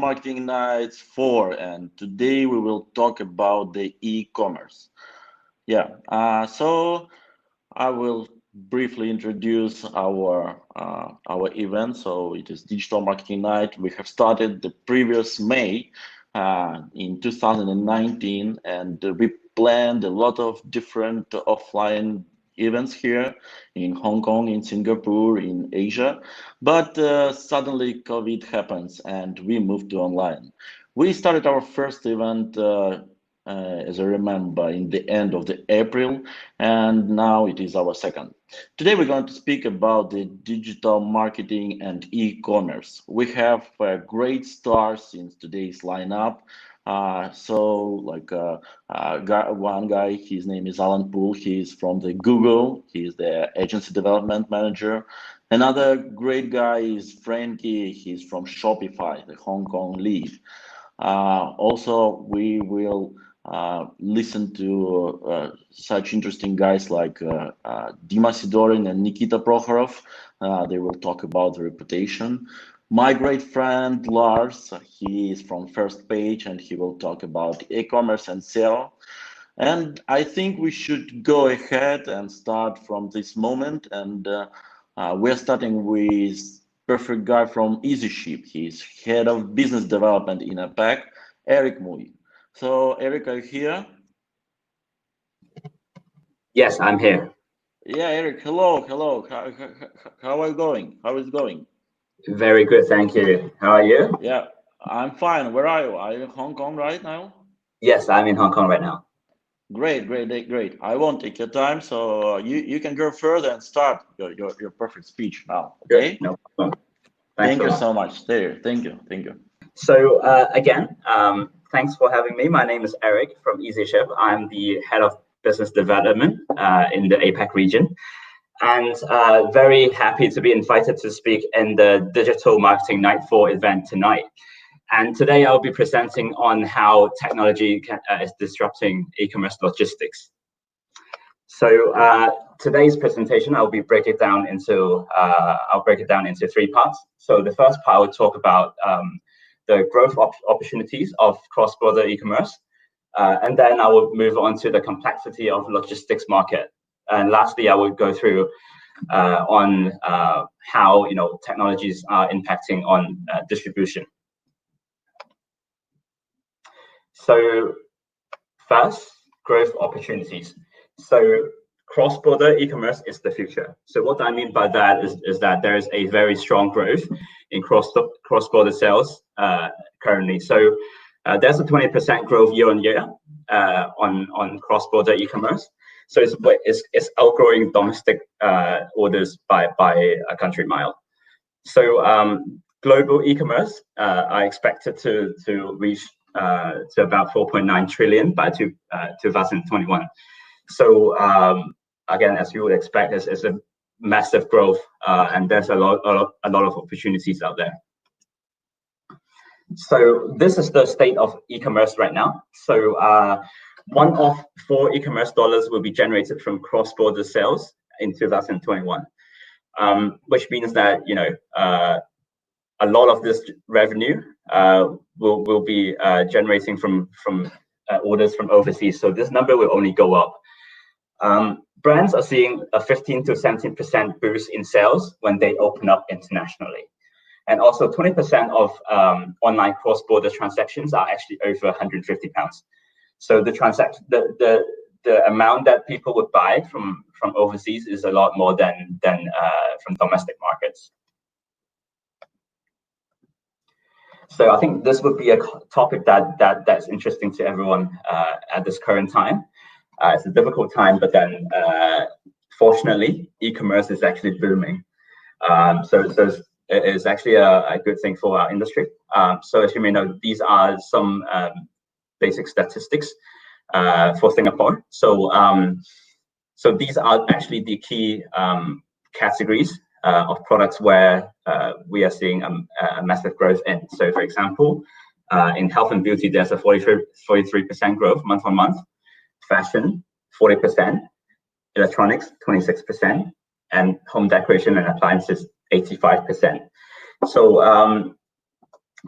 Marketing Nights 4, and today we will talk about the e-commerce. So I will briefly introduce our event. So it is Digital Marketing Night. We have started the previous May in 2019, and we planned a lot of different offline events here in Hong Kong, in Singapore, in Asia, but suddenly COVID happens and we moved to online. We started our first event, as I remember, in the end of the April, and now it is our second. Today we're going to speak about the digital marketing and e-commerce. We have great stars in today's lineup. One guy, his name is Alan Poole. He's from the Google. He's the agency development manager. Another great guy is Frankie. He's from Shopify, the Hong Kong lead. Also, we will listen to such interesting guys like Dima Sidorin and Nikita Prokhorov. They will talk about the reputation. My great friend Lars, he is from First Page, and he will talk about e-commerce and SEO. And I think we should go ahead and start from this moment. And we're starting with perfect guy from EasyShip. He's head of business development in APAC, Eric Mui. So Eric, are you here? Yes, I'm here. Yeah, Eric, hello. How are you going? How is it going? Very good, thank you. How are you? Yeah, I'm fine. Where are you? Are you in Hong Kong right now? Yes, I'm in Hong Kong right now. Great. I won't take your time, so you can go further and start your perfect speech now. Okay? Good. No problem. Thank you so much. There. Thank you. So again, thanks for having me. My name is Eric from EasyShip. I'm the head of business development in the APAC region. And very happy to be invited to speak in the Digital Marketing Night 4 event tonight. And today I'll be presenting on how technology is disrupting e-commerce logistics. So today's presentation, I'll break it down into 3 parts. So the first part, I will talk about the growth opportunities of cross-border e-commerce. And then I will move on to the complexity of logistics market. And lastly, I will go through on how technologies are impacting on distribution. So first, growth opportunities. So cross-border e-commerce is the future. So what I mean by that is that there is a very strong growth in cross-border sales currently. So there's a 20% growth year on year on cross-border e-commerce. So it's outgrowing domestic orders by a country mile. So global e-commerce are expected to reach to about 4.9 trillion by 2021. So again, as you would expect, it's a massive growth, and there's a lot of opportunities out there. So this is the state of e-commerce right now. So 1 of 4 e-commerce dollars will be generated from cross-border sales in 2021, which means that a lot of this revenue will be generating from orders from overseas. So this number will only go up. Brands are seeing a 15 to 17% boost in sales when they open up internationally. And also 20% of online cross-border transactions are actually over £150. So the amount that people would buy from overseas is a lot more than from domestic markets. So I think this would be a topic that's interesting to everyone at this current time. It's a difficult time, but then fortunately, e-commerce is actually booming. So it is actually a good thing for our industry. So as you may know, these are some basic statistics for Singapore. So these are actually the key categories of products where we are seeing a massive growth in. So for example, in health and beauty, there's a 43% growth month on month. Fashion, 40%. Electronics, 26%. And home decoration and appliances, 85%. So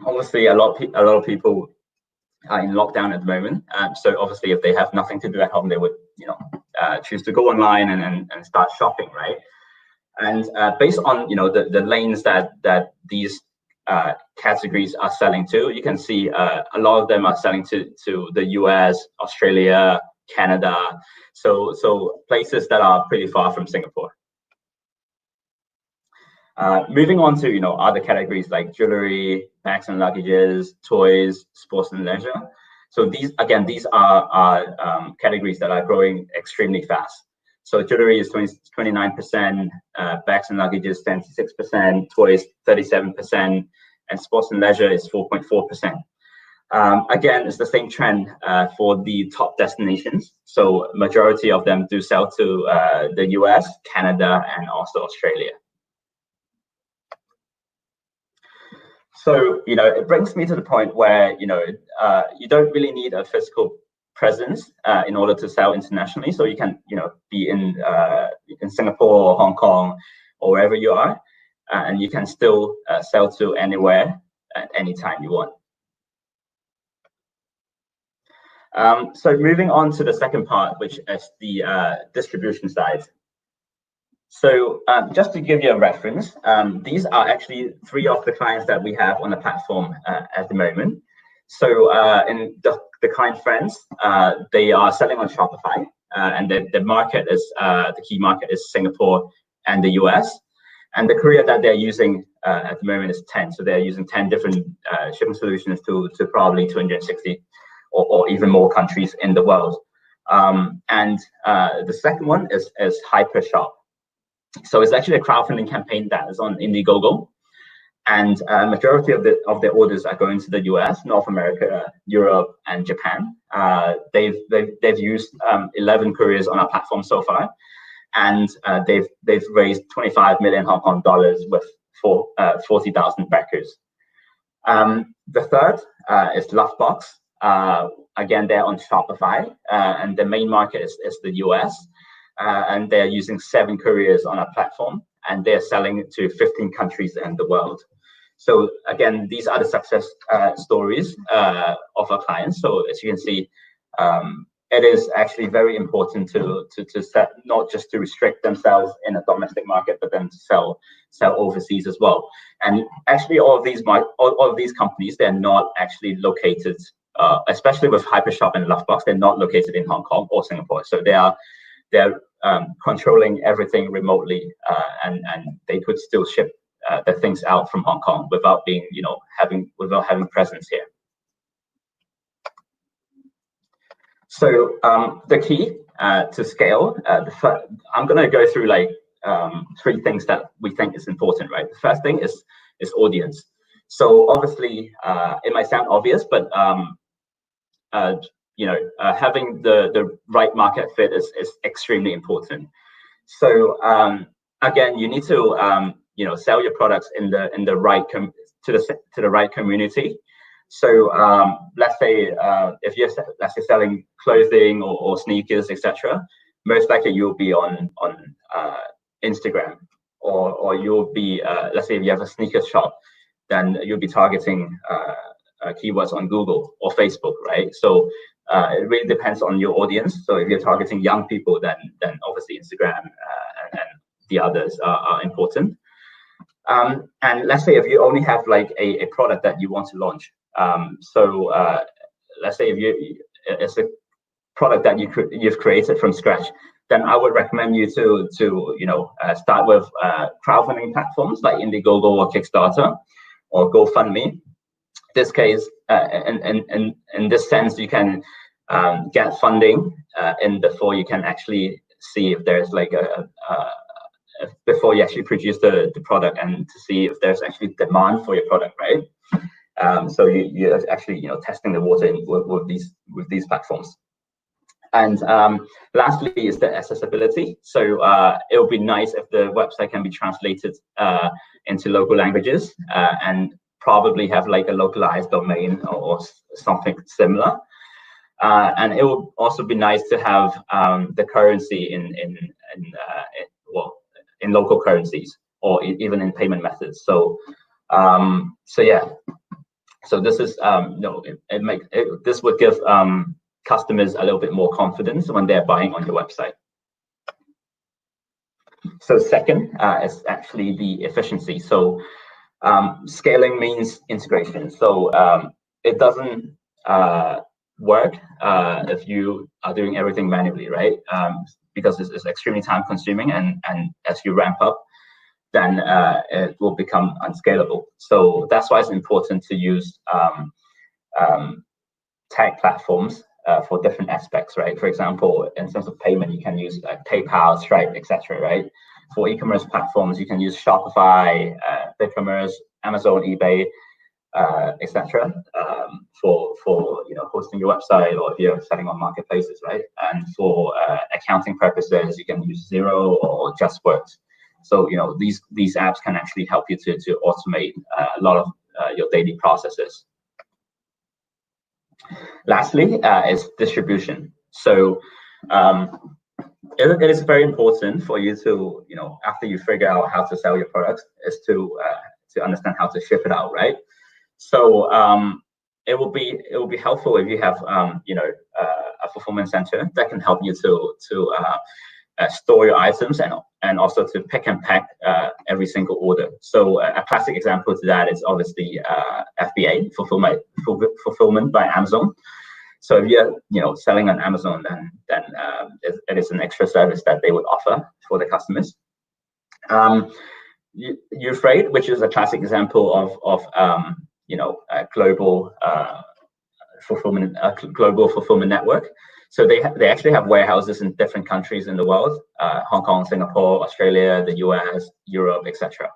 Obviously, a lot of people are in lockdown at the moment. So obviously, if they have nothing to do at home, they would, choose to go online and start shopping, right? And based on the lanes that these categories are selling to, you can see a lot of them are selling to the US, Australia, Canada, so places that are pretty far from Singapore. Moving on to other categories like jewelry, bags and luggages, toys, sports and leisure. So these are categories that are growing extremely fast. So jewelry is 29%, bags and luggages 26%, toys 37%, and sports and leisure is 4.4%. Again, it's the same trend for the top destinations. So majority of them do sell to the US, Canada, and also Australia. So, it brings me to the point where, you don't really need a physical presence in order to sell internationally. So you can, be in Singapore or Hong Kong or wherever you are, and you can still sell to anywhere at any time you want. So moving on to the second part, which is the distribution side. So just to give you a reference, these are actually 3 of the clients that we have on the platform at the moment. So in the client friends, they are selling on Shopify, and the market is the key market is Singapore and the US. And the courier that they're using at the moment is 10. So they're using 10 different shipping solutions to probably 260 or even more countries in the world. And the second one is HyperShop. So it's actually a crowdfunding campaign that is on Indiegogo, and majority of the orders are going to the US, North America, Europe, and Japan. They've used 11 couriers on our platform so far, and they've raised 25 million Hong Kong dollars with 40,000 backers. The third is Lovebox. Again, they're on Shopify, and the main market is the US. And they're using 7 couriers on our platform, and they're selling to 15 countries in the world. So again, these are the success stories of our clients. So as you can see, it is actually very important to set, not just to restrict themselves in a domestic market, but then to sell overseas as well. And actually, all of these companies, they're not actually located, especially with HyperShop and Lovebox, they're not located in Hong Kong or Singapore. So they're controlling everything remotely, and they could still ship the things out from Hong Kong without being, without having presence here. So the key to scale, I'm going to go through like 3 things that we think is important, right? The first thing is audience. So obviously, it might sound obvious, but having the right market fit is extremely important. So again, you need to sell your products in the right to the right community. So let's say if you're selling clothing or sneakers, etc., most likely you'll be on Instagram, or you'll be let's say if you have a sneakers shop, then you'll be targeting keywords on Google or Facebook, right? So it really depends on your audience. So if you're targeting young people, then obviously Instagram and the others are important. And let's say if you only have like a product that you want to launch. So let's say if it's a product that you've created from scratch, then I would recommend you to start with crowdfunding platforms like Indiegogo or Kickstarter or GoFundMe. This case, in this sense, you can get funding before you can actually see if there's like before you actually produce the product, and to see if there's actually demand for your product, right? So you're actually testing the water with these platforms. And lastly is the accessibility. So it would be nice if the website can be translated into local languages and probably have like a localized domain or something similar. And it would also be nice to have the currency in local currencies, or even in payment methods. So yeah. So this is this would give customers a little bit more confidence when they're buying on your website. So second is actually the efficiency. So scaling means integration. So it doesn't work if you are doing everything manually, right? Because it's extremely time consuming, and as you ramp up, then it will become unscalable. So that's why it's important to use tech platforms for different aspects, right? For example, in terms of payment, you can use PayPal, Stripe, etc., right? For e-commerce platforms, you can use Shopify, BigCommerce, Amazon, eBay, etc. For hosting your website, or if you're selling on marketplaces, right? And for accounting purposes, you can use Xero or JustWorks. So these apps can actually help you to automate a lot of your daily processes. Lastly, is distribution. So it is very important for you to, after you figure out how to sell your products, is to understand how to ship it out, right? So it will be helpful if you have a fulfillment center that can help you to store your items and also to pick and pack every single order. So a classic example to that is obviously FBA, fulfillment by Amazon. So if you're selling on Amazon, then it is an extra service that they would offer for the customers. Freight, which is a classic example of a global fulfillment network. So they actually have warehouses in different countries in the world: Hong Kong, Singapore, Australia, the US, Europe, etc.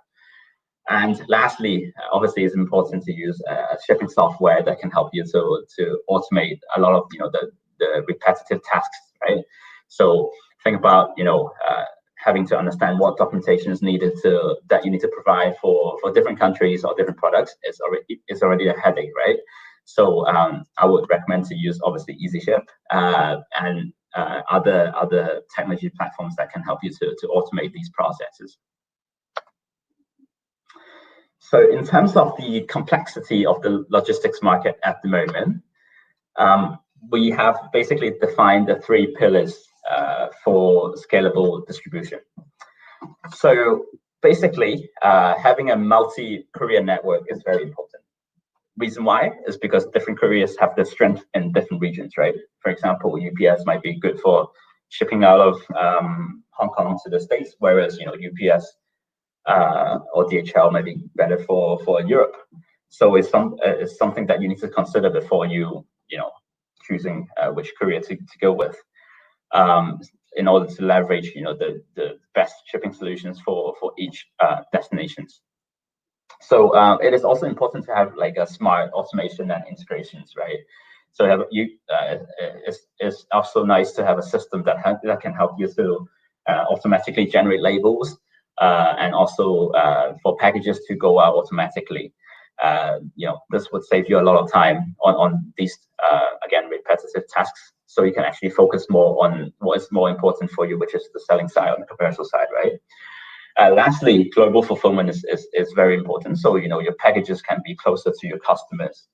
And lastly, obviously, it's important to use shipping software that can help you to automate a lot of the repetitive tasks, right? So think about having to understand what documentation is needed that you need to provide for different countries or different products. It's already a headache, right? So I would recommend to use obviously EasyShip and other technology platforms that can help you to automate these processes. So in terms of the complexity of the logistics market at the moment, we have basically defined the 3 pillars for scalable distribution. So basically, having a multi-courier network is very important. Reason why is because different couriers have their strength in different regions, right? For example, UPS might be good for shipping out of Hong Kong to the States, whereas UPS or DHL might be better for Europe. So it's something that you need to consider before you choosing which courier to go with, in order to leverage the best shipping solutions for each destinations. So it is also important to have like a smart automation and integrations, right? So it's also nice to have a system that can help you to automatically generate labels, and also for packages to go out automatically. This would save you a lot of time on these again repetitive tasks, so you can actually focus more on what is more important for you, which is the selling side on the commercial side, right? Lastly, global fulfillment is very important. So your packages can be closer to your customers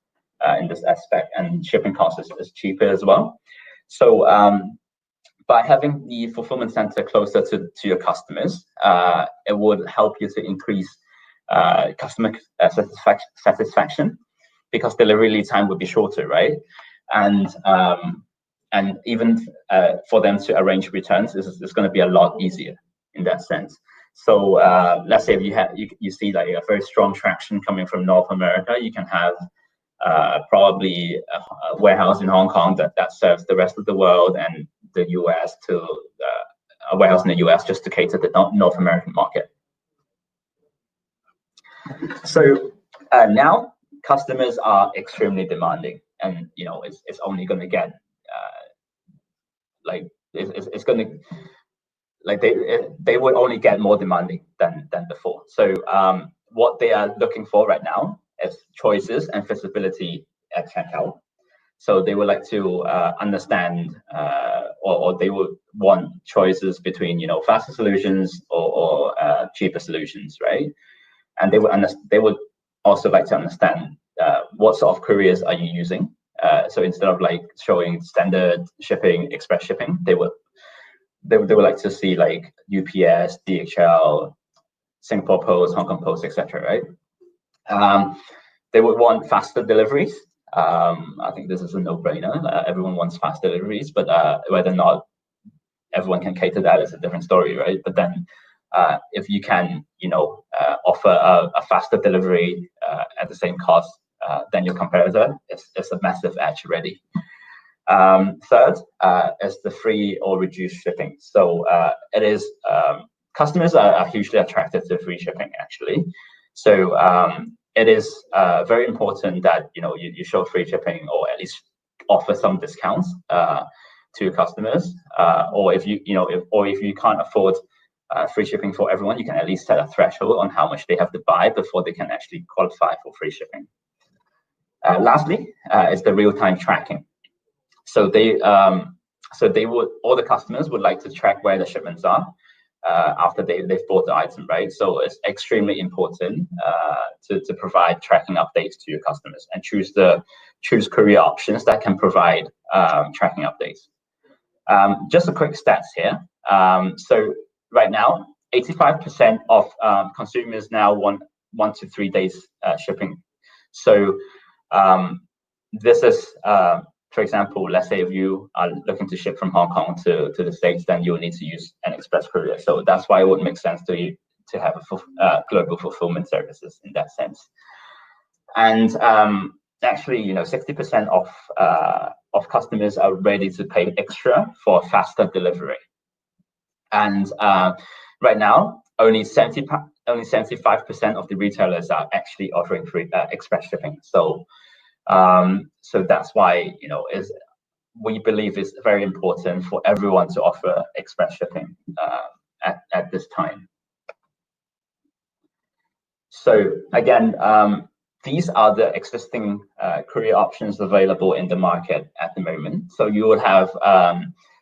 in this aspect, and shipping cost is cheaper as well. So by having the fulfillment center closer to your customers, it would help you to increase customer satisfaction, because delivery lead time would be shorter, right? And even for them to arrange returns is going to be a lot easier in that sense. So let's say if you see like a very strong traction coming from North America, you can have probably a warehouse in Hong Kong that serves the rest of the world, and the US to a warehouse in the US just to cater the North American market. So now customers are extremely demanding, and it's only going to get it's going to they would only get more demanding than before. So what they are looking for right now is choices and visibility at checkout. So they would like to understand, or they would want choices between faster solutions or cheaper solutions, right? And they would also like to understand what sort of couriers are you using. So instead of like showing standard shipping, express shipping, they would like to see like UPS, DHL, Singapore Post, Hong Kong Post, etc. Right? They would want faster deliveries. I think this is a no-brainer. Everyone wants fast deliveries, but whether or not everyone can cater that is a different story, right? But then if you can, offer a faster delivery at the same cost than your competitor, it's a massive edge already. Third is the free or reduced shipping. So it is customers are hugely attracted to free shipping actually. So it is very important that you show free shipping, or at least offer some discounts to customers. Or if you can't afford free shipping for everyone, you can at least set a threshold on how much they have to buy before they can actually qualify for free shipping. Lastly, is the real-time tracking. So all the customers would like to track where the shipments are after they've bought the item, right? So it's extremely important to provide tracking updates to your customers, and choose courier options that can provide tracking updates. Just a quick stats here. So right now, 85% of consumers now want 1 to 3 days shipping. So this is, for example, let's say if you are looking to ship from Hong Kong to the States, then you'll need to use an express courier. So that's why it would make sense to you to have a global fulfillment services in that sense. And actually, 60% of customers are ready to pay extra for faster delivery. And right now, only 75% of the retailers are actually offering free express shipping. So that's why we believe it's very important for everyone to offer express shipping at this time. So again, these are the existing courier options available in the market at the moment. So you would have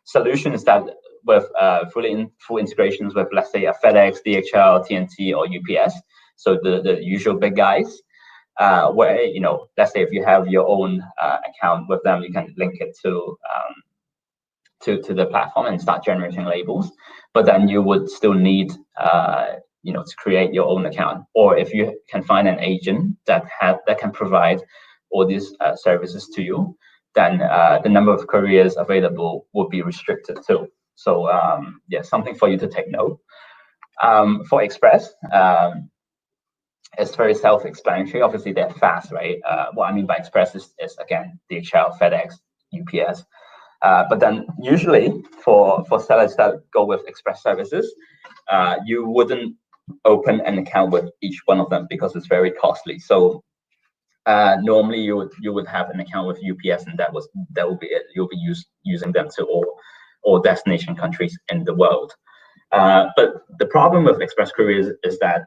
solutions that with full integrations with, let's say, a FedEx, DHL, TNT, or UPS. So the usual big guys. Where let's say if you have your own account with them, you can link it to the platform and start generating labels. But then you would still need to create your own account, or if you can find an agent that can provide all these services to you, then the number of couriers available would be restricted too. So yeah, something for you to take note. For Express, it's very self-explanatory. Obviously, they're fast, right? What I mean by Express is again DHL, FedEx, UPS. But then usually for sellers that go with Express services, you wouldn't open an account with each one of them because it's very costly. So normally you would have an account with UPS, and that will be it. You'll be using them to all destination countries in the world. But the problem with express couriers is that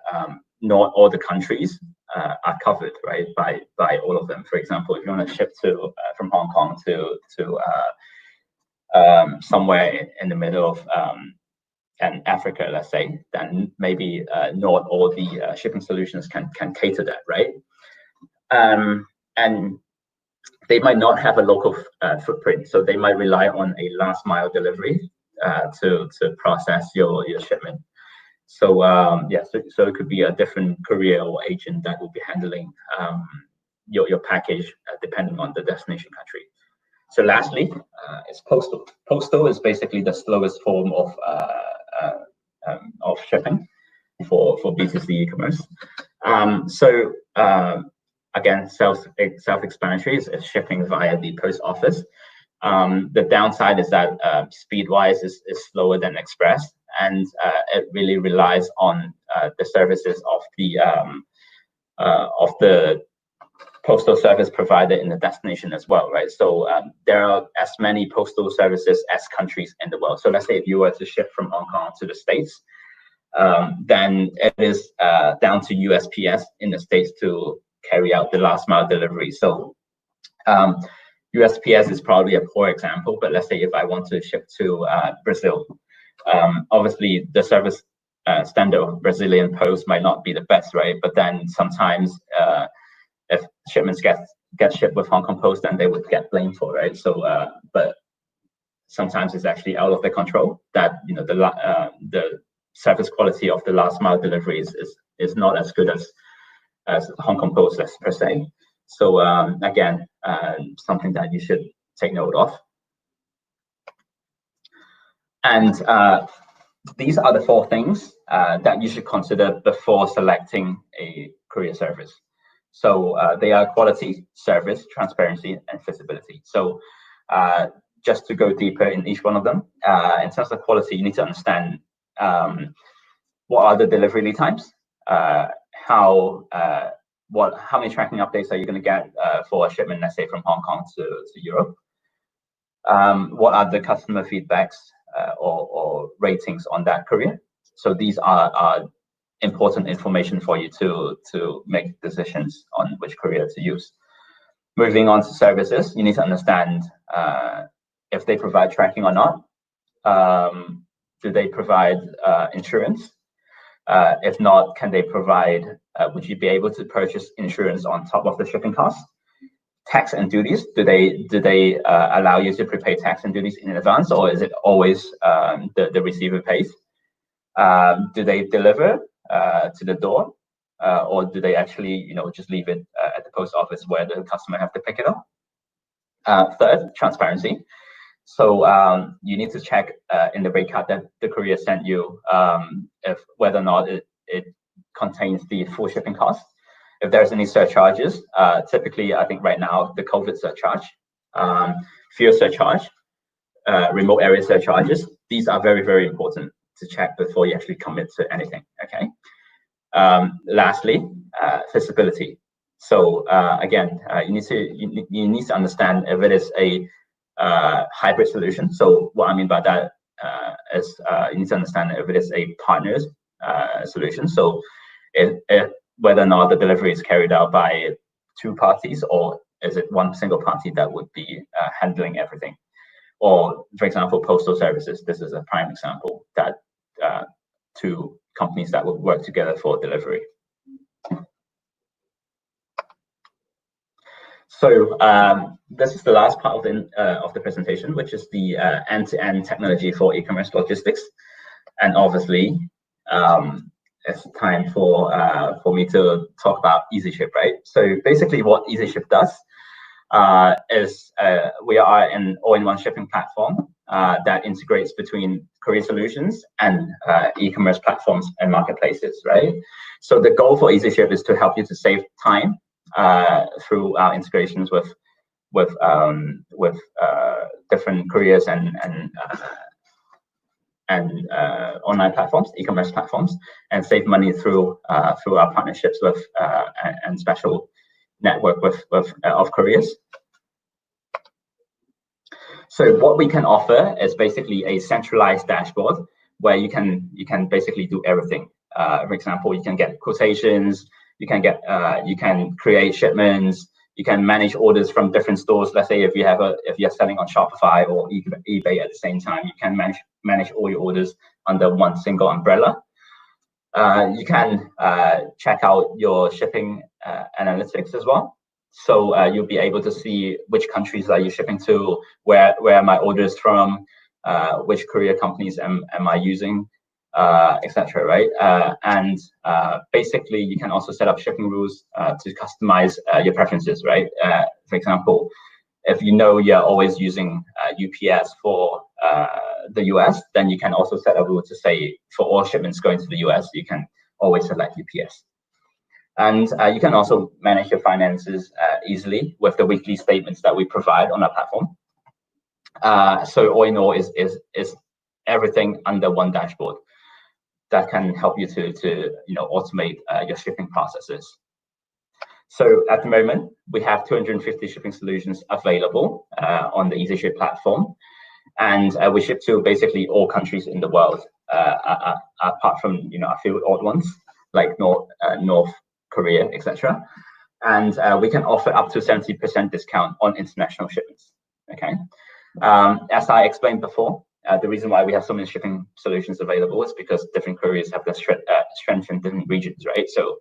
not all the countries are covered, right, by all of them. For example, if you want to ship from Hong Kong to somewhere in the middle of Africa, let's say, then maybe not all the shipping solutions can cater that, right? And they might not have a local footprint, so they might rely on a last mile delivery to process your shipment. So yeah, so it could be a different courier or agent that will be handling your package depending on the destination country. So lastly, is postal. Postal is basically the slowest form of shipping for B2C e-commerce. So again, self-explanatory is shipping via the post office. The downside is that speed-wise is slower than express, and it really relies on the services of the postal service provider in the destination as well, right? So there are as many postal services as countries in the world. So let's say if you were to ship from Hong Kong to the States, then it is down to USPS in the States to carry out the last mile delivery. So USPS is probably a poor example, but let's say if I want to ship to Brazil, obviously the service standard of Brazilian post might not be the best, right? But then sometimes if shipments get shipped with Hong Kong Post, then they would get blamed for, right? So, but sometimes it's actually out of their control that the service quality of the last mile delivery is not as good as Hong Kong Post per se. So again, something that you should take note of. And these are the 4 things that you should consider before selecting a courier service. So they are quality, service, transparency, and visibility. So just to go deeper in each one of them, in terms of quality, you need to understand what are the delivery lead times, how many tracking updates are you going to get for a shipment, let's say from Hong Kong to Europe? What are the customer feedbacks or ratings on that courier? So these are important information for you to make decisions on which courier to use. Moving on to services, you need to understand if they provide tracking or not. Do they provide insurance? If not, can they provide, would you be able to purchase insurance on top of the shipping costs? Tax and duties, do they allow you to prepay tax and duties in advance, or is it always the receiver pays? Do they deliver to the door, or do they actually just leave it at the post office where the customer have to pick it up? Third, transparency. So you need to check in the rate card that the courier sent you if whether or not it contains the full shipping cost. If there's any surcharges, typically I think right now the COVID surcharge, fuel surcharge, remote area surcharges, these are very, very important to check before you actually commit to anything. Okay. Lastly, visibility. So again, you need to understand if it is a hybrid solution. So what I mean by that is you need to understand if it is a partners solution. So if whether or not the delivery is carried out by 2 parties, or is it one single party that would be handling everything? Or, for example, postal services. This is a prime example that 2 companies that would work together for delivery. So this is the last part of the presentation, which is the end-to-end technology for e-commerce logistics. And obviously, it's time for me to talk about EasyShip, right? So basically what EasyShip does is we are an all-in-one shipping platform that integrates between courier solutions and e-commerce platforms and marketplaces, right? So the goal for EasyShip is to help you to save time through our integrations with different couriers and online platforms, e-commerce platforms, and save money through our partnerships with and special network of couriers. So what we can offer is basically a centralized dashboard where you can basically do everything. For example, you can get quotations, you can create shipments, you can manage orders from different stores. Let's say if you're selling on Shopify or eBay at the same time, you can manage all your orders under one single umbrella. You can check out your shipping analytics as well. So you'll be able to see which countries are you shipping to, where are my orders from, which courier companies am I using, etc. Right? And basically, you can also set up shipping rules to customize your preferences. Right? For example, if you know you're always using UPS for the US, then you can also set a rule to say for all shipments going to the US, you can always select UPS. And you can also manage your finances easily with the weekly statements that we provide on our platform. So all in all, is everything under one dashboard that can help you to automate your shipping processes. So at the moment, we have 250 shipping solutions available on the EasyShip platform, and we ship to basically all countries in the world, apart from a few odd ones like North Korea, etc. And we can offer up to 70% discount on international shipments. Okay, as I explained before, the reason why we have so many shipping solutions available is because different couriers have their strength in different regions, right? So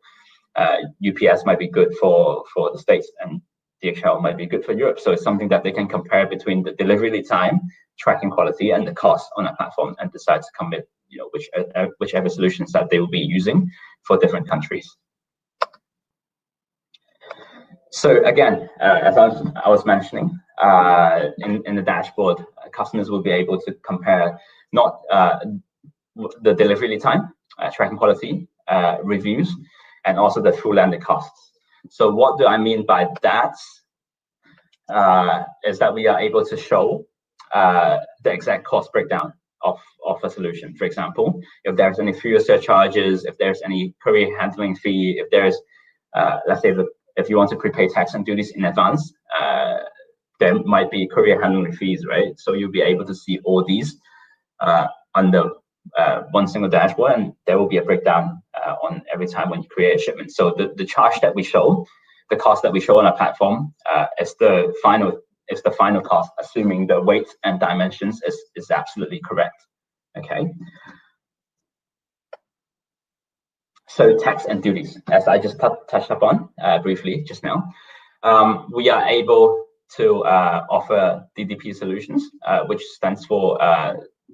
UPS might be good for the States, and DHL might be good for Europe. So it's something that they can compare between the delivery lead time, tracking quality, and the cost on a platform, and decide to commit, whichever solutions that they will be using for different countries. So again, as I was mentioning, in the dashboard, customers will be able to compare not the delivery lead time, tracking quality, reviews, and also the full landed costs. So what do I mean by that? Is that we are able to show the exact cost breakdown of a solution. For example, if there's any fuel surcharges, if there's any courier handling fee, if there's, let's say, if you want to prepay tax and duties in advance, there might be courier handling fees, right? So you'll be able to see all these under one single dashboard, and there will be a breakdown on every time when you create a shipment. So the charge that we show, the cost that we show on our platform, is the final cost, assuming the weight and dimensions is absolutely correct. Okay. So tax and duties, as I just touched upon briefly just now, we are able to offer DDP solutions, which stands for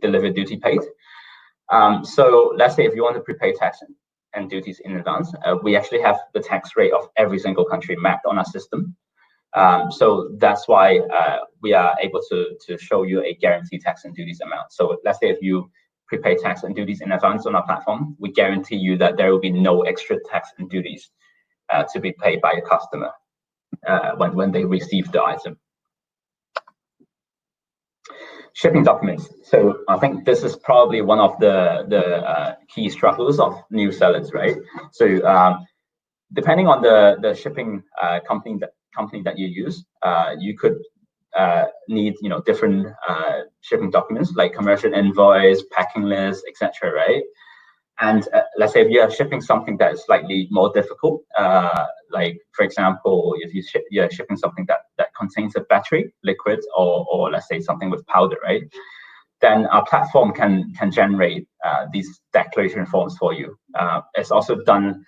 Delivered Duty Paid. So let's say if you want to prepay tax and duties in advance, we actually have the tax rate of every single country mapped on our system. So that's why we are able to show you a guaranteed tax and duties amount. So let's say if you prepay tax and duties in advance on our platform, we guarantee you that there will be no extra tax and duties to be paid by your customer when they receive the item. Shipping documents. So I think this is probably one of the key struggles of new sellers, right? So depending on the shipping company that you use, you could need different shipping documents like commercial invoice, packing list, etc. Right? And let's say if you are shipping something that is slightly more difficult, like for example, if you're shipping something that contains a battery, liquid, or let's say something with powder, right? Then our platform can generate these declaration forms for you. It's also done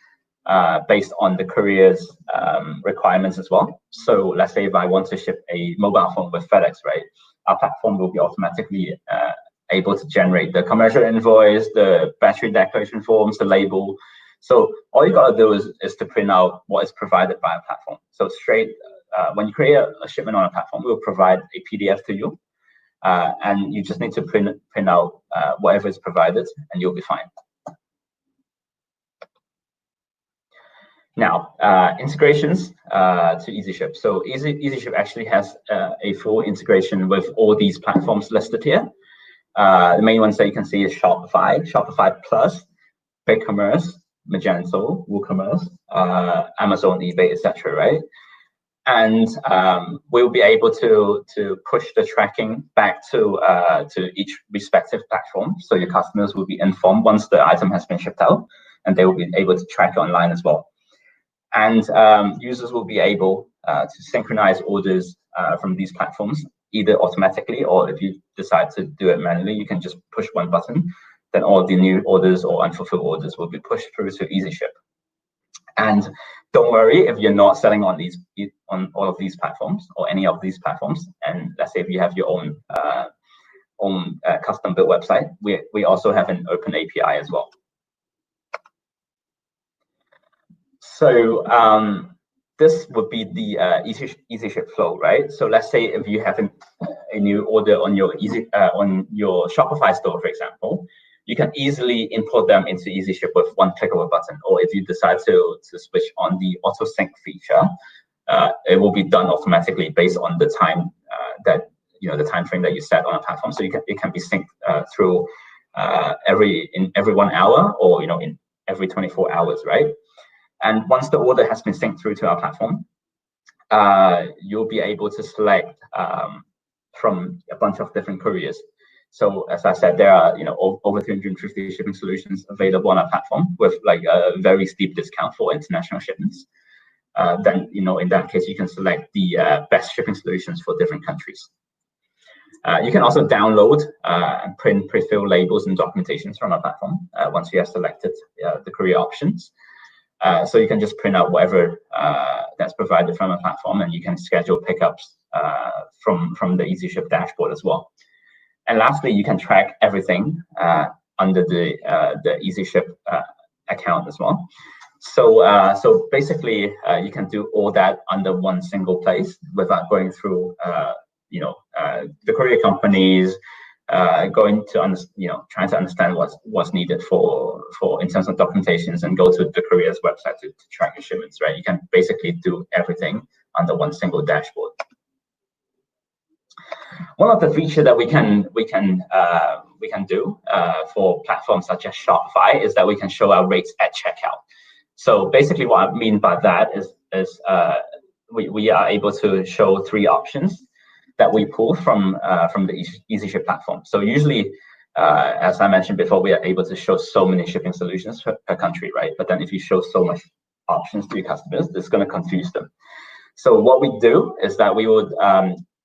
based on the courier's requirements as well. So let's say if I want to ship a mobile phone with FedEx, right? Our platform will be automatically able to generate the commercial invoice, the battery declaration forms, the label. So all you gotta do is to print out what is provided by a platform. So straight, when you create a shipment on a platform, we'll provide a PDF to you, and you just need to print out whatever is provided, and you'll be fine. Now, integrations to EasyShip. So EasyShip actually has a full integration with all these platforms listed here. The main ones that you can see is Shopify, Shopify Plus, BigCommerce, Magento, WooCommerce, Amazon, eBay, etc. Right? And we'll be able to push the tracking back to each respective platform. So your customers will be informed once the item has been shipped out, and they will be able to track it online as well. And users will be able to synchronize orders from these platforms, either automatically, or if you decide to do it manually, you can just push one button, then all the new orders or unfulfilled orders will be pushed through to EasyShip. And don't worry if you're not selling on all of these platforms or any of these platforms. And let's say if you have your own custom built website, we also have an open API as well. So this would be the EasyShip flow, right? So let's say if you have a new order on your Shopify store, for example, you can easily import them into EasyShip with one click of a button. Or if you decide to switch on the auto sync feature, it will be done automatically based on the time the time frame that you set on a platform. So it can be synced through every 1 hour, or in every 24 hours, right? And once the order has been synced through to our platform, you'll be able to select from a bunch of different couriers. So as I said, there are over 350 shipping solutions available on our platform with like a very steep discount for international shipments. Then in that case, you can select the best shipping solutions for different countries. You can also download and print pre-filled labels and documentations from our platform once you have selected the courier options. So you can just print out whatever that's provided from a platform, and you can schedule pickups from the EasyShip dashboard as well. And lastly, you can track everything under the EasyShip account as well. So basically, you can do all that under one single place without going through the courier companies, going to trying to understand what's needed for in terms of documentations, and go to the courier's website to track your shipments, right? You can basically do everything under one single dashboard. One of the features that we can do for platforms such as Shopify is that we can show our rates at checkout. So basically, what I mean by that is we are able to show 3 options that we pull from the EasyShip platform. So usually, as I mentioned before, we are able to show so many shipping solutions per country, right? But then if you show so much options to your customers, it's going to confuse them. So what we do is that we would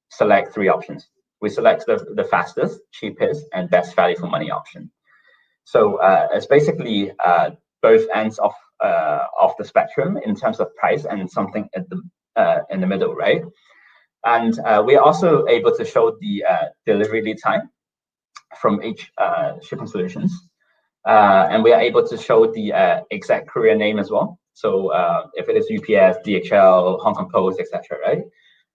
select 3 options. We select the fastest, cheapest, and best value for money option. So it's basically both ends of the spectrum in terms of price, and something at in the middle, right? And we are also able to show the delivery lead time from each shipping solutions, and we are able to show the exact courier name as well. So if it is UPS, DHL, Hong Kong Post, etc., right?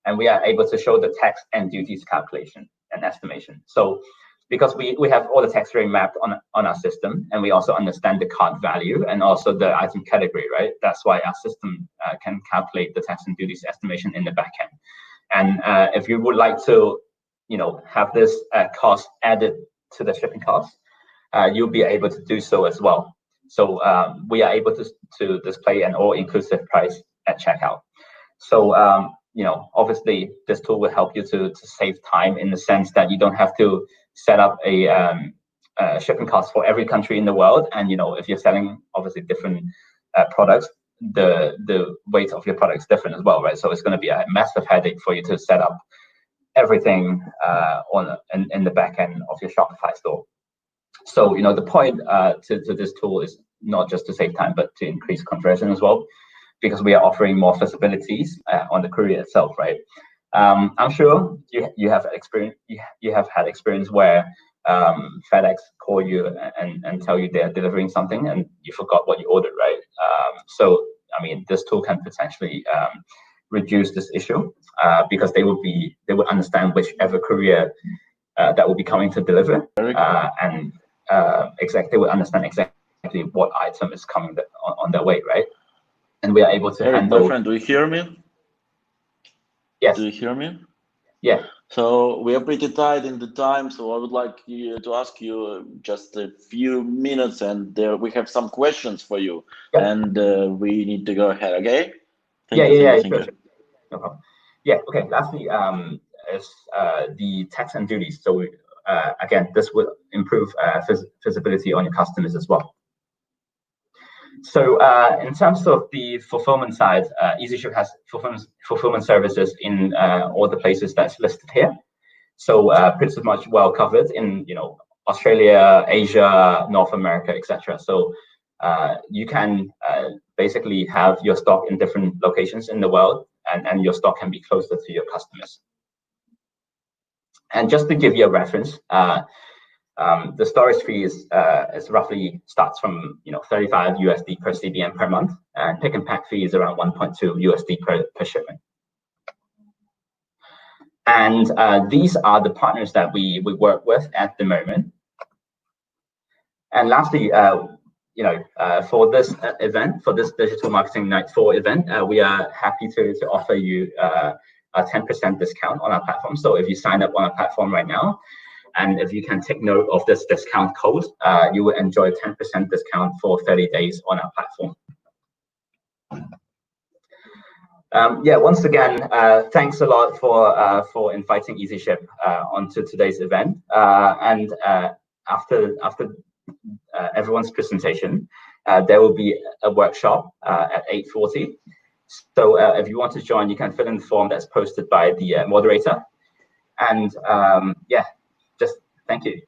And we are able to show the tax and duties calculation and estimation. So because we have all the tax rate mapped on our system, and we also understand the cart value and also the item category, right? That's why our system can calculate the tax and duties estimation in the back end. And if you would like to, have this cost added to the shipping cost, you'll be able to do so as well. So we are able to display an all-inclusive price at checkout. So obviously, this tool will help you to save time, in the sense that you don't have to set up a shipping cost for every country in the world. And if you're selling obviously different products, the weight of your product is different as well, right? So it's going to be a massive headache for you to set up everything in the back end of your Shopify store. So the point to this tool is not just to save time, but to increase conversion as well, because we are offering more visibilities on the courier itself, right? I'm sure you have had experience where FedEx call you and tell you they're delivering something and you forgot what you ordered, right? So I mean, this tool can potentially reduce this issue because they would understand whichever courier that will be coming to deliver, and they would understand exactly what item is coming on their way, right? And we are able to handle. My friend, do you hear me? Yes. Do you hear me? Yeah. So we are pretty tight in the time, so I would like to ask you just a few minutes, and we have some questions for you, and we need to go ahead. Okay? Thank you. Sure. No problem. Yeah. Okay. Lastly, is the tax and duties. So again, this will improve visibility on your customers as well. So in terms of the fulfillment side, EasyShip has fulfillment services in all the places that's listed here. So pretty much well covered in Australia, Asia, North America, etc. So you can basically have your stock in different locations in the world, and your stock can be closer to your customers. And just to give you a reference, the storage fee is roughly starts from $35 USD per CBM per month, and pick and pack fee is around $1.2 USD per shipment. And these are the partners that we work with at the moment. And lastly, for this event, for this Digital Marketing Night 4 event, we are happy to offer you a 10% discount on our platform. So if you sign up on our platform right now, and if you can take note of this discount code, you will enjoy a 10% discount for 30 days on our platform. Once again, thanks a lot for inviting EasyShip onto today's event. And after everyone's presentation, there will be a workshop at 8:40. So if you want to join, you can fill in the form that's posted by the moderator. And just thank you.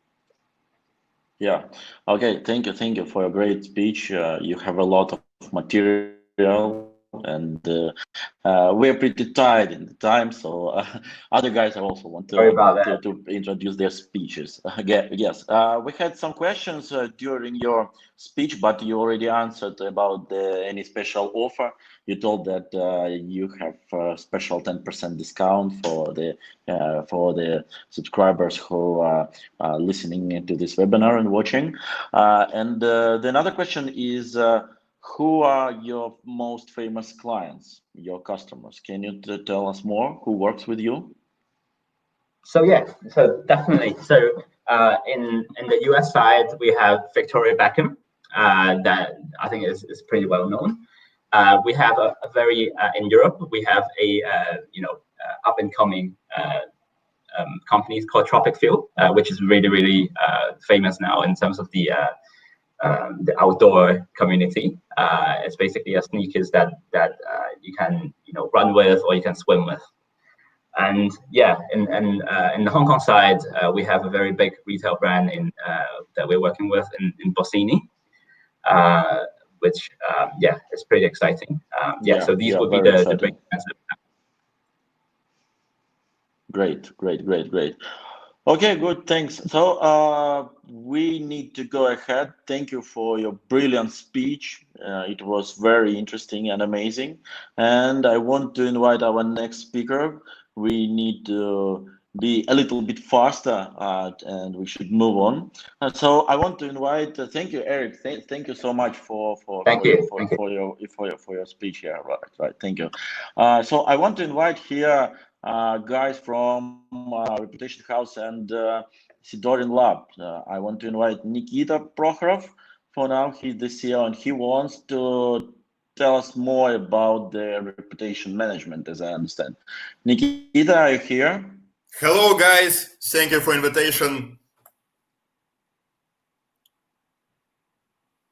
Yeah. Okay. Thank you for a great speech. You have a lot of enough material, and we're pretty tight in the time, so other guys also want to introduce their speeches. Yes, we had some questions during your speech, but you already answered about any special offer. You told that you have a special 10% discount for the subscribers who are listening to this webinar and watching. And the another question is, who are your most famous clients, your customers? Can you tell us more? Who works with you? So yeah, so definitely. So in the US side, we have Victoria Beckham, that I think is pretty well known. We have a very in Europe, we have a up and coming company called Tropic Fuel, which is really famous now in terms of the outdoor community. It's basically a sneakers that you can run with or you can swim with. And yeah, in the Hong Kong side, we have a very big retail brand that we're working with in Bossini, which yeah, it's pretty exciting. So these would be the big brands. Great. Okay, good, thanks. So we need to go ahead. Thank you for your brilliant speech. It was very interesting and amazing. And I want to invite our next speaker. We need to be a little bit faster and we should move on. So I want to invite, thank you, Eric. Thank you so much for your speech here. Right. Thank you. So I want to invite here guys from Reputation House and Sidorian Lab. I want to invite Nikita Prokhorov. For now, he's the CEO and he wants to tell us more about the reputation management, as I understand. Nikita, are you here? Hello, guys. Thank you for invitation.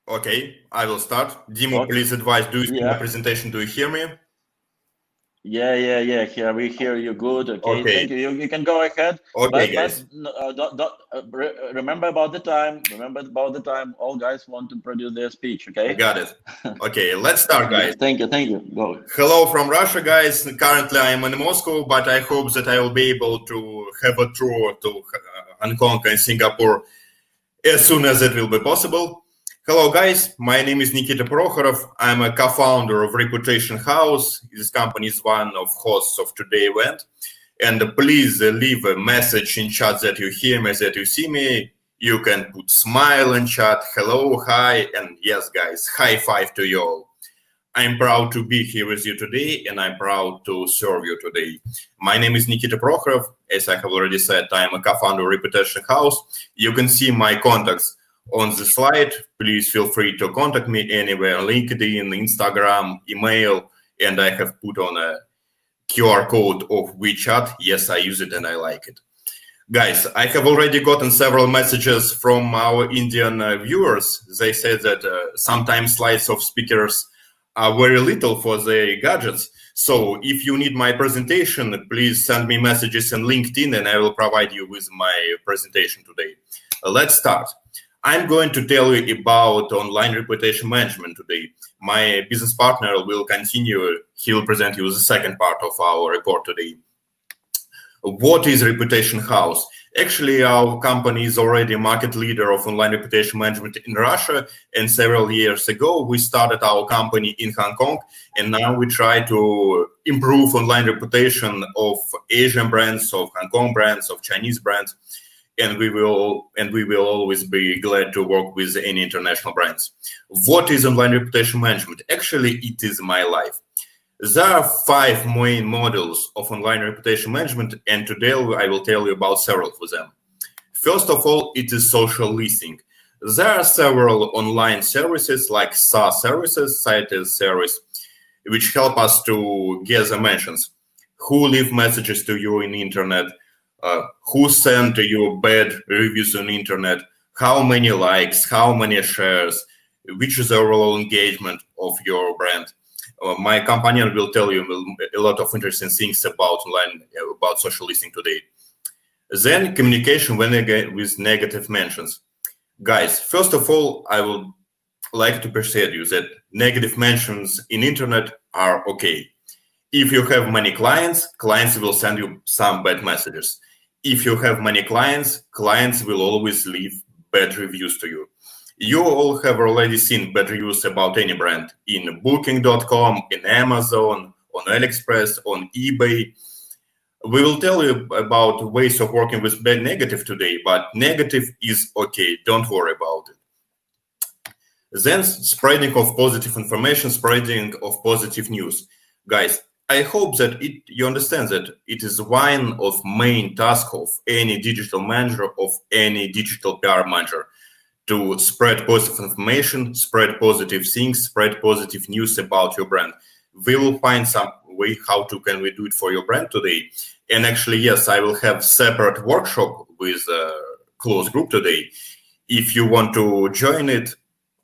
Okay, I will start. Dimo, please advise, do you see my presentation? Do you hear me? Yeah. Here we hear you good. Okay. Thank you. You can go ahead. Okay, guys. Remember about the time. All guys want to produce their speech. Okay. Got it. Okay, let's start, guys. Thank you. Go. Hello from Russia, guys. Currently, I'm in Moscow, but I hope that I will be able to have a tour to Hong Kong and Singapore as soon as it will be possible. Hello, guys. My name is Nikita Prokhorov. I'm a co-founder of Reputation House. This company is one of hosts of today's event. And please leave a message in chat that you hear me, that you see me. You can put smile in chat, hello, hi, and yes, guys, high five to you all. I'm proud to be here with you today, and I'm proud to serve you today. My name is Nikita Prokhorov. As I have already said, I'm a co-founder of Reputation House. You can see my contacts on the slide. Please feel free to contact me anywhere, LinkedIn, Instagram, email, and I have put on a QR code of WeChat. Yes, I use it and I like it. Guys, I have already gotten several messages from our Indian viewers. They said that sometimes slides of speakers are very little for the gadgets. So if you need my presentation, please send me messages on LinkedIn and I will provide you with my presentation today. Let's start. I'm going to tell you about online reputation management today. My business partner will continue. He will present you the second part of our report today. What is Reputation House? Actually, our company is already a market leader of online reputation management in Russia. And several years ago, we started our company in Hong Kong. And now we try to improve online reputation of Asian brands, of Hong Kong brands, of Chinese brands. And we will always be glad to work with any international brands. What is online reputation management? Actually, it is my life. There are 5 main models of online reputation management, and today I will tell you about several of them. First of all, it is social listening. There are several online services like SaaS services, cited service, which help us to gather mentions. Who leave messages to you in the internet? Who sent you bad reviews on the internet? How many likes? How many shares? Which is the overall engagement of your brand? My companion will tell you a lot of interesting things about online, about social listening today. Then communication with negative mentions. Guys, first of all, I will like to persuade you that negative mentions in internet are okay. If you have many clients, clients will send you some bad messages. If you have many clients, clients will always leave bad reviews to you. You all have already seen bad reviews about any brand in Booking.com, in Amazon, on AliExpress, on eBay. We will tell you about ways of working with bad negative today, but negative is okay. Don't worry about it. Then spreading of positive information, spreading of positive news. Guys, I hope that you understand that it is one of main tasks of any digital manager, of any digital PR manager, to spread positive information, spread positive things, spread positive news about your brand. We will find some way how can we do it for your brand today. And actually, yes, I will have separate workshop with a close group today. If you want to join it,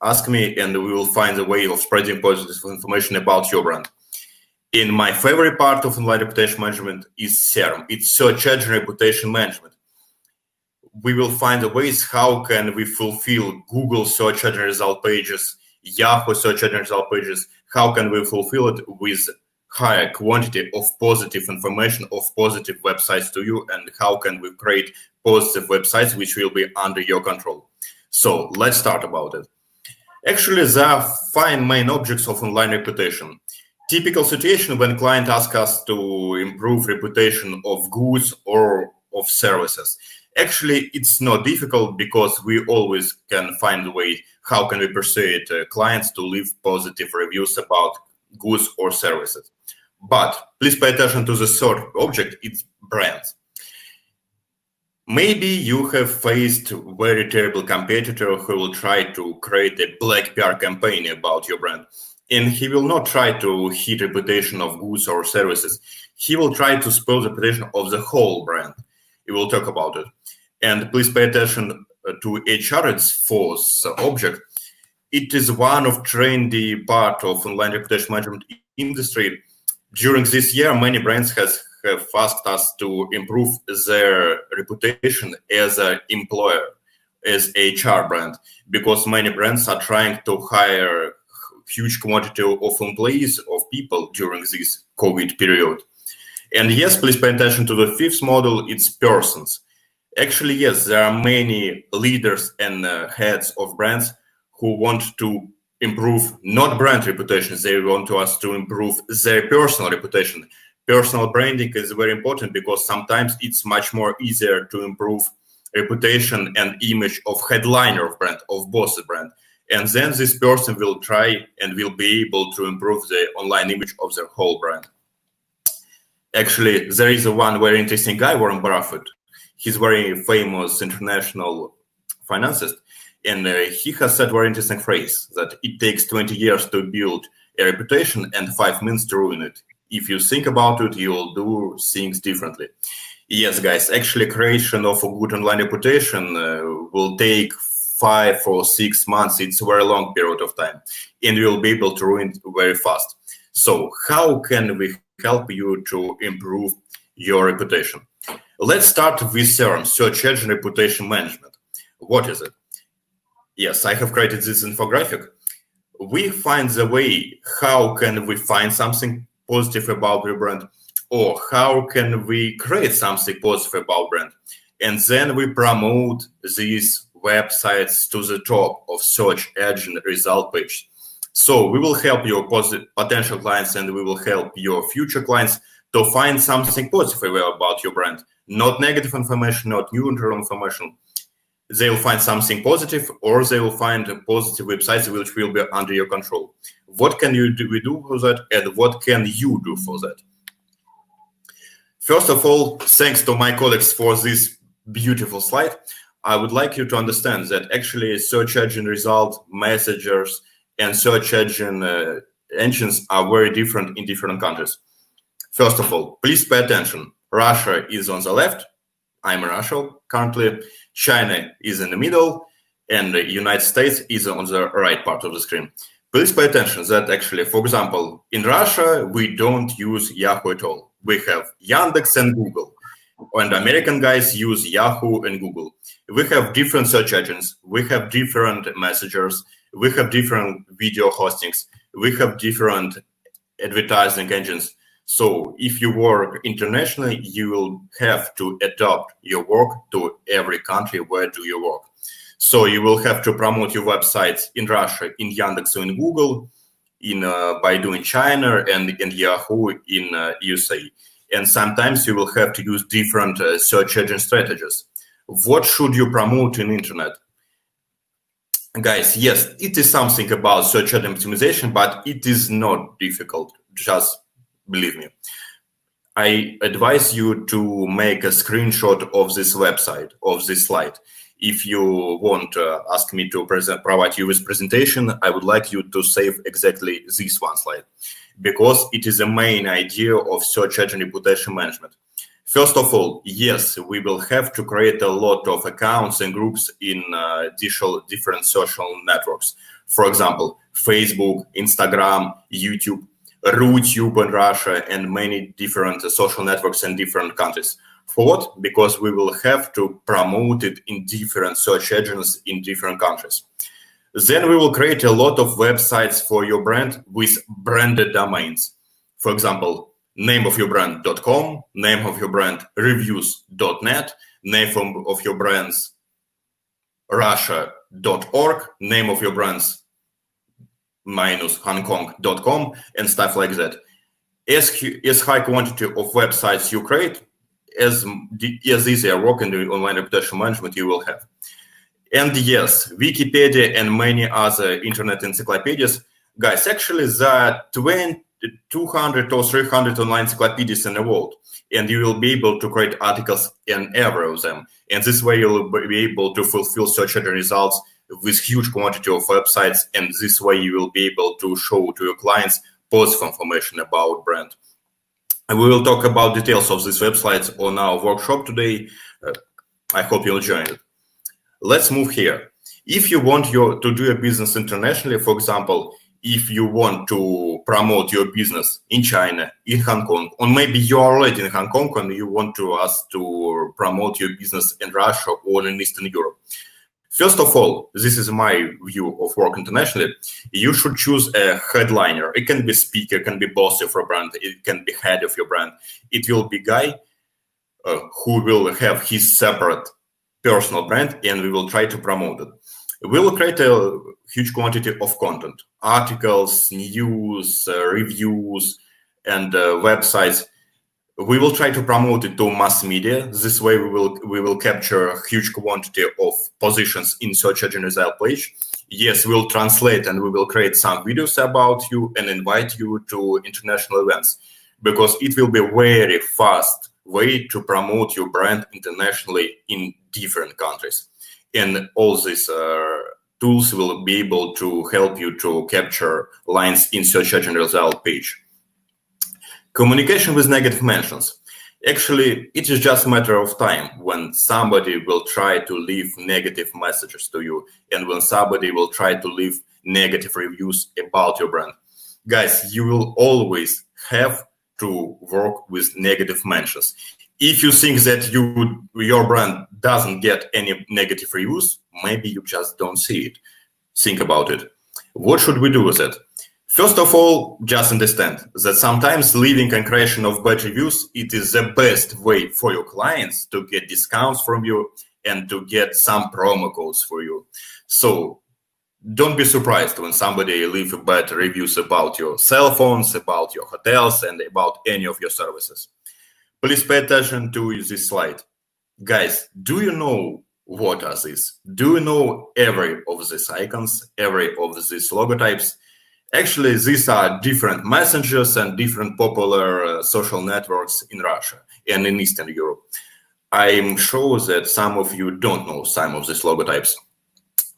ask me and we will find a way of spreading positive information about your brand. In my favorite part of online reputation management is SERM. It's search engine reputation management. We will find the ways how can we fulfill Google search engine result pages, Yahoo search engine result pages, how can we fulfill it with higher quantity of positive information, of positive websites to you, and how can we create positive websites which will be under your control. So let's start about it. Actually, there are 5 main objects of online reputation. Typical situation when client asks us to improve reputation of goods or of services. Actually, it's not difficult because we always can find a way how can we persuade clients to leave positive reviews about goods or services. But please pay attention to the third object, it's brands. Maybe you have faced a very terrible competitor who will try to create a black PR campaign about your brand. And he will not try to hit reputation of goods or services. He will try to spoil the reputation of the whole brand. We will talk about it. And please pay attention to HR, its fourth object. It is one of trendy part of online reputation management industry. During this year, many brands have asked us to improve their reputation as an employer, as HR brand, because many brands are trying to hire huge quantity of employees, of people during this COVID period. And yes, please pay attention to the fifth model, it's persons. Actually, yes, there are many leaders and heads of brands who want to improve not brand reputation, they want us to improve their personal reputation. Personal branding is very important because sometimes it's much more easier to improve reputation and image of headliner of brand, of boss brand. And then this person will try and will be able to improve the online image of their whole brand. Actually, there is one very interesting guy, Warren Buffett. He's very famous international financier. And he has said a very interesting phrase that it takes 20 years to build a reputation and 5 minutes to ruin it. If you think about it, you will do things differently. Yes, guys, actually creation of a good online reputation will take 5 or 6 months. It's a very long period of time, and you will be able to ruin it very fast. So how can we help you to improve your reputation? Let's start with SERM, Search Engine Reputation Management. What is it? Yes, I have created this infographic. We find the way how can we find something positive about your brand, or how can we create something positive about brand, and then we promote these websites to the top of search engine result page. So we will help your potential clients and we will help your future clients to find something positive about your brand, not negative information, not neutral information. They will find something positive, or they will find positive websites which will be under your control. What can we do for that, and what can you do for that? First of all, thanks to my colleagues for this beautiful slide. I would like you to understand that actually search engine result messengers and search engine engines are very different in different countries. First of all, please pay attention. Russia is on the left. I'm in Russia currently. China is in the middle, and the United States is on the right part of the screen. Please pay attention that actually, for example, in Russia, we don't use Yahoo at all. We have Yandex and Google, and American guys use Yahoo and Google. We have different search engines. We have different messengers. We have different video hostings. We have different advertising engines. So if you work internationally, you will have to adapt your work to every country where do you work. So you will have to promote your websites in Russia, in Yandex, or in Google, in Baidu in China, and in Yahoo in USA. And sometimes you will have to use different search engine strategies. What should you promote in internet? Guys, yes, it is something about search engine optimization, but it is not difficult. Just believe me. I advise you to make a screenshot of this website, of this slide. If you want to ask me to provide you with presentation, I would like you to save exactly this one slide, because it is the main idea of search engine reputation management. First of all, yes, we will have to create a lot of accounts and groups in different social networks. For example, Facebook, Instagram, YouTube, RuTube in Russia, and many different social networks in different countries. For what? Because we will have to promote it in different search engines in different countries. Then we will create a lot of websites for your brand with branded domains. For example, nameofyourbrand.com, name of your brand reviews.net, name of your brands russia.org, name of your brands -hongkong.com, and stuff like that. As high quantity of websites you create, as easier work in the online reputation management you will have. And yes, Wikipedia and many other internet encyclopedias. Guys, actually there are 200 or 300 online encyclopedias in the world, and you will be able to create articles in every of them. And this way you'll be able to fulfill search engine results with huge quantity of websites, and this way you will be able to show to your clients positive information about brand. And we will talk about details of these websites on our workshop today. I hope you'll join it. Let's move here. If you want to do a business internationally, for example, if you want to promote your business in China, in Hong Kong, or maybe you're already in Hong Kong and you want us to promote your business in Russia or in Eastern Europe. First of all, this is my view of work internationally. You should choose a headliner. It can be speaker, it can be boss of your brand, it can be head of your brand. It will be guy who will have his separate personal brand, and we will try to promote it. We will create a huge quantity of content, articles, news, reviews, and websites. We will try to promote it to mass media. This way we will capture a huge quantity of positions in search engine result page. Yes, we'll translate and we will create some videos about you and invite you to international events, because it will be a very fast way to promote your brand internationally in different countries. And all these tools will be able to help you to capture lines in search engine result page. Communication with negative mentions. Actually, it is just a matter of time when somebody will try to leave negative messages to you, and when somebody will try to leave negative reviews about your brand. Guys, you will always have to work with negative mentions. If you think that your brand doesn't get any negative reviews, maybe you just don't see it. Think about it. What should we do with it? First of all, just understand that sometimes leaving and creation of bad reviews, it is the best way for your clients to get discounts from you and to get some promo codes for you. So don't be surprised when somebody leaves bad reviews about your cell phones, about your hotels, and about any of your services. Please pay attention to this slide. Guys, do you know what are these? Do you know every of these icons, every of these logotypes? Actually, these are different messengers and different popular social networks in Russia and in Eastern Europe. I'm sure that some of you don't know some of these logotypes.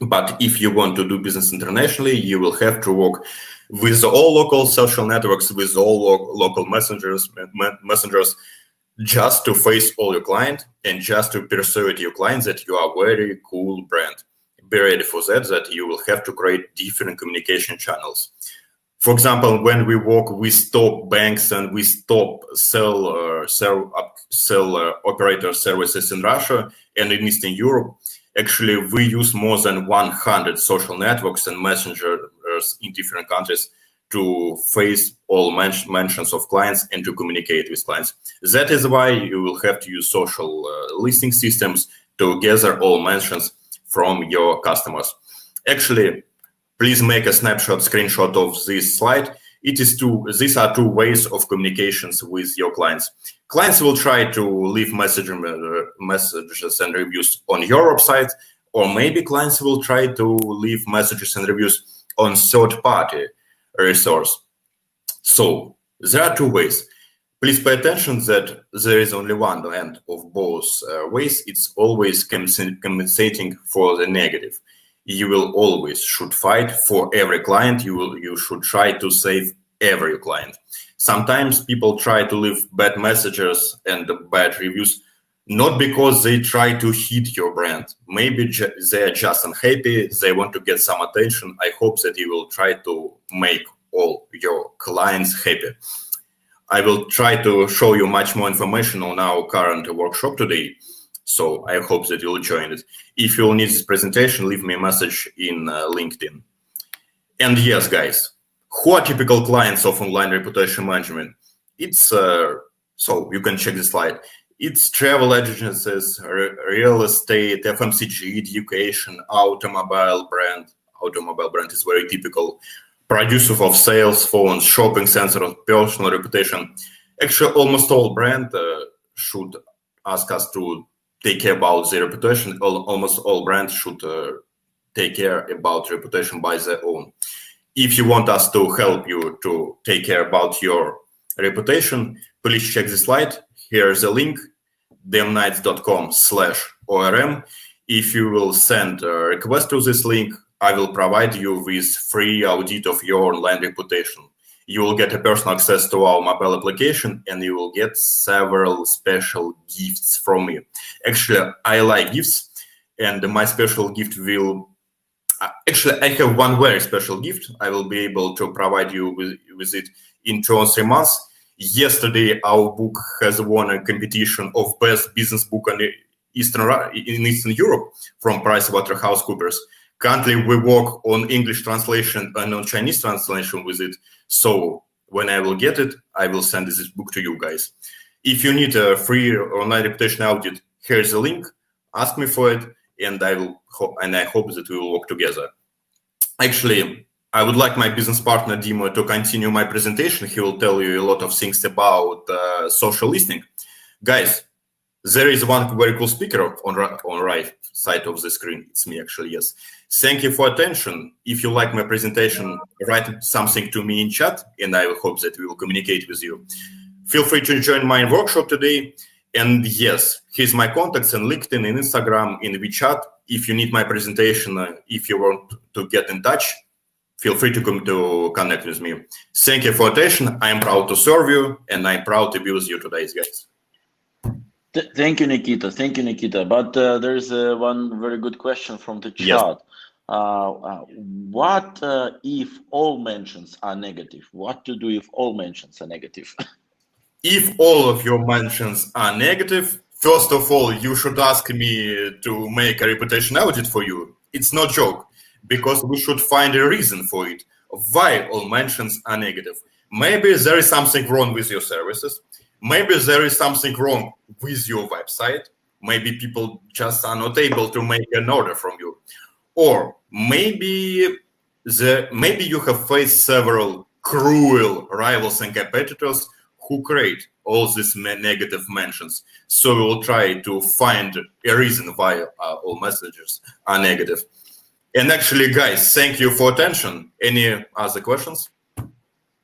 But if you want to do business internationally, you will have to work with all local social networks, with all local messengers, just to face all your clients and just to persuade your clients that you are a very cool brand. Be ready for that you will have to create different communication channels. For example, when we work with top banks and with top cell operator services in Russia and in Eastern Europe, Actually, we use more than 100 social networks and messengers in different countries to face all mentions of clients and to communicate with clients. That is why you will have to use social listing systems to gather all mentions from your customers. Actually, please make a screenshot of this slide. These are two ways of communications with your clients. Clients will try to leave messages and reviews on your website, or maybe clients will try to leave messages and reviews on third-party resource. So there are two ways. Please pay attention that there is only one end of both ways. It's always compensating for the negative. You will always should fight for every client. You should try to save every client. Sometimes people try to leave bad messages and bad reviews, not because they try to hit your brand. Maybe they're just unhappy. They want to get some attention. I hope that you will try to make all your clients happy. I will try to show you much more information on our current workshop today. So I hope that you'll join it. If you'll need this presentation, leave me a message in LinkedIn. And yes, guys, who are typical clients of online reputation management? It's, so you can check the slide. It's travel agencies, real estate, FMCG, education, automobile brand. Automobile brand is very typical. Producer of sales phones, shopping center, personal reputation. Actually, almost all brands should ask us to take care about their reputation. Almost all brands should take care about reputation by their own. If you want us to help you to take care about your reputation, please check the slide. Here's a link, demnights.com/ORM. If you will send a request to this link, I will provide you with free audit of your online reputation. You will get a personal access to our mobile application, and you will get several special gifts from me. Actually, I like gifts, and my special gift will... Actually, I have one very special gift. I will be able to provide you with it in 2 or 3 months. Yesterday, our book has won a competition of best business book in Eastern Europe from PricewaterhouseCoopers. Currently, we work on English translation and on Chinese translation with it. So when I will get it, I will send this book to you guys. If you need a free online reputation audit, here's a link. Ask me for it, and I hope that we will work together. Actually, I would like my business partner Dima to continue my presentation. He will tell you a lot of things about social listening. Guys, there is one very cool speaker on right side of the screen. It's me, actually, yes. Thank you for attention. If you like my presentation, write something to me in chat, and I hope that we will communicate with you. Feel free to join my workshop today. And yes, here's my contacts in LinkedIn, in Instagram, in WeChat. If you need my presentation, if you want to get in touch, feel free to come to connect with me. Thank you for attention. I am proud to serve you, and I'm proud to be with you today, guys. Thank you, Nikita. Thank you, Nikita. But there's one very good question from the chat. Yes. What if all mentions are negative? What to do if all mentions are negative? If all of your mentions are negative, first of all, you should ask me to make a reputation audit for you. It's no joke, because we should find a reason for it. Why all mentions are negative? Maybe there is something wrong with your services. Maybe there is something wrong with your website. Maybe people just are not able to make an order from you. Or maybe you have faced several cruel rivals and competitors who create all these negative mentions. So we will try to find a reason why all messages are negative. And actually, guys, thank you for attention. Any other questions?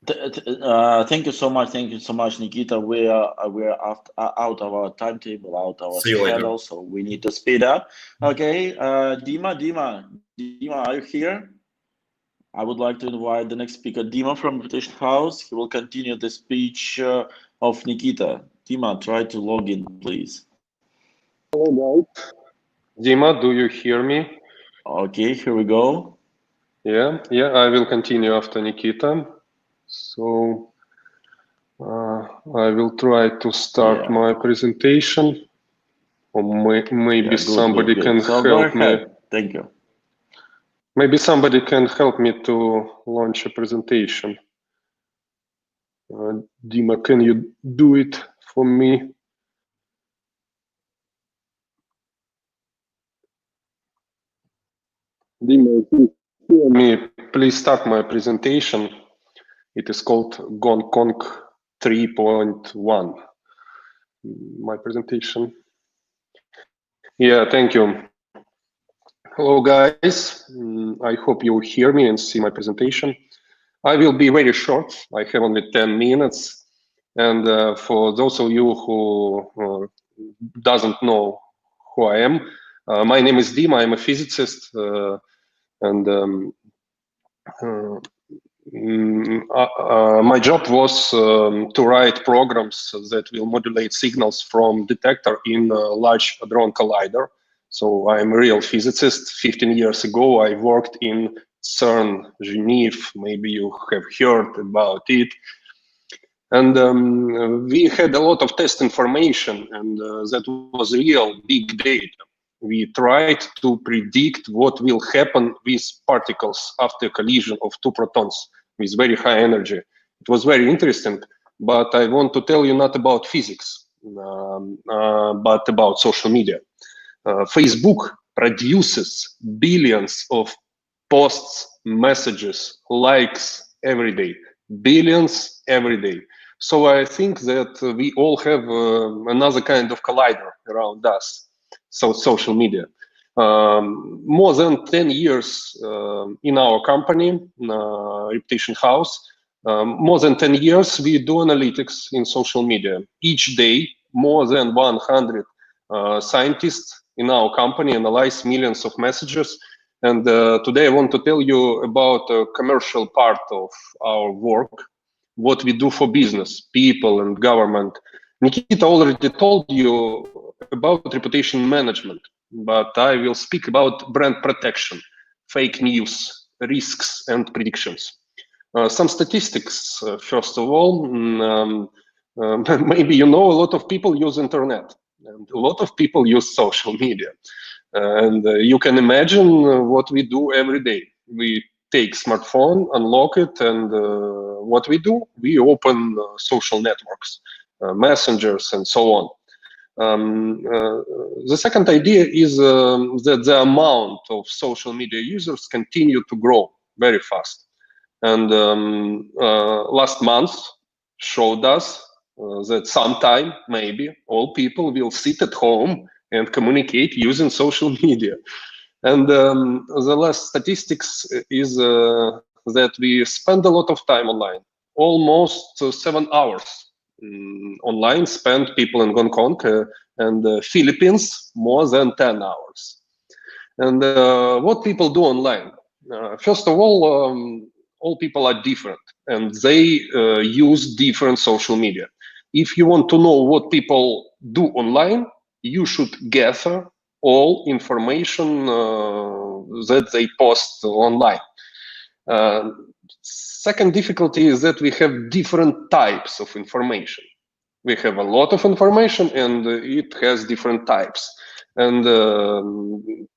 Thank you so much. Thank you so much, Nikita. We are out of our timetable, out of our schedule, so we need to speed up. Okay, Dima, are you here? I would like to invite the next speaker, Dima from Reputation House. He will continue the speech of Nikita. Dima, try to log in, please. Hello, guys. Dima, do you hear me? Okay, here we go. Yeah, I will continue after Nikita. So I will try to start my presentation. Or maybe Yeah, somebody can So help go me. ahead. Thank you. Maybe somebody can help me to launch a presentation. Dima, can you do it for me? Dima, if you hear me, please start my presentation. It is called GonConk 3.1. My presentation. Yeah, thank you. Hello, guys. I hope you hear me and see my presentation. I will be very short. I have only 10 minutes. And for those of you who doesn't know who I am, my name is Dima. I'm a physicist. My job was to write programs that will modulate signals from detector in a Large Hadron Collider. So I'm a real physicist. 15 years ago, I worked in CERN, Geneva. Maybe you have heard about it. And we had a lot of test information, and that was real big data. We tried to predict what will happen with particles after collision of two protons with very high energy. It was very interesting, but I want to tell you not about physics, but about social media. Facebook produces billions of posts, messages, likes every day, billions every day. So I think that we all have another kind of collider around us, so social media. More than 10 years in our company, Reputation House, more than 10 years we do analytics in social media. Each day, more than 100 scientists in our company analyze millions of messages. And today I want to tell you about the commercial part of our work, what we do for business, people, and government. Nikita already told you about reputation management, but I will speak about brand protection, fake news, risks, and predictions. Some statistics, first of all. Maybe you know a lot of people use internet, and a lot of people use social media. And you can imagine what we do every day. We take smartphone, unlock it, and what we do? We open social networks, messengers, and so on. The second idea is that the amount of social media users continue to grow very fast. And last month showed us that sometime, maybe, all people will sit at home and communicate using social media. And the last statistics is that we spend a lot of time online, almost 7 hours online spent people in Hong Kong and Philippines, more than 10 hours. And what people do online? First of all people are different, and they use different social media. If you want to know what people do online, you should gather all information that they post online. Second difficulty is that we have different types of information. We have a lot of information, and it has different types. And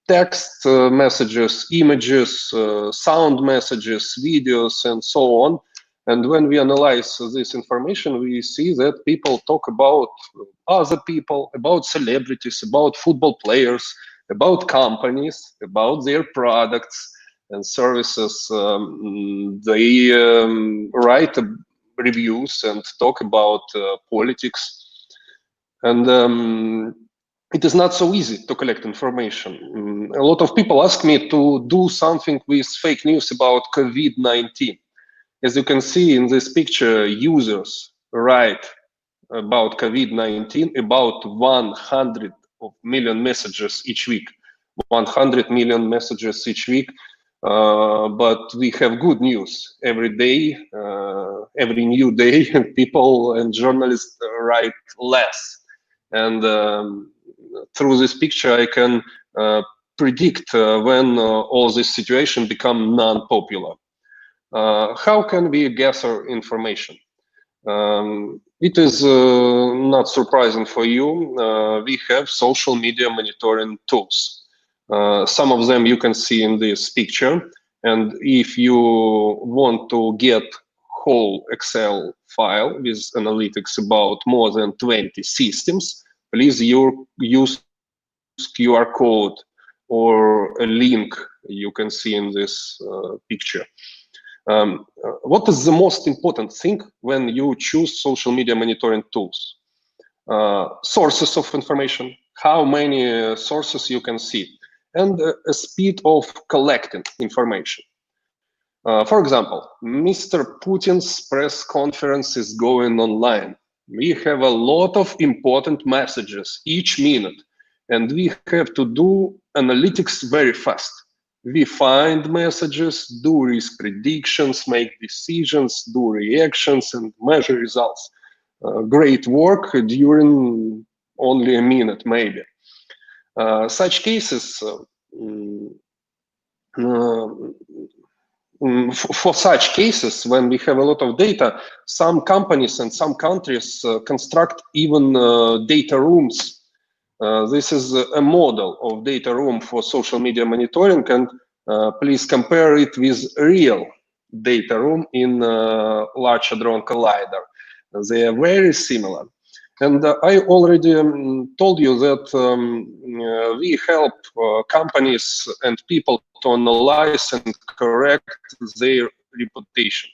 text messages, images, sound messages, videos, and so on. And when we analyze this information, we see that people talk about other people, about celebrities, about football players, about companies, about their products and services. They write reviews and talk about politics. And it is not so easy to collect information. A lot of people ask me to do something with fake news about COVID-19. As you can see in this picture, users write about COVID-19 about 100 million messages each week. 100 million messages each week. But we have good news. Every day, every new day, people and journalists write less. And through this picture, I can predict when all this situation become non-popular. How can we gather information? It is not surprising for you. We have social media monitoring tools. Some of them you can see in this picture. And if you want to get whole Excel file with analytics about more than 20 systems, please use QR code or a link you can see in this picture. What is the most important thing when you choose social media monitoring tools? Sources of information, how many sources you can see, and a speed of collecting information. For example, Mr. Putin's press conference is going online. We have a lot of important messages each minute, and we have to do analytics very fast. We find messages, do risk predictions, make decisions, do reactions, and measure results. Great work during only a minute, maybe. Such cases, for such cases, when we have a lot of data, some companies and some countries construct even data rooms. This is a model of data room for social media monitoring, and please compare it with real data room in Large Hadron Collider. They are very similar. And I already told you that we help companies and people to analyze and correct their reputation.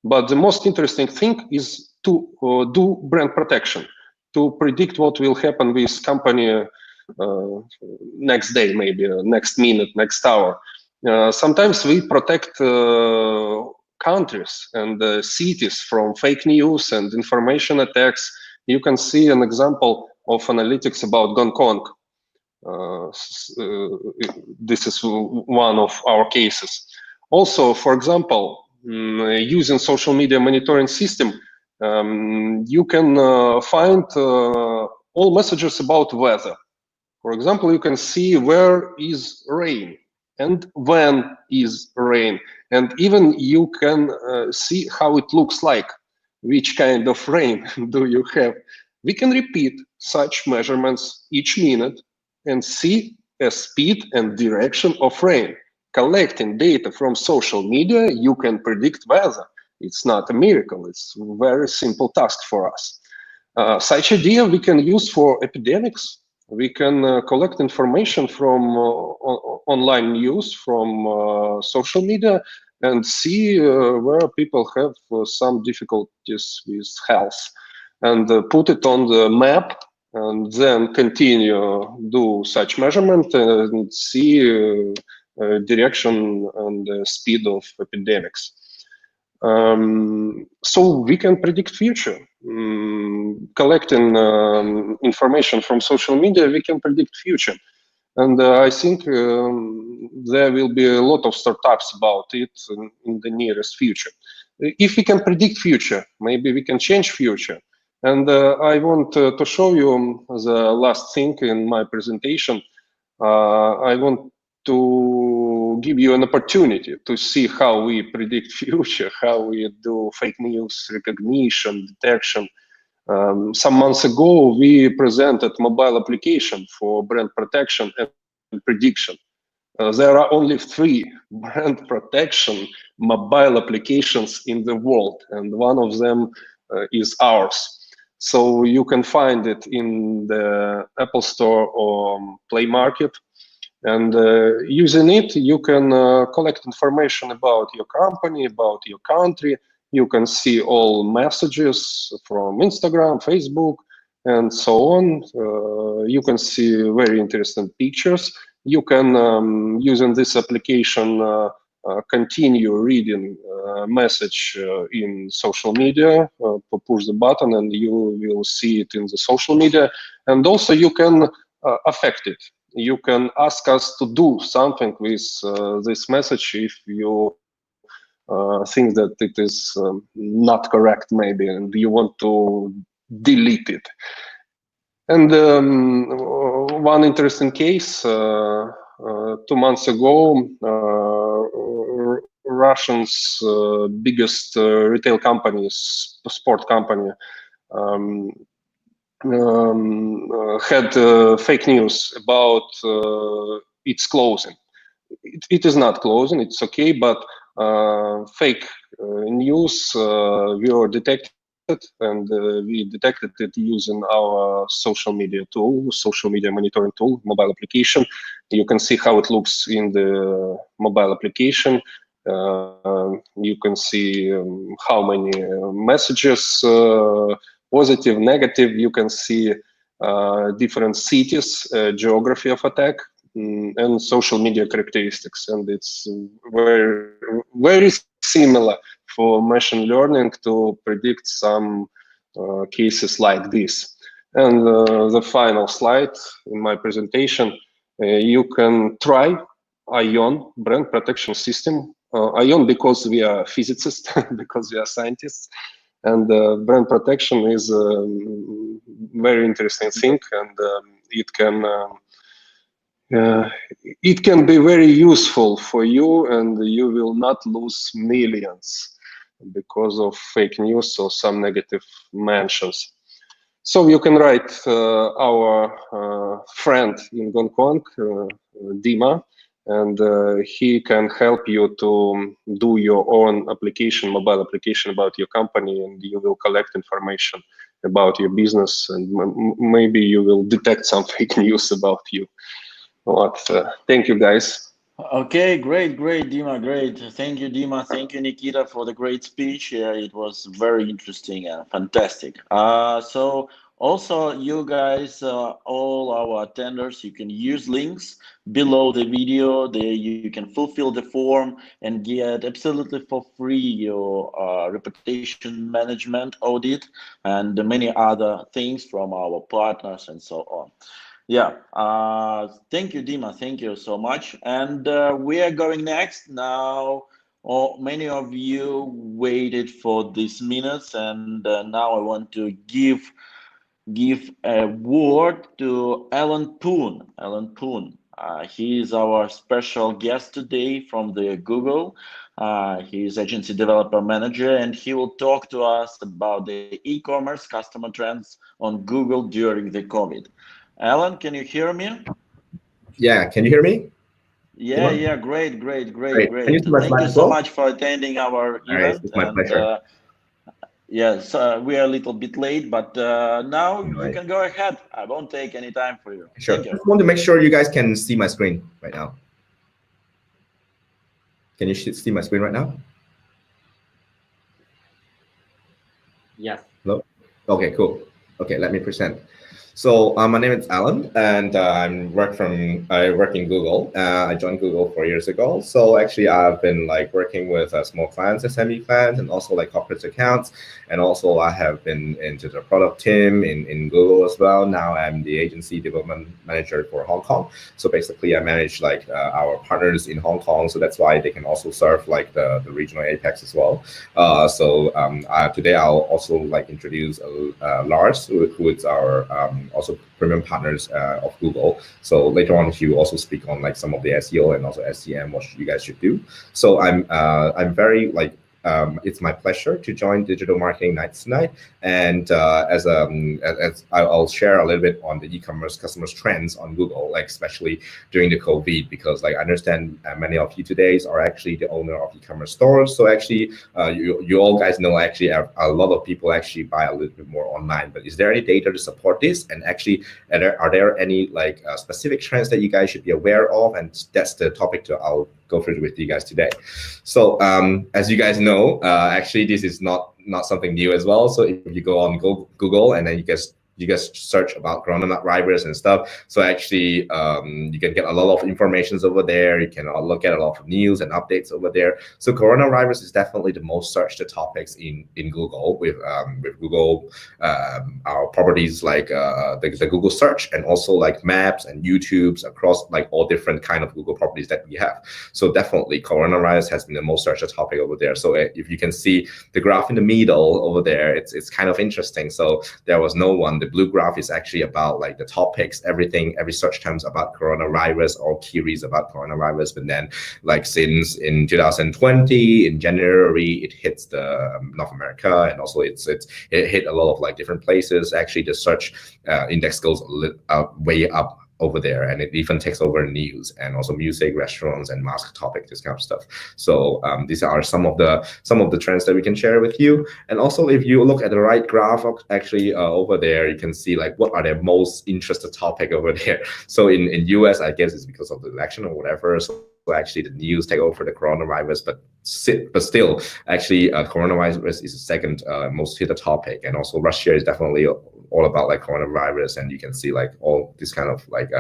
But the most interesting thing is to do brand protection, to predict what will happen with company next day, maybe next minute, next hour. Sometimes we protect countries and cities from fake news and information attacks. You can see an example of analytics about Hong Kong. This is one of our cases. Also, for example, using social media monitoring system, you can find all messages about weather. For example, you can see where is rain and when is rain. And even you can see how it looks like. Which kind of rain do you have? We can repeat such measurements each minute and see a speed and direction of rain. Collecting data from social media, you can predict weather. It's not a miracle. It's a very simple task for us. Such idea we can use for epidemics. We can collect information from online news, from social media, and see where people have some difficulties with health, and put it on the map, and then continue do such measurement and see direction and speed of epidemics. So we can predict future. Collecting information from social media, we can predict future. And I think there will be a lot of startups about it in the nearest future. If we can predict future, maybe we can change future. And I want to show you the last thing in my presentation. I want to give you an opportunity to see how we predict future, how we do fake news recognition, detection. Some months ago, we presented mobile application for brand protection and prediction. There are only 3 brand protection mobile applications in the world, and one of them is ours. So you can find it in the Apple Store or Play Market. And using it, you can collect information about your company, about your country. You can see all messages from Instagram, Facebook, and so on. You can see very interesting pictures. You can, using this application, continue reading message in social media, push the button, and you will see it in the social media. And also you can affect it. You can ask us to do something with this message if you think that it is not correct, maybe, and you want to delete it. And one interesting case, 2 months ago, Russian's biggest retail company, sport company, had fake news about its closing. It is not closing, it's okay, but fake news were detected, and we detected it using our social media tool, social media monitoring tool, mobile application. You can see how it looks in the mobile application. You can see how many messages, positive, negative. You can see different cities, geography of attack, and social media characteristics. And it's very, very similar for machine learning to predict some cases like this. And the final slide in my presentation, you can try ION brand protection system. ION because we are physicists, because we are scientists, and brand protection is a very interesting thing, and it can be very useful for you, and you will not lose millions because of fake news or some negative mentions. So you can write our friend in Hong Kong, Dima, and he can help you to do your own application, mobile application about your company, and you will collect information about your business, and maybe you will detect some fake news about you. Thank you, guys. Okay, great, Dima, great. Thank you, Dima. Thank you, Nikita, for the great speech. It was very interesting and fantastic. So also, you guys, all our attenders, you can use links below the video. There you can fulfill the form and get absolutely for free your reputation management audit and many other things from our partners and so on. Yeah, thank you, Dima. Thank you so much. And we are going next now. Many of you waited for these minutes, and now I want to give a word to Alan Poon. Alan Poon. He is our special guest today from the Google. He is agency developer manager, and he will talk to us about the e-commerce customer trends on Google during the COVID. Alan, can you hear me? Yeah, can you hear me? Yeah, great. Can you see my Thank you so much for attending our event. It's my pleasure. Yes, we are a little bit late, but now you can go ahead. I won't take any time for you. Sure. Thank you. I just want to make sure you guys can see my screen right now. Can you see my screen right now? Yes. Hello? Okay, cool. Okay, let me present. So my name is Alan, and I work in Google. I joined Google 4 years ago. So actually, I've been working with small clients, SME clients, and also corporate accounts. And also, I have been into the product team in Google as well. Now I'm the agency development manager for Hong Kong. So basically, I manage our partners in Hong Kong. So that's why they can also serve the regional apex as well. Today I'll also introduce Lars, who is our also premium partners of Google. So later on, he will also speak on some of the SEO and also SEM, what you guys should do. So I'm very it's my pleasure to join Digital Marketing Nights tonight, and as I'll share a little bit on the e-commerce customers trends on Google, especially during the COVID, because I understand many of you today are actually the owner of e-commerce stores. So actually, you all guys know actually a lot of people actually buy a little bit more online. But is there any data to support this? And actually, are there any specific trends that you guys should be aware of? And that's the topic I'll go through with you guys today. So as you guys know, actually this is not something new as well. So if you go on Google and then you guys search about coronavirus and stuff. So actually, you can get a lot of information over there. You can look at a lot of news and updates over there. So coronavirus is definitely the most searched topics in Google with Google, our properties the Google search, and also maps and YouTube's across all different kind of Google properties that we have. So definitely coronavirus has been the most searched topic over there. So if you can see the graph in the middle over there, it's kind of interesting. So there was no wonder the blue graph is actually about like the topics, everything, every search terms about coronavirus or queries about coronavirus. But then like since in 2020 in January, it hits the North America, and also it hit a lot of like different places. Actually, the search index goes way up over there, and it even takes over news and also music, restaurants, and mask topic, this kind of stuff. So these are some of the trends that we can share with you. And also, if you look at the right graph, actually over there, you can see like what are the most interested topic over there. So in US, I guess it's because of the election or whatever. So actually the news take over the coronavirus, but still actually coronavirus is the second most hit topic, and also Russia is definitely all about like coronavirus, and you can see like all this kind of like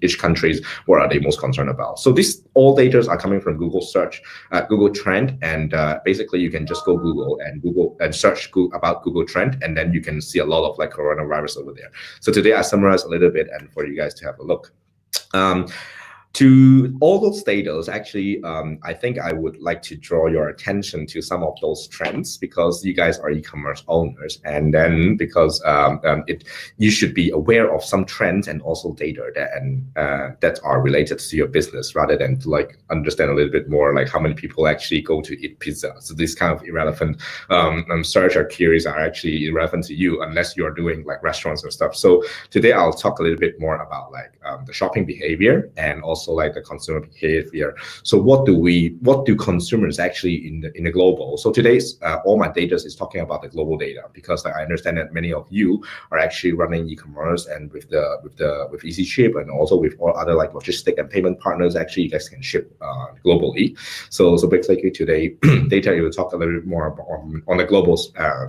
each countries, what are they most concerned about. So this all data are coming from Google search, Google Trend, and basically you can just go Google and search about Google Trend, and then you can see a lot of like coronavirus over there. So today I summarize a little bit and for you guys to have a look. To all those data, actually, I think I would like to draw your attention to some of those trends, because you guys are e-commerce owners, and then because you should be aware of some trends and also data that are related to your business, rather than to like understand a little bit more like how many people actually go to eat pizza. So this kind of irrelevant search or queries are actually irrelevant to you unless you are doing like restaurants or stuff. So today I'll talk a little bit more about like the shopping behavior and also like the consumer behavior. So what do consumers actually in the global? So today's all my data is talking about the global data, because I understand that many of you are actually running e-commerce, and with EasyShip and also with all other like logistic and payment partners, actually you guys can ship globally. So basically today data will talk a little bit more on the global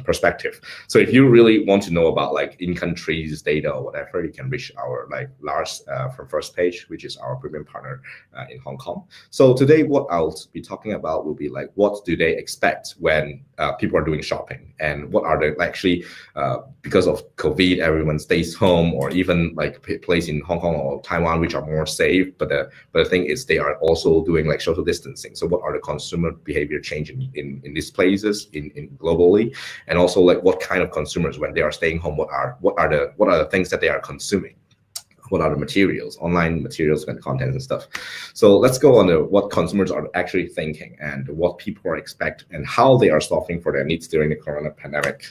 perspective. So if you really want to know about like in countries data or whatever, you can reach our like Lars from First Page, which is our premium partner in Hong Kong. So today what I'll be talking about will be like what do they expect when people are doing shopping, and what are the actually because of COVID everyone stays home, or even like place in Hong Kong or Taiwan which are more safe, but the thing is they are also doing like social distancing. So what are the consumer behavior change in these places in globally, and also like what kind of consumers when they are staying home, what are the things that they are consuming, what are the materials, online materials and content and stuff. So let's go on to what consumers are actually thinking and what people are expect and how they are solving for their needs during the corona pandemic.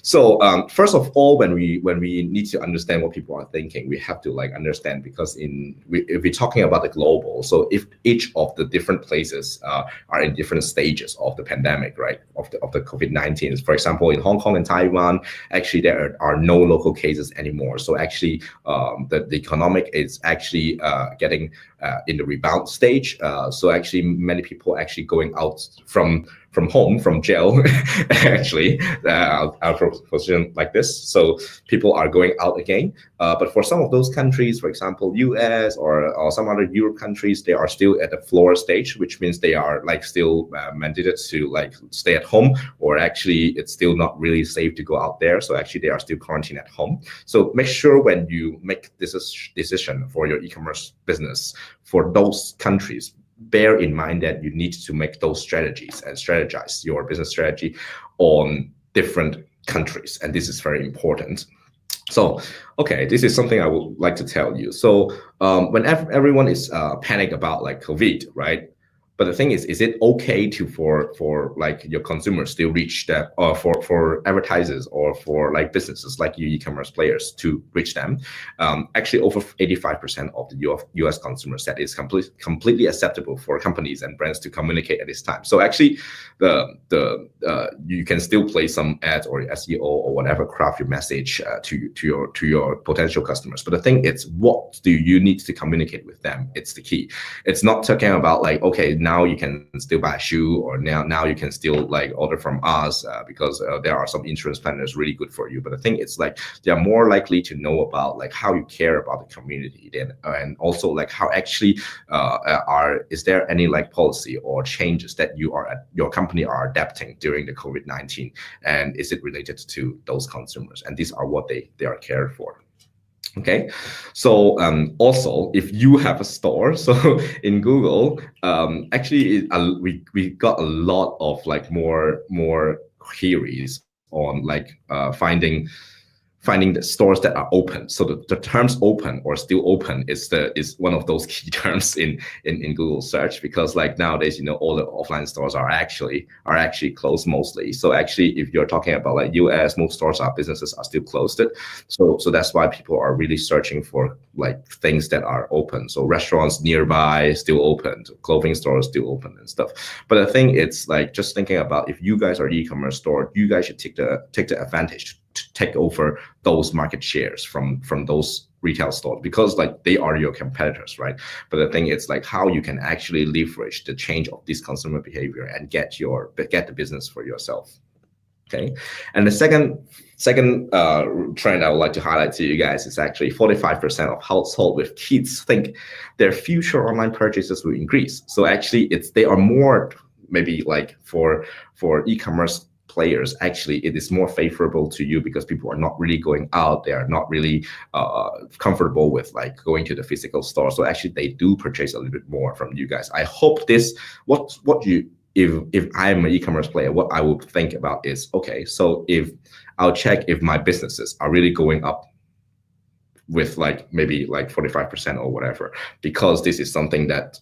So first of all, when we need to understand what people are thinking, we have to like understand, because if we're talking about the global, so if each of the different places are in different stages of the pandemic, right, of the COVID-19. For example, in Hong Kong and Taiwan, actually there are no local cases anymore. So actually the economic is actually getting in the rebound stage. So actually many people actually going out from home, from jail, actually, out of position like this. So people are going out again. But for some of those countries, for example, US or some other Europe countries, they are still at the floor stage, which means they are like still mandated to like stay at home, or actually it's still not really safe to go out there. So actually they are still quarantined at home. So make sure when you make this decision for your e-commerce business for those countries, bear in mind that you need to make those strategies and strategize your business strategy on different countries. And this is very important. So, okay, this is something I would like to tell you. So whenever everyone is panic about like COVID, right? But the thing is it okay to for like your consumers still reach that, or for advertisers or for like businesses like you e-commerce players to reach them? Actually, over 85% of the US consumers said it's completely acceptable for companies and brands to communicate at this time. So actually, you can still play some ads or SEO or whatever, craft your message to your potential customers. But the thing is, what do you need to communicate with them? It's the key. It's not talking about like, okay, now you can still buy a shoe, or now you can still like order from us because there are some insurance plans that's really good for you. But the thing is like they are more likely to know about like how you care about the community, then and also like how actually is there any like policy or changes that your company are adapting during the COVID-19, and is it related to those consumers? And these are what they are cared for. Okay, so also if you have a store, so in Google, actually we got a lot of like more queries on like finding finding the stores that are open. So the terms open or still open is one of those key terms in Google search, because like nowadays, all the offline stores are actually closed mostly. So actually, if you're talking about like US, most businesses are still closed. So that's why people are really searching for like things that are open. So restaurants nearby still open, clothing stores still open and stuff. But I think it's like just thinking about, if you guys are e-commerce store, you guys should take the advantage to take over those market shares from those retail stores, because like they are your competitors, right? But the thing is like how you can actually leverage the change of this consumer behavior and get the business for yourself. Okay, and the second trend I would like to highlight to you guys is actually 45% of households with kids think their future online purchases will increase. So actually, they are more, maybe like for e-commerce players, actually it is more favorable to you, because people are not really going out, they are not really comfortable with like going to the physical store. So actually they do purchase a little bit more from you guys. I hope this, if I'm an e-commerce player, what I would think about is, okay, so if I'll check if my businesses are really going up with like maybe like 45% or whatever, because this is something that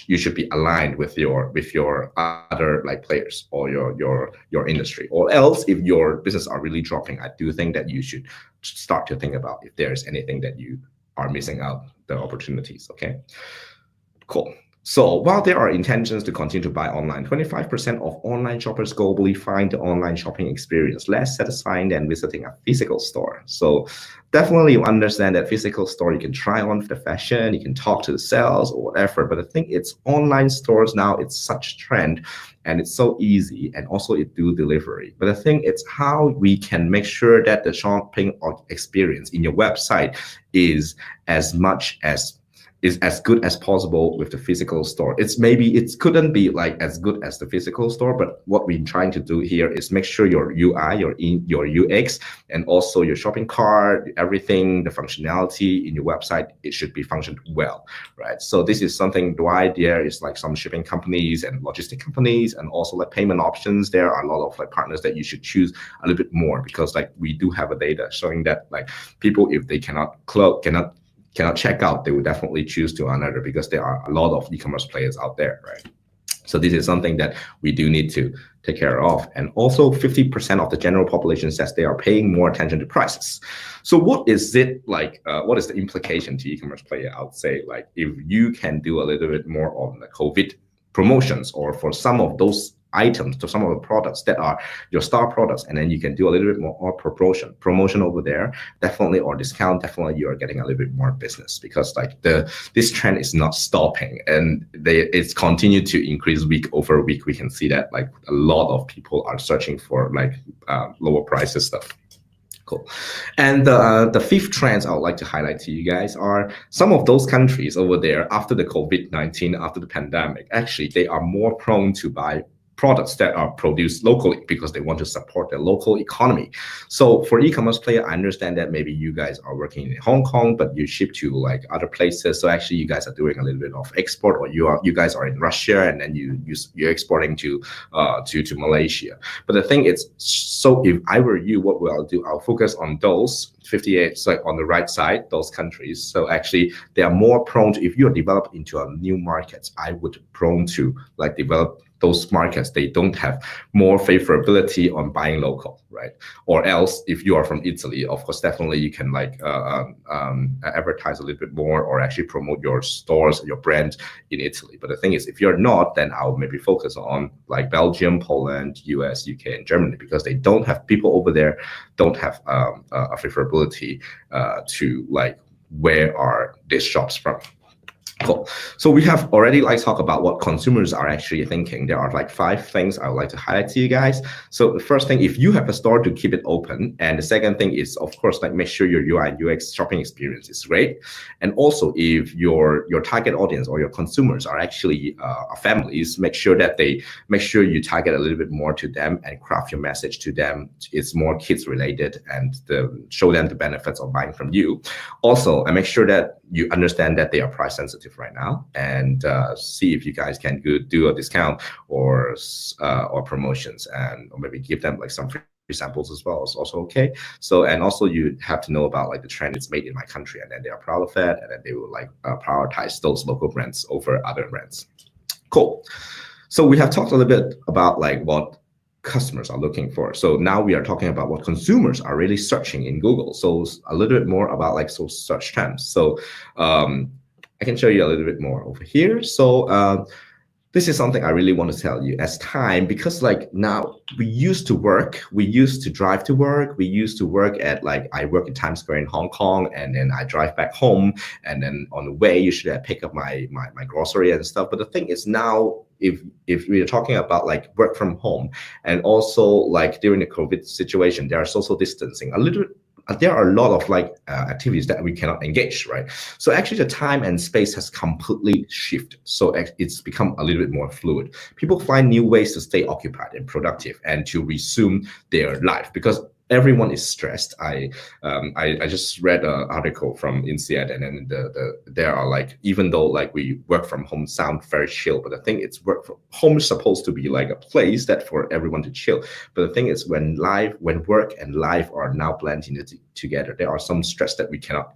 you should be aligned with your other like players or your industry. Or else, if your business are really dropping, I do think that you should start to think about if there's anything that you are missing out the opportunities. Okay, cool. So while there are intentions to continue to buy online, 25% of online shoppers globally find the online shopping experience less satisfying than visiting a physical store. So definitely you understand that physical store, you can try on the fashion, you can talk to the sales or whatever, but I think it's online stores now, it's such a trend and it's so easy, and also it do delivery. But I think it's how we can make sure that the shopping experience in your website is as good as possible with the physical store. It couldn't be like as good as the physical store, but what we're trying to do here is make sure your UI, your UX, and also your shopping cart, everything, the functionality in your website, it should be functioned well, right? So this is something why there is like some shipping companies and logistic companies, and also like payment options. There are a lot of like partners that you should choose a little bit more, because like we do have a data showing that like people, if they cannot check out, they will definitely choose to another, because there are a lot of e-commerce players out there, right? So this is something that we do need to take care of. And also 50% of the general population says they are paying more attention to prices. So what is it like, what is the implication to e-commerce player? I would say like, if you can do a little bit more on the COVID promotions, or for some of those items, to some of the products that are your star products, and then you can do a little bit more promotion over there, definitely, or discount, definitely you are getting a little bit more business, because like this trend is not stopping, and it's continued to increase week over week. We can see that like a lot of people are searching for like lower prices stuff. Cool. And the fifth trends I would like to highlight to you guys are some of those countries over there after the COVID-19, after the pandemic, actually they are more prone to buy products that are produced locally, because they want to support the local economy. So for e-commerce player, I understand that maybe you guys are working in Hong Kong, but you ship to like other places. So actually you guys are doing a little bit of export, or you guys are in Russia, and then you're exporting to Malaysia. But the thing is, so if I were you, what will I do? I'll focus on those 58, so like on the right side, those countries. So actually they are more prone to, if you're developed into a new markets, I would prone to like develop those markets. They don't have more favorability on buying local, right? Or else, if you are from Italy, of course, definitely you can like advertise a little bit more, or actually promote your stores, your brand in Italy. But the thing is, if you're not, then I'll maybe focus on like Belgium, Poland, US, UK, and Germany, because they don't have people over there, don't have a favorability to like where are these shops from. Cool. So we have already like talked about what consumers are actually thinking. There are like 5 things I would like to highlight to you guys. So the first thing, if you have a store, to keep it open. And the second thing is, of course, like make sure your UI and UX shopping experience is great. And also, if your target audience or your consumers are actually families, make sure you target a little bit more to them and craft your message to them. It's more kids related, and show them the benefits of buying from you. Also, and make sure that you understand that they are price sensitive right now, and see if you guys can do a discount or promotions, or maybe give them like some free samples as well is also okay. So, and also you have to know about like the trend it's made in my country, and then they are proud of it, and then they will like prioritize those local brands over other brands. Cool. So we have talked a little bit about like what customers are looking for. So now we are talking about what consumers are really searching in Google. So a little bit more about like so search terms. So I can show you a little bit more over here. So this is something I really want to tell you as time, because like now we used to work, we used to drive to work, we used to work at like, I work in Times Square in Hong Kong, and then I drive back home, and then on the way usually I pick up my grocery and stuff. But the thing is now, if we are talking about like work from home, and also like during the COVID situation, there are social distancing, there are a lot of like activities that we cannot engage, right? So actually the time and space has completely shifted. So it's become a little bit more fluid. People find new ways to stay occupied and productive and to resume their life, because everyone is stressed. I just read an article from INSEAD, and then there are like, even though like we work from home sound very chill, but the thing is work from home is supposed to be like a place that for everyone to chill. But the thing is when work and life are now blending together, there are some stress that we cannot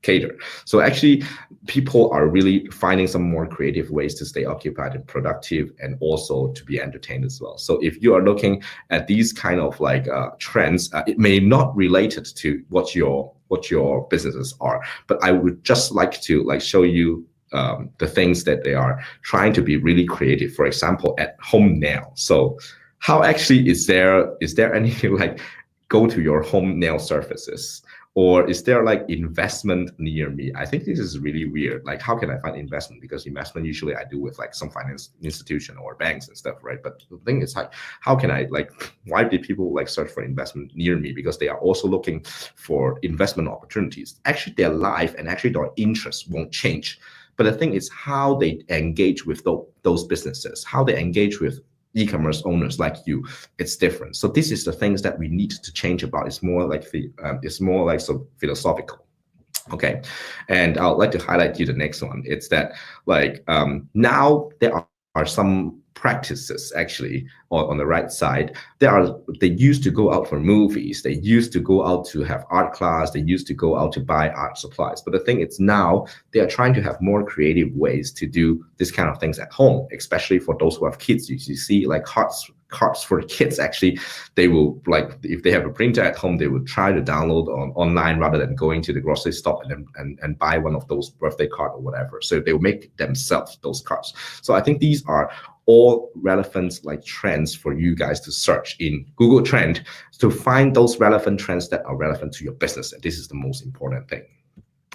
cater. So actually people are really finding some more creative ways to stay occupied and productive, and also to be entertained as well. So if you are looking at these kind of like trends, it may not related to what your businesses are, but I would just like to like show you the things that they are trying to be really creative. For example, at home nail. So how actually is there any like go to your home nail surfaces? Or is there like investment near me? I think this is really weird. Like, how can I find investment? Because investment usually I do with like some finance institution or banks and stuff, right? But the thing is like, how can I like, why did people like search for investment near me? Because they are also looking for investment opportunities. Actually, their life and actually their interests won't change. But the thing is how they engage with those businesses, how they engage with e-commerce owners like you, it's different. So this is the things that we need to change about. It's more like so philosophical. Okay, and I'd like to highlight you the next one. It's that like now there are some practices actually on the right side. They used to go out for movies, they used to go out to have art class, they used to go out to buy art supplies. But the thing is now they are trying to have more creative ways to do this kind of things at home, especially for those who have kids. You see like cards for the kids. Actually, they will like, if they have a printer at home, they would try to download online rather than going to the grocery store and buy one of those birthday card or whatever. So they will make themselves those cards. So I think these are all relevant like trends for you guys to search in Google Trend to find those relevant trends that are relevant to your business. And this is the most important thing.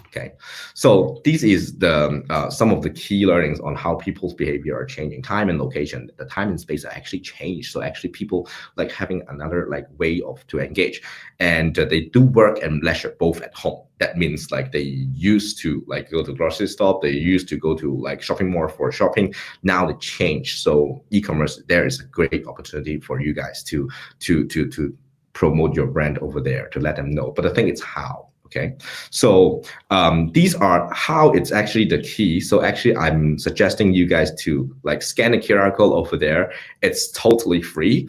Okay, so this is the some of the key learnings on how people's behavior are changing. Time and location, the time and space are actually changed. So actually people like having another like way to engage, and they do work and leisure both at home. That means like they used to like go to grocery store, they used to go to like shopping mall for shopping. Now they change. So e-commerce, there is a great opportunity for you guys to promote your brand over there, to let them know. But the thing is how. Okay, so these are how it's actually the key. So actually I'm suggesting you guys to like scan the QR code over there. It's totally free.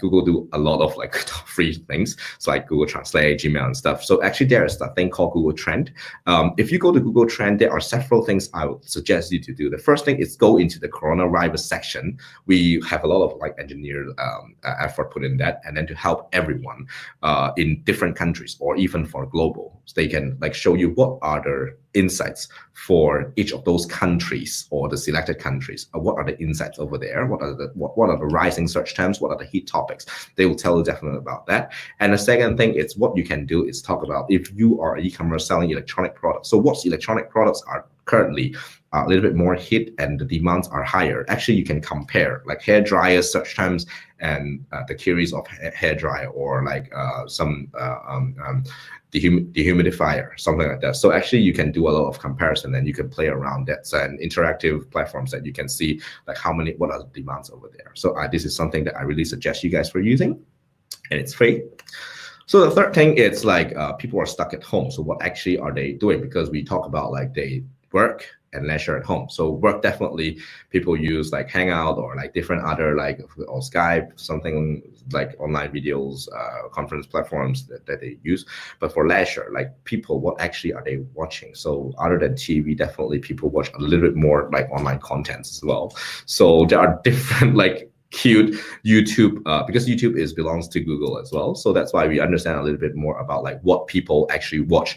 Google do a lot of like free things. So like Google Translate, Gmail and stuff. So actually there is a thing called Google Trend. If you go to Google Trend, there are several things I would suggest you to do. The first thing is go into the coronavirus section. We have a lot of like engineered effort put in that, and then to help everyone in different countries or even for global. So they can like show you what are the insights for each of those countries or the selected countries. What are the insights over there? What are the rising search terms? What are the heat topics? They will tell you definitely about that. And the second thing is what you can do is talk about if you are e-commerce selling electronic products. So what electronic products are currently a little bit more hit and the demands are higher. Actually, you can compare like hair dryer search terms and the queries of hair dryer, or like some dehumidifier, something like that. So actually you can do a lot of comparison and you can play around that, and interactive platforms that you can see like what are the demands over there. So this is something that I really suggest you guys for using, and it's free. So the third thing is like people are stuck at home. So what actually are they doing? Because we talk about like they work and leisure at home. So work, definitely people use like Hangout or like different other like or Skype, something like online videos, conference platforms that they use. But for leisure, like people, what actually are they watching? So other than TV, definitely people watch a little bit more like online content as well. So there are different like cute YouTube, because YouTube belongs to Google as well. So that's why we understand a little bit more about like what people actually watch.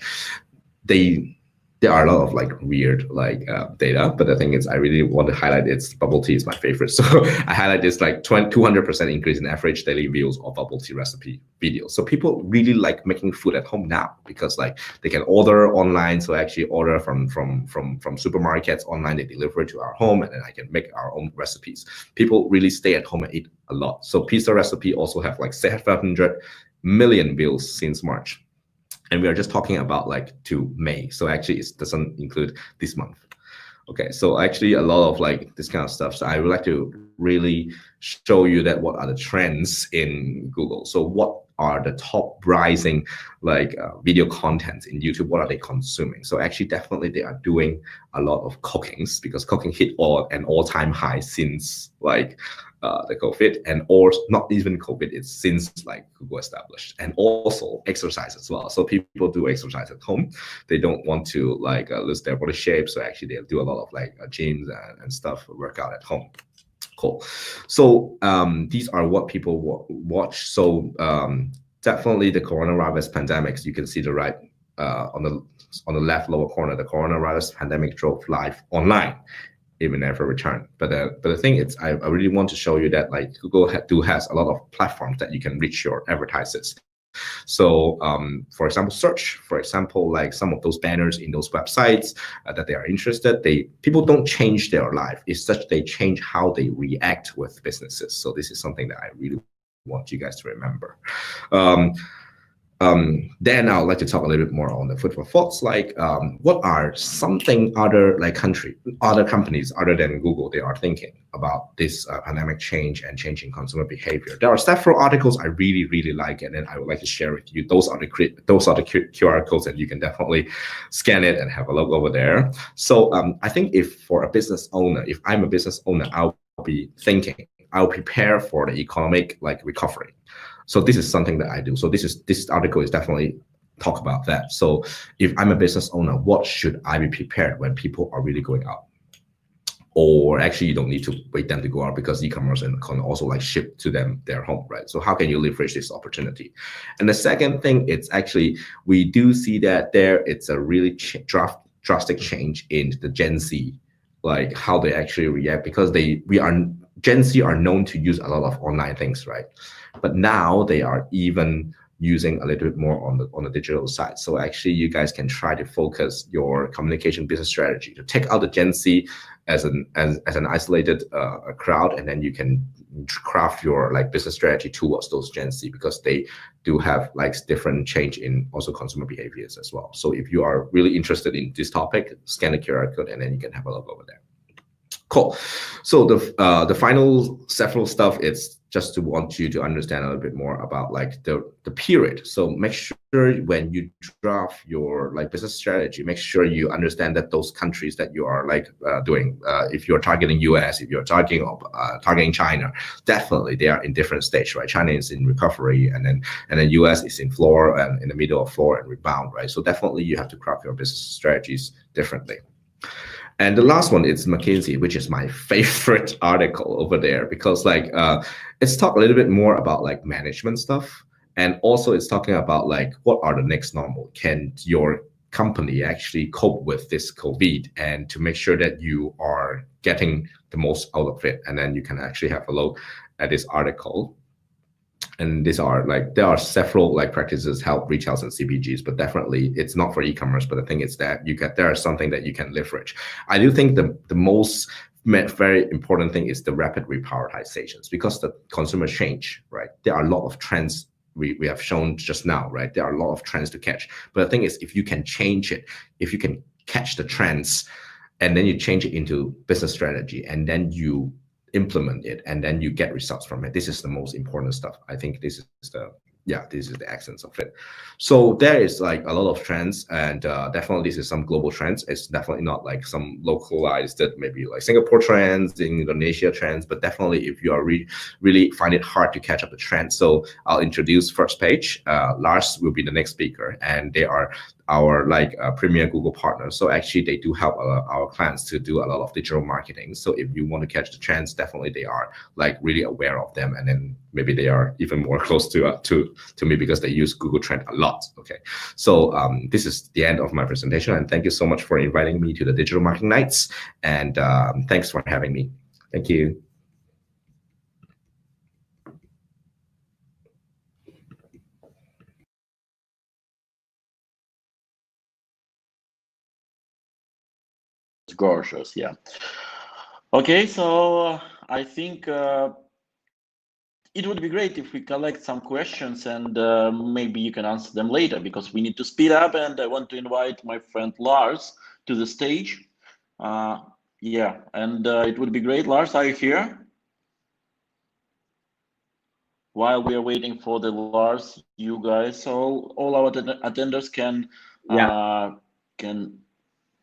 There are a lot of like weird like data, but the thing is I really want to highlight it's bubble tea is my favorite. So I highlight this like 200% increase in average daily views of bubble tea recipe videos. So people really like making food at home now because like they can order online. So actually order from supermarkets online, they deliver it to our home, and then I can make our own recipes. People really stay at home and eat a lot. So pizza recipe also have like 700 million views since March. And we are just talking about like to May. So actually it doesn't include this month. Okay, so actually a lot of like this kind of stuff. So I would like to really show you that what are the trends in Google. So what are the top rising like video content in YouTube? What are they consuming? So actually definitely they are doing a lot of cookings, because cooking hit an all-time high since like the COVID, and or not even COVID, it's since like Google established. And also exercise as well. So people do exercise at home. They don't want to like lose their body shape. So actually they do a lot of like gyms and stuff, workout at home. Cool. So these are what people watch. So definitely the coronavirus pandemics, you can see the right on the left lower corner, the coronavirus pandemic drove live online. It will never return. But the thing is, I really want to show you that like Google has a lot of platforms that you can reach your advertisers. So for example, search, for example, like some of those banners in those websites that they are interested, people don't change their life. It's such they change how they react with businesses. So this is something that I really want you guys to remember. Then I would like to talk a little bit more on the food for thoughts, like what are something other companies other than Google they are thinking about this pandemic change and changing consumer behavior. There are several articles I really like, and then I would like to share with you. Those are the QR codes, and you can definitely scan it and have a look over there. So I think if I'm a business owner, I'll be thinking, I'll prepare for the economic like recovery. So this is something that I do. So this article is definitely talk about that. So if I'm a business owner, what should I be prepared when people are really going out? Or actually you don't need to wait them to go out, because e-commerce can also like ship to them their home, right? So how can you leverage this opportunity? And the second thing, it's actually, we do see that it's a really drastic change in the Gen Z, like how they actually react, because Gen Z are known to use a lot of online things, right? But now they are even using a little bit more on the digital side. So actually you guys can try to focus your communication business strategy to take out the Gen Z as an isolated crowd, and then you can craft your like business strategy towards those Gen Z, because they do have like different change in also consumer behaviors as well. So if you are really interested in this topic, scan the QR code and then you can have a look over there. Cool. So the final several stuff, it's just to want you to understand a little bit more about like the period. So make sure when you draft your like business strategy, make sure you understand that those countries that you are like doing, if you're targeting US, if you're targeting China, definitely they are in different stage, right? China is in recovery, and then US is in floor and in the middle of floor and rebound, right? So definitely you have to craft your business strategies differently. And the last one is McKinsey, which is my favorite article over there, because like it's talk a little bit more about like management stuff, and also it's talking about like what are the next normal. Can your company actually cope with this COVID, and to make sure that you are getting the most out of it. And then you can actually have a look at this article. And these are like, there are several like practices help retailers and CPGs, but definitely it's not for e-commerce. But the thing is that there is something that you can leverage. I do think the most very important thing is the rapid reprioritizations, because the consumer change, right? There are a lot of trends we have shown just now, right? There are a lot of trends to catch. But the thing is, if you can change it, if you can catch the trends, and then you change it into business strategy, and then you implement it, and then you get results from it. This is the most important stuff. I think this is yeah, this is the essence of it. So there is like a lot of trends, and definitely this is some global trends. It's definitely not like some localized, that maybe like Singapore trends, Indonesia trends, but definitely if you are really find it hard to catch up the trend. So I'll introduce first page. Lars will be the next speaker, and they are our like premier Google partners. So actually they do help our clients to do a lot of digital marketing. So if you want to catch the trends, definitely they are like really aware of them, and then maybe they are even more close to me because they use Google Trend a lot. Okay, so this is the end of my presentation, and thank you so much for inviting me to the Digital Marketing Nights, and thanks for having me. Thank you. It's gorgeous, yeah. Okay, so I think it would be great if we collect some questions, and maybe you can answer them later, because we need to speed up, and I want to invite my friend Lars to the stage. Yeah, and it would be great. Lars, are you here? While we are waiting for the Lars, you guys, so all our attenders can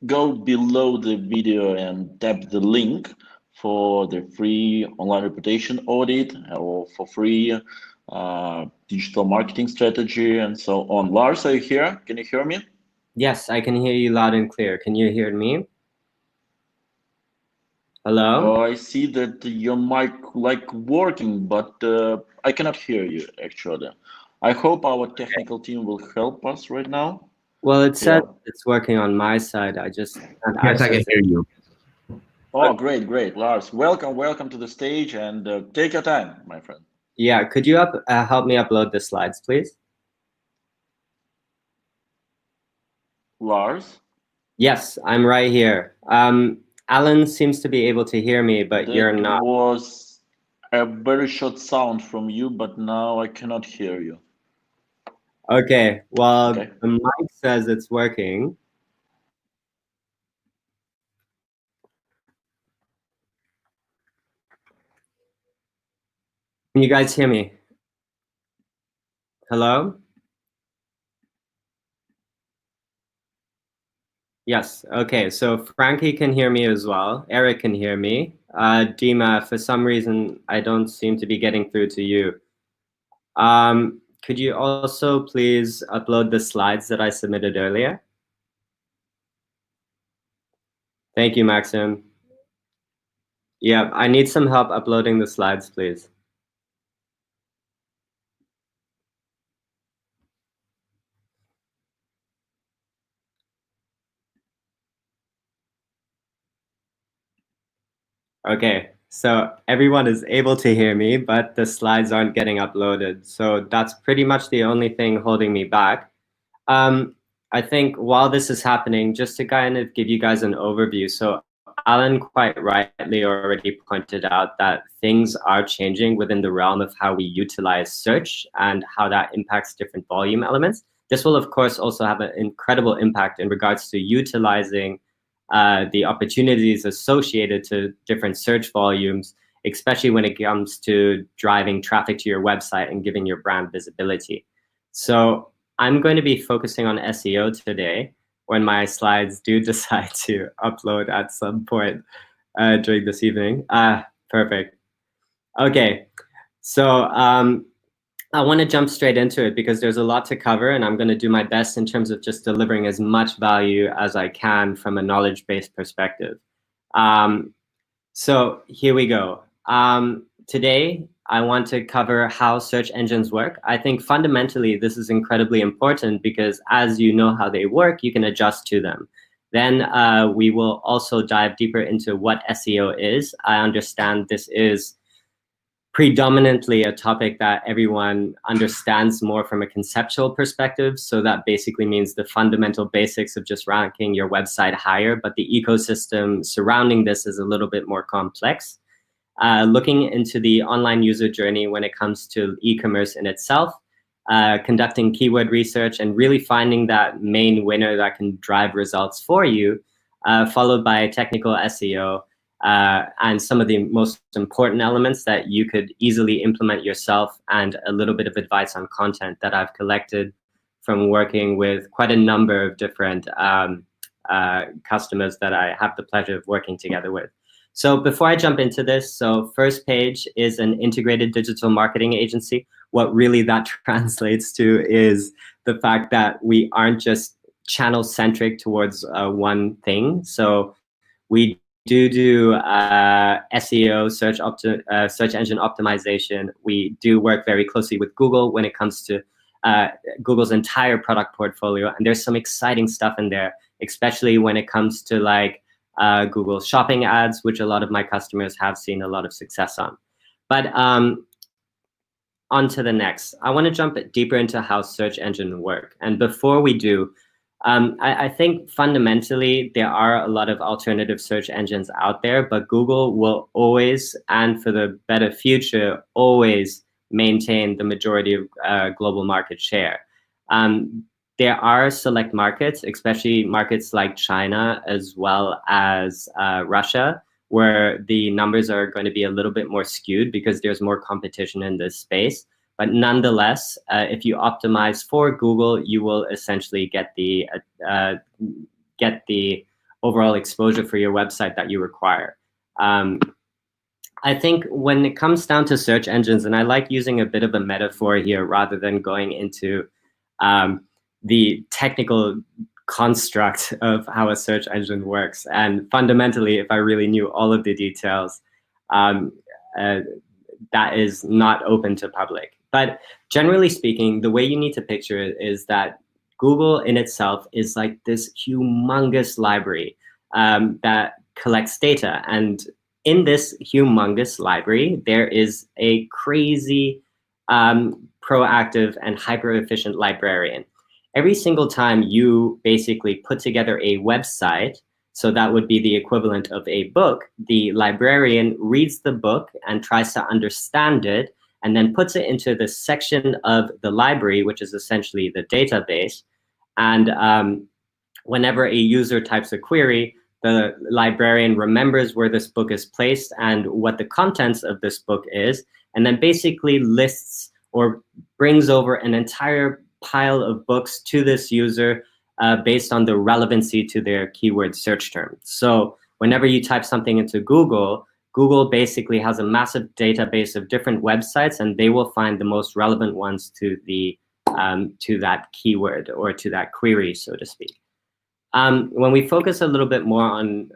go below the video and tap the link for the free online reputation audit, or for free digital marketing strategy, and so on. Lars, are you here? Can you hear me? Yes, I can hear you loud and clear. Can you hear me? Hello? Oh, I see that your mic like working, but I cannot hear you actually. I hope our technical team will help us right now. Well, it says it's working on my side. I just can't Yes, I can hear you. Oh, great, Lars. Welcome to the stage, and take your time, my friend. Yeah, could you help me upload the slides, please? Lars? Yes, I'm right here. Alan seems to be able to hear me, but you're not. That was a very short sound from you, but now I cannot hear you. Okay, well, the mic says it's working. Can you guys hear me? Hello? Yes, okay, so Frankie can hear me as well. Eric can hear me. Dima, for some reason, I don't seem to be getting through to you. Could you also please upload the slides that I submitted earlier? Thank you, Maxim. Yeah, I need some help uploading the slides, please. Okay, so everyone is able to hear me, but the slides aren't getting uploaded. So that's pretty much the only thing holding me back. I think while this is happening, just to kind of give you guys an overview. So Alan quite rightly already pointed out that things are changing within the realm of how we utilize search and how that impacts different volume elements. This will, of course, also have an incredible impact in regards to utilizing the opportunities associated to different search volumes, especially when it comes to driving traffic to your website and giving your brand visibility. So I'm going to be focusing on SEO today, when my slides do decide to upload at some point during this evening. Perfect. Okay, so I want to jump straight into it because there's a lot to cover, and I'm going to do my best in terms of just delivering as much value as I can from a knowledge-based perspective. So here we go. Today, I want to cover how search engines work. I think fundamentally this is incredibly important because as you know how they work, you can adjust to them. Then we will also dive deeper into what SEO is. I understand this is predominantly a topic that everyone understands more from a conceptual perspective. So that basically means the fundamental basics of just ranking your website higher, but the ecosystem surrounding this is a little bit more complex. Looking into the online user journey when it comes to e-commerce in itself, conducting keyword research and really finding that main winner that can drive results for you, followed by technical SEO, and some of the most important elements that you could easily implement yourself, and a little bit of advice on content that I've collected from working with quite a number of different customers that I have the pleasure of working together with. So before I jump into this, so First Page is an integrated digital marketing agency. What really that translates to is the fact that we aren't just channel centric towards one thing. So we do SEO, search engine optimization. We do work very closely with Google when it comes to Google's entire product portfolio, and there's some exciting stuff in there, especially when it comes to like Google shopping ads, which a lot of my customers have seen a lot of success on. But on to the next. I want to jump deeper into how search engines work. And before we do, I think fundamentally there are a lot of alternative search engines out there, but Google will always, and for the better future, always maintain the majority of global market share. There are select markets, especially markets like China as well as Russia, where the numbers are going to be a little bit more skewed because there's more competition in this space. But nonetheless, if you optimize for Google, you will essentially get the overall exposure for your website that you require. I think when it comes down to search engines, and I like using a bit of a metaphor here rather than going into the technical construct of how a search engine works. And fundamentally, if I really knew all of the details, that is not open to public. But generally speaking, the way you need to picture it is that Google in itself is like this humongous library that collects data. And in this humongous library, there is a crazy proactive and hyper-efficient librarian. Every single time you basically put together a website, so that would be the equivalent of a book, the librarian reads the book and tries to understand it, and then puts it into the section of the library, which is essentially the database. And whenever a user types a query, the librarian remembers where this book is placed and what the contents of this book is, and then basically lists or brings over an entire pile of books to this user based on the relevancy to their keyword search term. So whenever you type something into Google, Google basically has a massive database of different websites, and they will find the most relevant ones to the to that keyword or to that query, so to speak. When we focus a little bit more on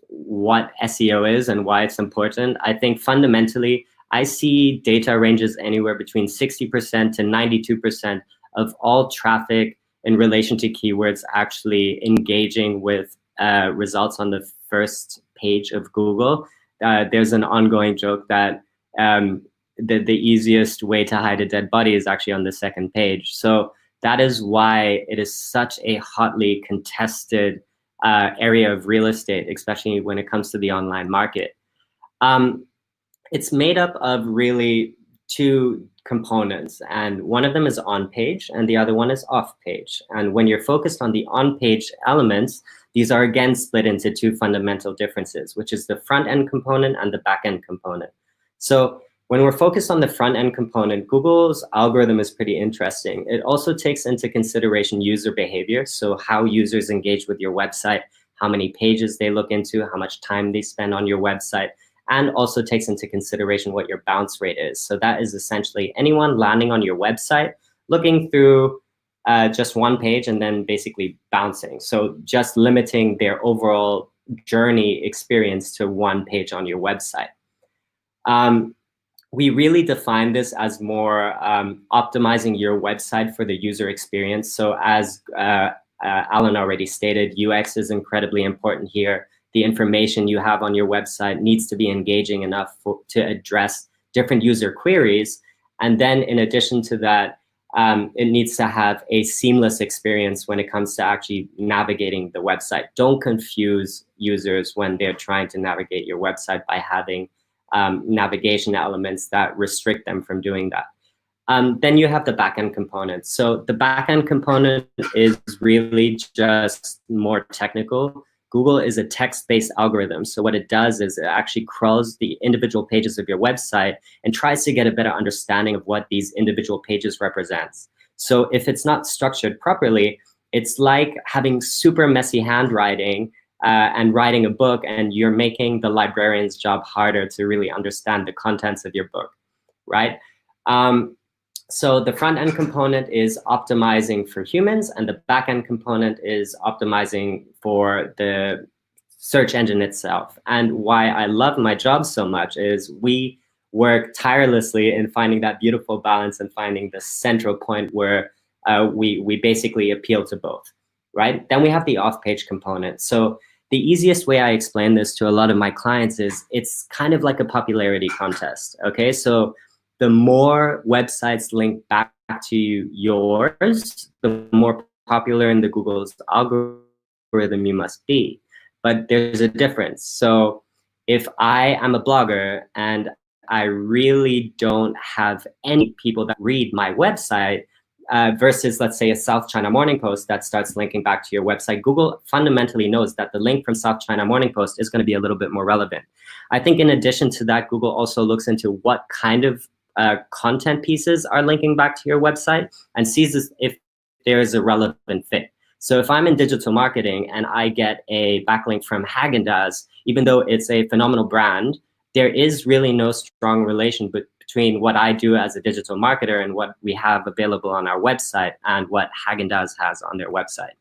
what SEO is and why it's important, I think fundamentally, I see data ranges anywhere between 60% to 92% of all traffic in relation to keywords actually engaging with results on the first page of Google. There's an ongoing joke that the easiest way to hide a dead body is actually on the second page. So that is why it is such a hotly contested area of real estate, especially when it comes to the online market. It's made up of really two components, and one of them is on page and the other one is off page. And when you're focused on the on page elements, these are again split into two fundamental differences, which is the front end component and the back end component. So when we're focused on the front end component, Google's algorithm is pretty interesting. It also takes into consideration user behavior, so how users engage with your website, how many pages they look into, how much time they spend on your website, and also takes into consideration what your bounce rate is. So that is essentially anyone landing on your website, looking through just one page and then basically bouncing. So just limiting their overall journey experience to one page on your website. We really define this as more optimizing your website for the user experience. So as Alan already stated, UX is incredibly important here. The information you have on your website needs to be engaging enough to address different user queries. And then in addition to that, it needs to have a seamless experience when it comes to actually navigating the website. Don't confuse users when they're trying to navigate your website by having navigation elements that restrict them from doing that. Then you have the backend component. So the backend component is really just more technical. Google is a text-based algorithm. So what it does is it actually crawls the individual pages of your website and tries to get a better understanding of what these individual pages represents. So if it's not structured properly, it's like having super messy handwriting and writing a book, and you're making the librarian's job harder to really understand the contents of your book, right? So the front-end component is optimizing for humans, and the back-end component is optimizing for the search engine itself. And why I love my job so much is we work tirelessly in finding that beautiful balance and finding the central point where we basically appeal to both, right? Then we have the off-page component. So the easiest way I explain this to a lot of my clients is it's kind of like a popularity contest, okay? So the more websites link back to yours, the more popular in the Google's algorithm you must be. But there's a difference. So if I am a blogger and I really don't have any people that read my website, versus, let's say, a South China Morning Post that starts linking back to your website, Google fundamentally knows that the link from South China Morning Post is going to be a little bit more relevant. I think in addition to that, Google also looks into what kind of content pieces are linking back to your website and sees if there is a relevant fit. So if I'm in digital marketing and I get a backlink from Haagen-Dazs, even though it's a phenomenal brand, there is really no strong relation between what I do as a digital marketer and what we have available on our website and what Haagen-Dazs has on their website.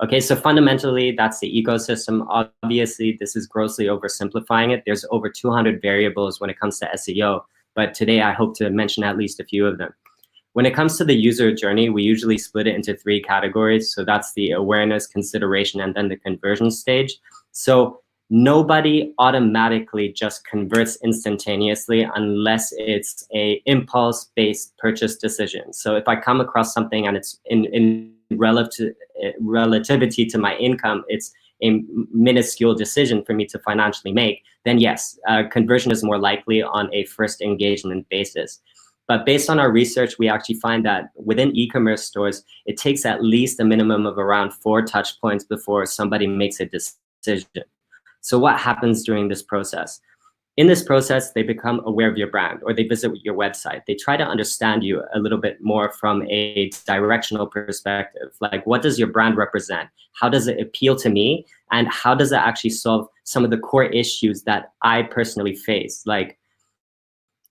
Okay, so fundamentally, that's the ecosystem. Obviously, this is grossly oversimplifying it. There's over 200 variables when it comes to SEO, but today I hope to mention at least a few of them. When it comes to the user journey, we usually split it into 3 categories. So that's the awareness, consideration, and then the conversion stage. So nobody automatically just converts instantaneously unless it's a impulse-based purchase decision. So if I come across something and it's in relativity to my income, it's a minuscule decision for me to financially make, then yes, conversion is more likely on a first engagement basis. But based on our research, we actually find that within e-commerce stores, it takes at least a minimum of around 4 touch points before somebody makes a decision. So what happens during this process? In this process, they become aware of your brand, or they visit your website. They try to understand you a little bit more from a directional perspective. Like, what does your brand represent? How does it appeal to me? And how does it actually solve some of the core issues that I personally face? Like,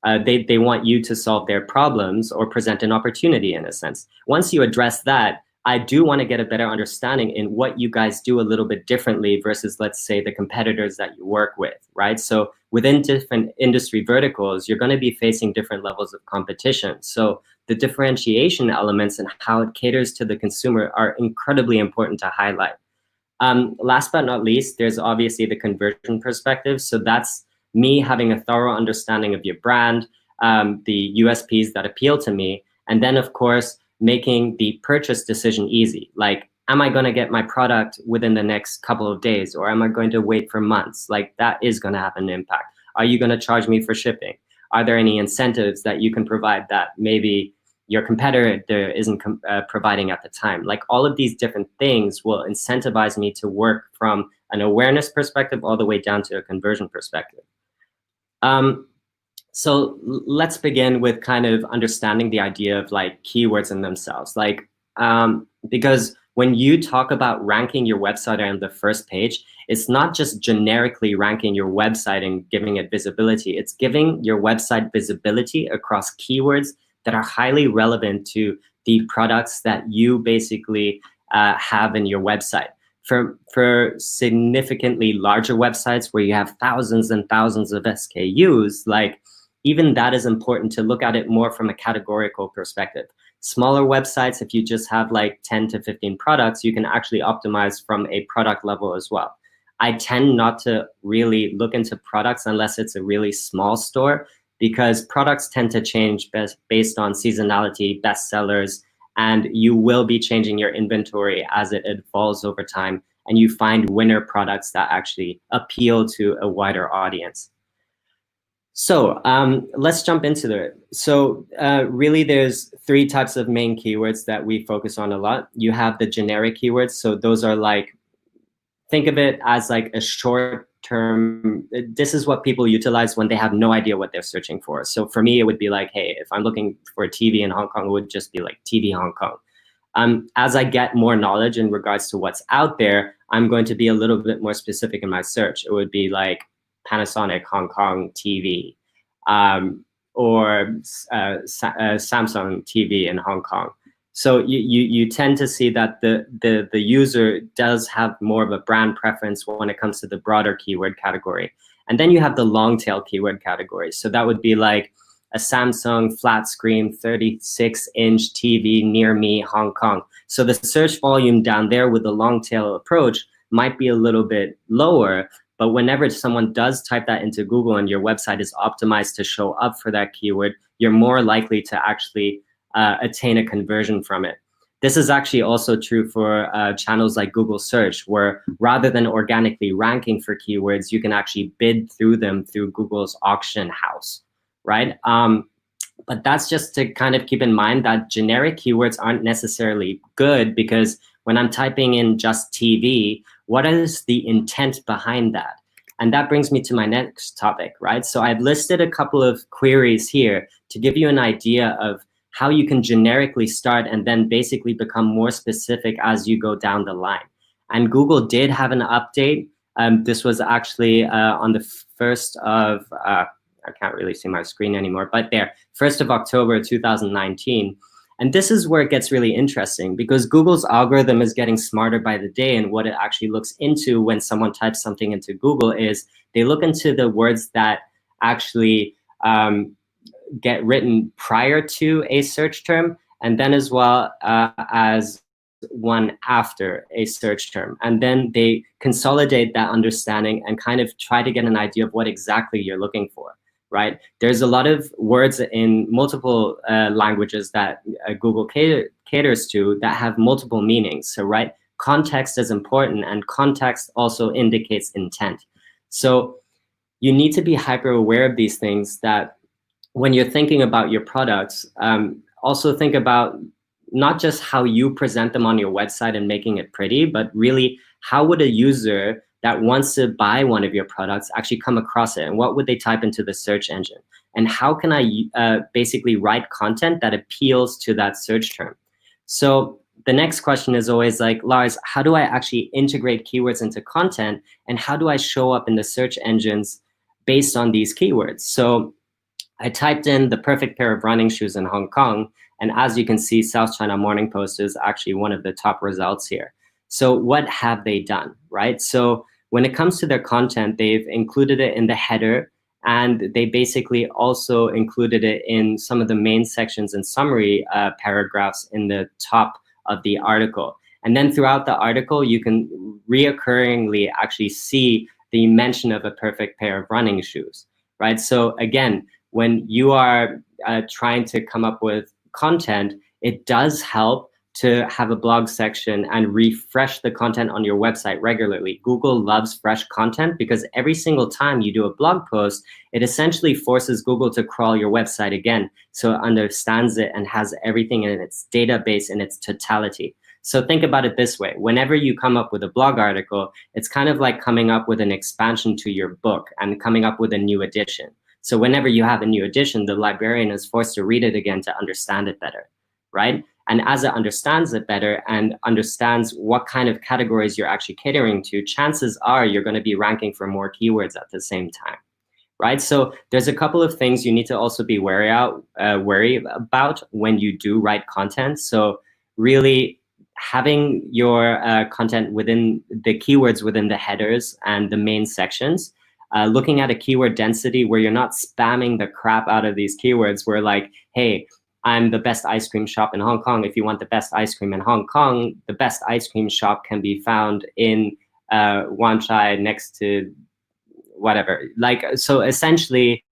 they want you to solve their problems or present an opportunity in a sense. Once you address that, I do want to get a better understanding in what you guys do a little bit differently versus, let's say, the competitors that you work with, right? So within different industry verticals, you're going to be facing different levels of competition. So the differentiation elements and how it caters to the consumer are incredibly important to highlight. Last but not least, there's obviously the conversion perspective. So that's me having a thorough understanding of your brand, the USPs that appeal to me, and then, of course, making the purchase decision easy. Like, am I going to get my product within the next couple of days, or am I going to wait for months? Like, that is going to have an impact. Are you going to charge me for shipping? Are there any incentives that you can provide that maybe your competitor isn't providing at the time? Like, all of these different things will incentivize me to work from an awareness perspective all the way down to a conversion perspective. So let's begin with kind of understanding the idea of like keywords in themselves. Like, because when you talk about ranking your website on the first page, it's not just generically ranking your website and giving it visibility. It's giving your website visibility across keywords that are highly relevant to the products that you basically have in your website. For significantly larger websites where you have thousands and thousands of SKUs, like, even that is important to look at it more from a categorical perspective. Smaller websites, if you just have like 10 to 15 products, you can actually optimize from a product level as well. I tend not to really look into products unless it's a really small store, because products tend to change based on seasonality, bestsellers, and you will be changing your inventory as it evolves over time, and you find winner products that actually appeal to a wider audience. So let's jump into it. So really, there's 3 types of main keywords that we focus on a lot. You have the generic keywords. So those are like think of it as like a short term. This is what people utilize when they have no idea what they're searching for. So for me, it would be like, hey, if I'm looking for a TV in Hong Kong, it would just be like TV Hong Kong. As I get more knowledge in regards to what's out there, I'm going to be a little bit more specific in my search. It would be like Panasonic Hong Kong TV, or Samsung TV in Hong Kong. So you tend to see that the user does have more of a brand preference when it comes to the broader keyword category. And then you have the long tail keyword category. So that would be like a Samsung flat screen 36-inch TV near me, Hong Kong. So the search volume down there with the long tail approach might be a little bit lower, but whenever someone does type that into Google and your website is optimized to show up for that keyword, you're more likely to actually attain a conversion from it. This is actually also true for channels like Google Search, where rather than organically ranking for keywords, you can actually bid through them through Google's auction house, right? But that's just to kind of keep in mind that generic keywords aren't necessarily good, because when I'm typing in just TV, what is the intent behind that? And that brings me to my next topic, right? So I've listed a couple of queries here to give you an idea of how you can generically start and then basically become more specific as you go down the line. And Google did have an update. This was actually on the 1st of, I can't really see my screen anymore, but there, 1st of October 2019. And this is where it gets really interesting, because Google's algorithm is getting smarter by the day, and what it actually looks into when someone types something into Google is they look into the words that actually get written prior to a search term, and then as well as one after a search term. And then they consolidate that understanding and kind of try to get an idea of what exactly you're looking for, right? There's a lot of words in multiple languages that Google caters to that have multiple meanings. So, right, context is important, and context also indicates intent. So you need to be hyper aware of these things, that when you're thinking about your products, also think about not just how you present them on your website and making it pretty, but really how would a user that wants to buy one of your products actually come across it, and what would they type into the search engine? And how can I basically write content that appeals to that search term? So the next question is always like, Lars, how do I actually integrate keywords into content, and how do I show up in the search engines based on these keywords? So I typed in the perfect pair of running shoes in Hong Kong, and as you can see, South China Morning Post is actually one of the top results here. So what have they done, right? So when it comes to their content, they've included it in the header, and they basically also included it in some of the main sections and summary paragraphs in the top of the article. And then throughout the article, you can reoccurringly actually see the mention of a perfect pair of running shoes, right? So again, when you are trying to come up with content, it does help to have a blog section and refresh the content on your website regularly. Google loves fresh content, because every single time you do a blog post, it essentially forces Google to crawl your website again, so it understands it and has everything in its database in its totality. So think about it this way. Whenever you come up with a blog article, it's kind of like coming up with an expansion to your book and coming up with a new edition. So whenever you have a new edition, the librarian is forced to read it again to understand it better, right? And as it understands it better and understands what kind of categories you're actually catering to, chances are you're going to be ranking for more keywords at the same time, right? So there's a couple of things you need to also be wary about when you do write content. So really having your content within the keywords within the headers and the main sections, looking at a keyword density where you're not spamming the crap out of these keywords, where like, hey, I'm the best ice cream shop in Hong Kong. If you want the best ice cream in Hong Kong, the best ice cream shop can be found in Wan Chai next to whatever. Like, so essentially,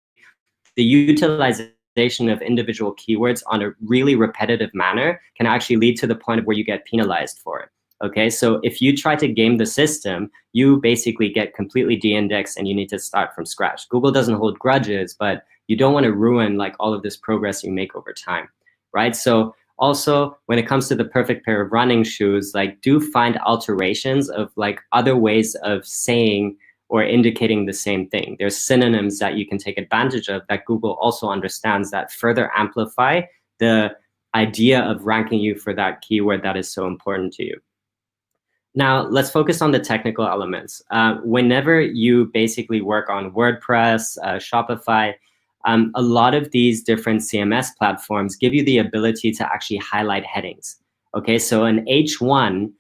the utilization of individual keywords on a really repetitive manner can actually lead to the point of where you get penalized for it. Okay, so if you try to game the system, you basically get completely de-indexed and you need to start from scratch. Google doesn't hold grudges, but you don't want to ruin like all of this progress you make over time, right? So Also, when it comes to the perfect pair of running shoes, like do find alterations of like other ways of saying or indicating the same thing. There's synonyms that you can take advantage of that Google also understands that further amplify the idea of ranking you for that keyword that is so important to you. Now, let's focus on the technical elements. Whenever you basically work on WordPress, Shopify, a lot of these different CMS platforms give you the ability to actually highlight headings. Okay, so an H1,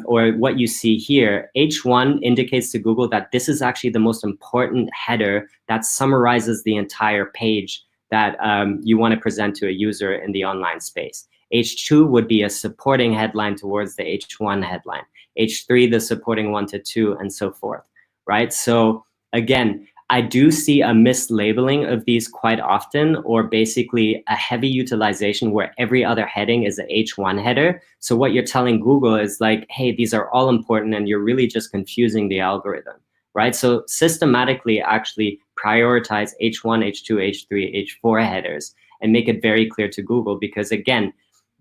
or what you see here, H1 indicates to Google that this is actually the most important header that summarizes the entire page that you want to present to a user in the online space. H2 would be a supporting headline towards the H1 headline. H3, the supporting 1 to 2, and so forth, right? So again, I do see a mislabeling of these quite often, or basically a heavy utilization where every other heading is an H1 header. So what you're telling Google is like, hey, these are all important, and you're really just confusing the algorithm, right? So systematically actually prioritize H1, H2, H3, H4 headers and make it very clear to Google, because again,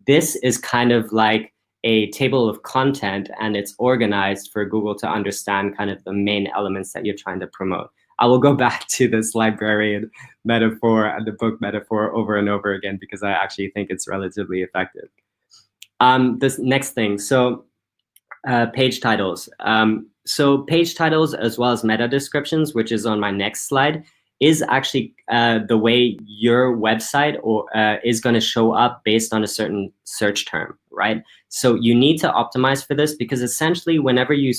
this is kind of like a table of content, and it's organized for Google to understand kind of the main elements that you're trying to promote. I will go back to this librarian metaphor and the book metaphor over and over again, because I actually think it's relatively effective. This next thing, so page titles. So page titles as well as meta descriptions, which is on my next slide, is actually the way your website or is going to show up based on a certain search term, right? So you need to optimize for this, because essentially whenever you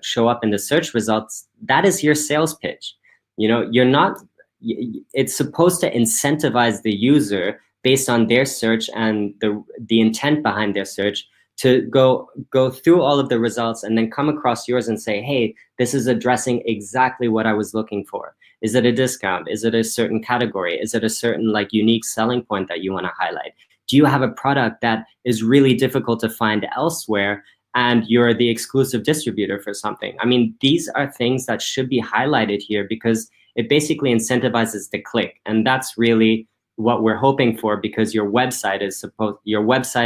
show up in the search results, that is your sales pitch. You know, you're not, it's supposed to incentivize the user based on their search and the intent behind their search to go through all of the results and then come across yours and say, hey, this is addressing exactly what I was looking for. Is it a discount? Is it a certain category? Is it a certain like unique selling point that you want to highlight? Do you have a product that is really difficult to find elsewhere and you're the exclusive distributor for something? I mean, these are things that should be highlighted here, because it basically incentivizes the click. And that's really what we're hoping for, because your website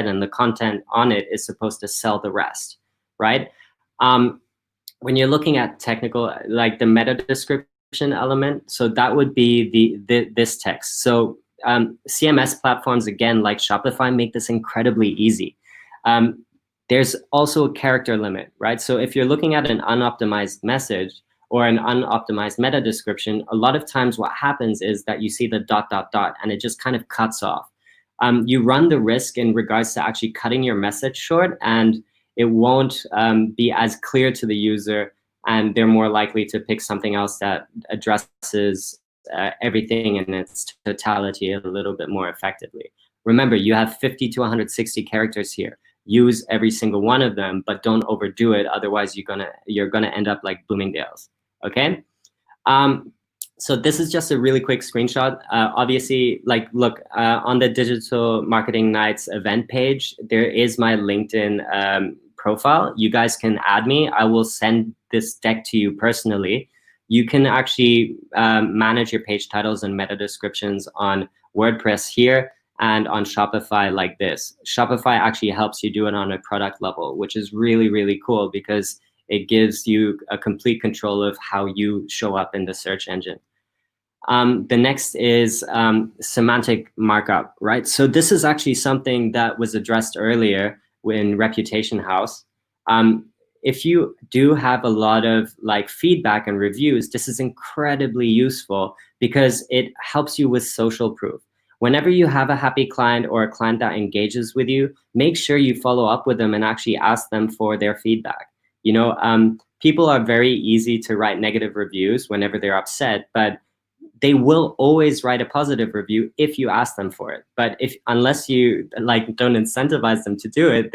and the content on it is supposed to sell the rest, right? When you're looking at technical, like the meta description element, so that would be this text. So CMS platforms, again, like Shopify, make this incredibly easy. There's also a character limit, right? So if you're looking at an unoptimized message or an unoptimized meta description, a lot of times what happens is that you see the ... and it just kind of cuts off. You run the risk in regards to actually cutting your message short, and it won't be as clear to the user, and they're more likely to pick something else that addresses everything in its totality a little bit more effectively. Remember, you have 50 to 160 characters here. Use every single one of them, but don't overdo it. Otherwise, you're gonna end up like Bloomingdale's. Okay. So this is just a really quick screenshot. Obviously, like look on the Digital Marketing Nights event page, there is my LinkedIn profile. You guys can add me. I will send this deck to you personally. You can actually manage your page titles and meta descriptions on WordPress here and on Shopify like this. Shopify actually helps you do it on a product level, which is really, really cool, because it gives you a complete control of how you show up in the search engine. The next is semantic markup, right? So this is actually something that was addressed earlier in Reputation House. If you do have a lot of like feedback and reviews, this is incredibly useful because it helps you with social proof. Whenever you have a happy client or a client that engages with you, make sure you follow up with them and actually ask them for their feedback. You know, people are very easy to write negative reviews whenever they're upset, but they will always write a positive review if you ask them for it. But unless you like don't incentivize them to do it,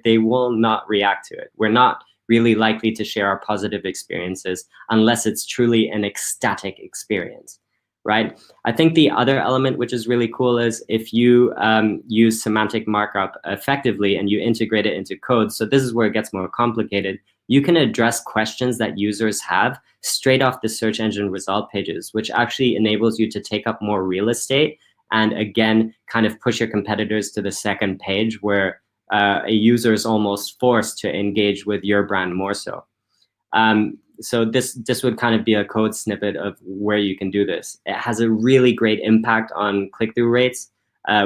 they will not react to it. We're not really likely to share our positive experiences unless it's truly an ecstatic experience, right? I think the other element which is really cool is if you use semantic markup effectively and you integrate it into code. So this is where it gets more complicated. You can address questions that users have straight off the search engine result pages, which actually enables you to take up more real estate and again, kind of push your competitors to the second page where a user is almost forced to engage with your brand more so. So this would kind of be a code snippet of where you can do this. It has a really great impact on click-through rates.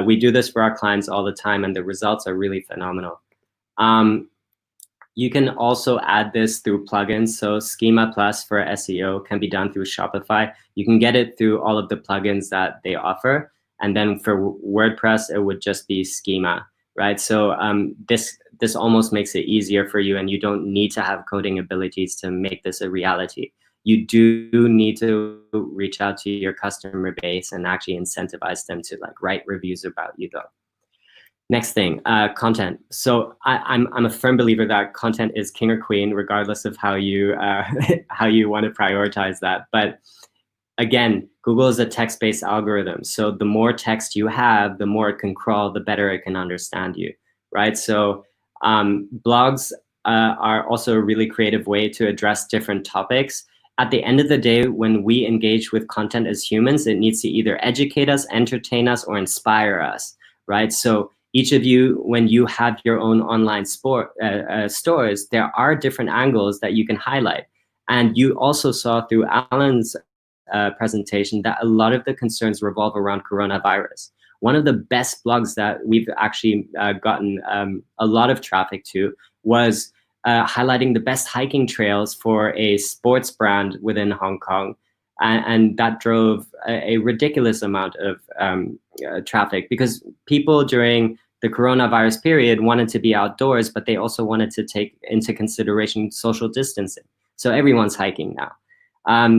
We do this for our clients all the time, and the results are really phenomenal. You can also add this through plugins. So Schema Plus for SEO can be done through Shopify. You can get it through all of the plugins that they offer. And then for WordPress, it would just be Schema, right? So this almost makes it easier for you, and you don't need to have coding abilities to make this a reality. You do need to reach out to your customer base and actually incentivize them to like write reviews about you though. Next thing, content. So I'm a firm believer that content is king or queen, regardless of how you how you want to prioritize that. But again, Google is a text-based algorithm. So the more text you have, the more it can crawl, the better it can understand you, right? So blogs are also a really creative way to address different topics. At the end of the day, when we engage with content as humans, it needs to either educate us, entertain us, or inspire us, right? So each of you, when you have your own online stores, there are different angles that you can highlight. And you also saw through Alan's presentation that a lot of the concerns revolve around coronavirus. One of the best blogs that we've actually gotten a lot of traffic to was highlighting the best hiking trails for a sports brand within Hong Kong. And that drove a ridiculous amount of traffic, because people during the coronavirus period wanted to be outdoors, but they also wanted to take into consideration social distancing. So everyone's hiking now.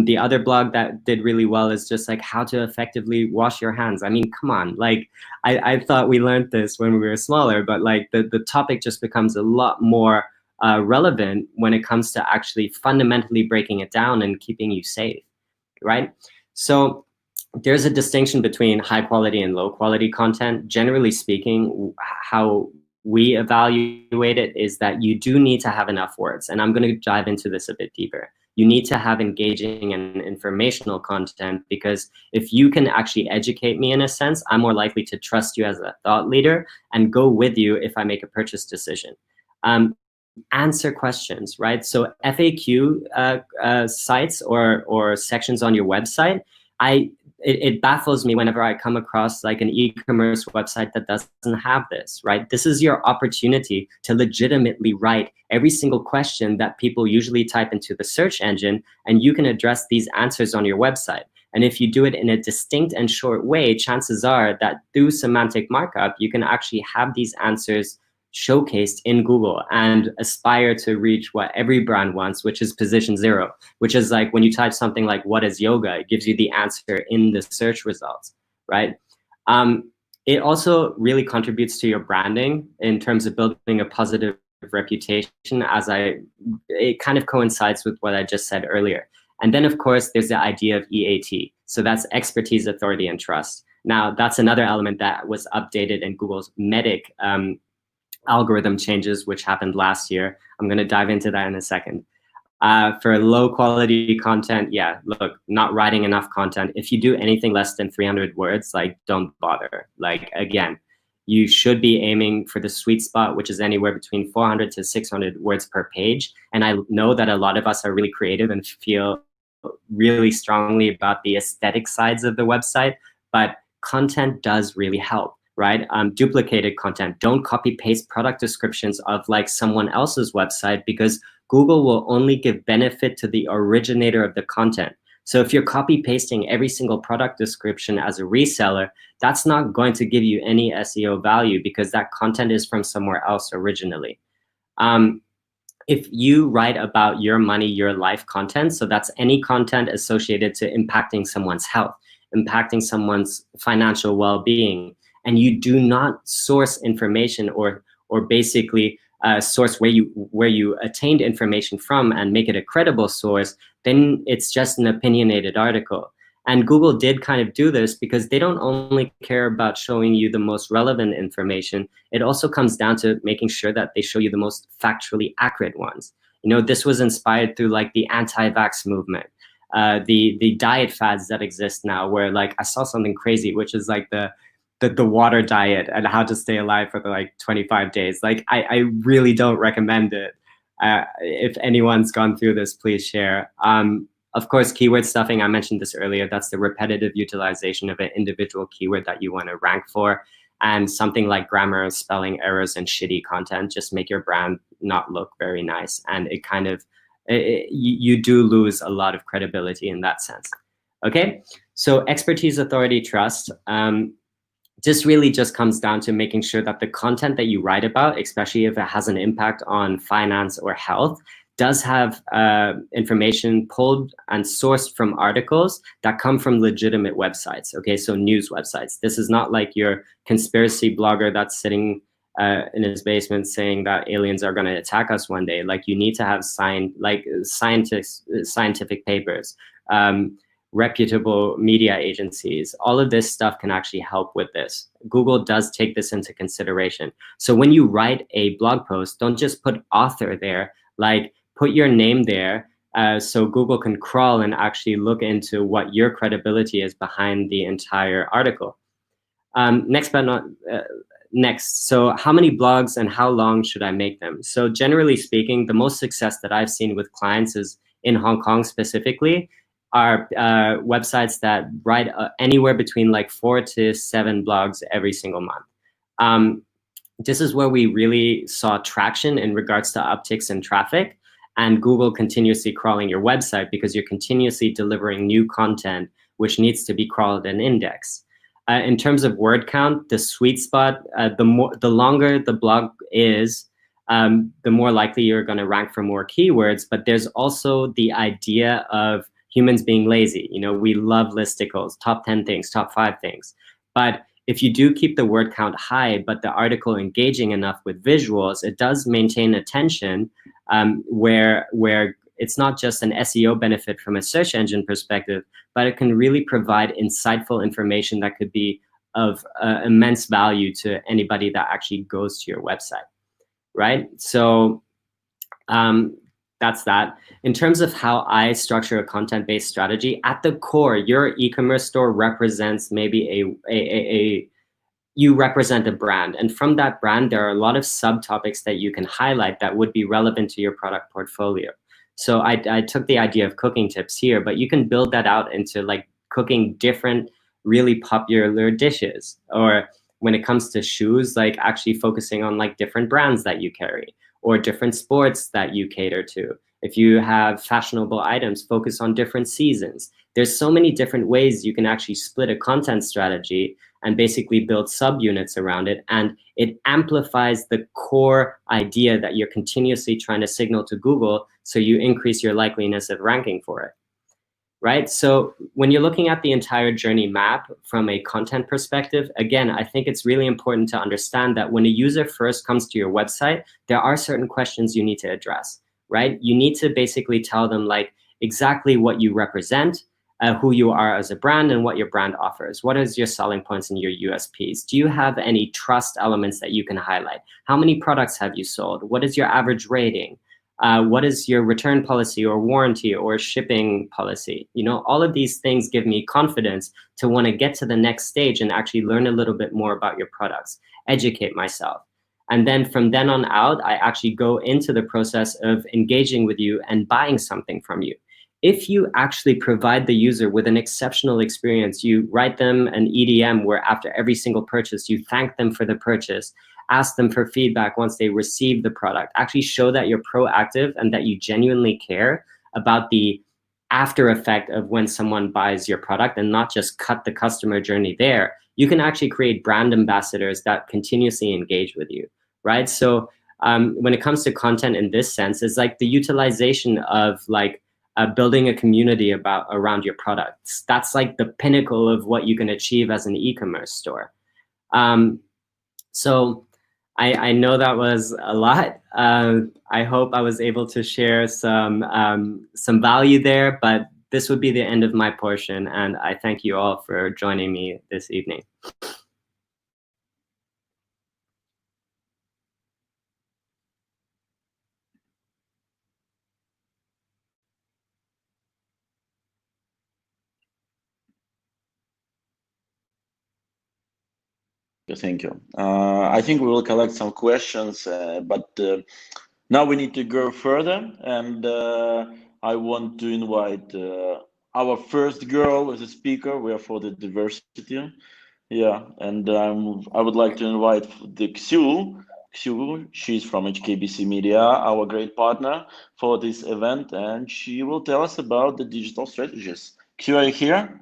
The other blog that did really well is just like how to effectively wash your hands. I mean, come on, like I thought we learned this when we were smaller, but like the topic just becomes a lot more relevant when it comes to actually fundamentally breaking it down and keeping you safe, right? So there's a distinction between high quality and low quality content. Generally speaking, how we evaluate it is that you do need to have enough words. And I'm going to dive into this a bit deeper. You need to have engaging and informational content, because if you can actually educate me in a sense, I'm more likely to trust you as a thought leader and go with you if I make a purchase decision. Answer questions, right? So FAQ sites or sections on your website, it baffles me whenever I come across like an e-commerce website that doesn't have this, right? This is your opportunity to legitimately write every single question that people usually type into the search engine, and you can address these answers on your website. And if you do it in a distinct and short way, chances are that through semantic markup, you can actually have these answers showcased in Google and aspire to reach what every brand wants, which is position 0, which is like when you type something like what is yoga, it gives you the answer in the search results, right? It also really contributes to your branding in terms of building a positive reputation, as it kind of coincides with what I just said earlier. And then of course there's the idea of EAT. So that's expertise, authority, and trust. Now that's another element that was updated in Google's MEDIC algorithm changes, which happened last year. I'm going to dive into that in a second. For low quality content, yeah, look, not writing enough content. If you do anything less than 300 words, like don't bother. Like again, you should be aiming for the sweet spot, which is anywhere between 400 to 600 words per page. And I know that a lot of us are really creative and feel really strongly about the aesthetic sides of the website, but content does really help. Right? Duplicated content. Don't copy paste product descriptions of like someone else's website, because Google will only give benefit to the originator of the content. So if you're copy pasting every single product description as a reseller, that's not going to give you any SEO value, because that content is from somewhere else originally. If you write about your money, your life content, so that's any content associated to impacting someone's health, impacting someone's financial well-being, and you do not source information or basically source where you attained information from and make it a credible source, then it's just an opinionated article. And Google did kind of do this because they don't only care about showing you the most relevant information. It also comes down to making sure that they show you the most factually accurate ones. You know, this was inspired through like the anti-vax movement. the diet fads that exist now, where like I saw something crazy, which is like the water diet and how to stay alive for like 25 days. Like I really don't recommend it. If anyone's gone through this, please share. Of course, keyword stuffing, I mentioned this earlier, that's the repetitive utilization of an individual keyword that you want to rank for. And something like grammar, spelling errors, and shitty content just make your brand not look very nice. And it kind of, you do lose a lot of credibility in that sense. Okay, so expertise, authority, trust. This really just comes down to making sure that the content that you write about, especially if it has an impact on finance or health, does have information pulled and sourced from articles that come from legitimate websites. Okay, so news websites. This is not like your conspiracy blogger that's sitting in his basement saying that aliens are going to attack us one day. Like, you need to have scientific papers, reputable media agencies. All of this stuff can actually help with this. Google does take this into consideration. So when you write a blog post, don't just put author there, like put your name there so Google can crawl and actually look into what your credibility is behind the entire article. Next, so how many blogs and how long should I make them? So generally speaking, the most success that I've seen with clients is in Hong Kong specifically, are websites that write anywhere between like 4 to 7 blogs every single month. This is where we really saw traction in regards to upticks in traffic and Google continuously crawling your website because you're continuously delivering new content which needs to be crawled and indexed. In terms of word count, the sweet spot, the longer the blog is, the more likely you're going to rank for more keywords. But there's also the idea of humans being lazy. You know, we love listicles, top 10 things, top 5 things. But if you do keep the word count high, but the article engaging enough with visuals, it does maintain attention, where it's not just an SEO benefit from a search engine perspective, but it can really provide insightful information that could be of immense value to anybody that actually goes to your website, right? So that's that. In terms of how I structure a content-based strategy, at the core, your e-commerce store represents maybe you represent a brand. And from that brand, there are a lot of subtopics that you can highlight that would be relevant to your product portfolio. So I took the idea of cooking tips here, but you can build that out into like cooking different really popular dishes. Or when it comes to shoes, like actually focusing on like different brands that you carry or different sports that you cater to. If you have fashionable items, focus on different seasons. There's so many different ways you can actually split a content strategy and basically build subunits around it. And it amplifies the core idea that you're continuously trying to signal to Google, so you increase your likeliness of ranking for it, right? So when you're looking at the entire journey map from a content perspective, again, I think it's really important to understand that when a user first comes to your website, there are certain questions you need to address, right? You need to basically tell them like exactly what you represent, who you are as a brand, and what your brand offers. What is your selling points and your USPs? Do you have any trust elements that you can highlight? How many products have you sold? What is your average rating? What is your return policy or warranty or shipping policy? You know, all of these things give me confidence to want to get to the next stage and actually learn a little bit more about your products, educate myself. And then from then on out, I actually go into the process of engaging with you and buying something from you. If you actually provide the user with an exceptional experience, you write them an EDM where after every single purchase, you thank them for the purchase, ask them for feedback once they receive the product, actually show that you're proactive and that you genuinely care about the after effect of when someone buys your product and not just cut the customer journey there, you can actually create brand ambassadors that continuously engage with you, right? So when it comes to content in this sense, it's like the utilization of like building a community around your products. That's like the pinnacle of what you can achieve as an e-commerce store. So I know that was a lot. I hope I was able to share some value there, but this would be the end of my portion, and I thank you all for joining me this evening. Thank you. I think we will collect some questions, but now we need to go further, and I want to invite our first girl as a speaker. We are for the diversity. Yeah, and I would like to invite the Xiu. Xiu, she's from HKBC Media, our great partner for this event, and she will tell us about the digital strategies. Xiu, are you here?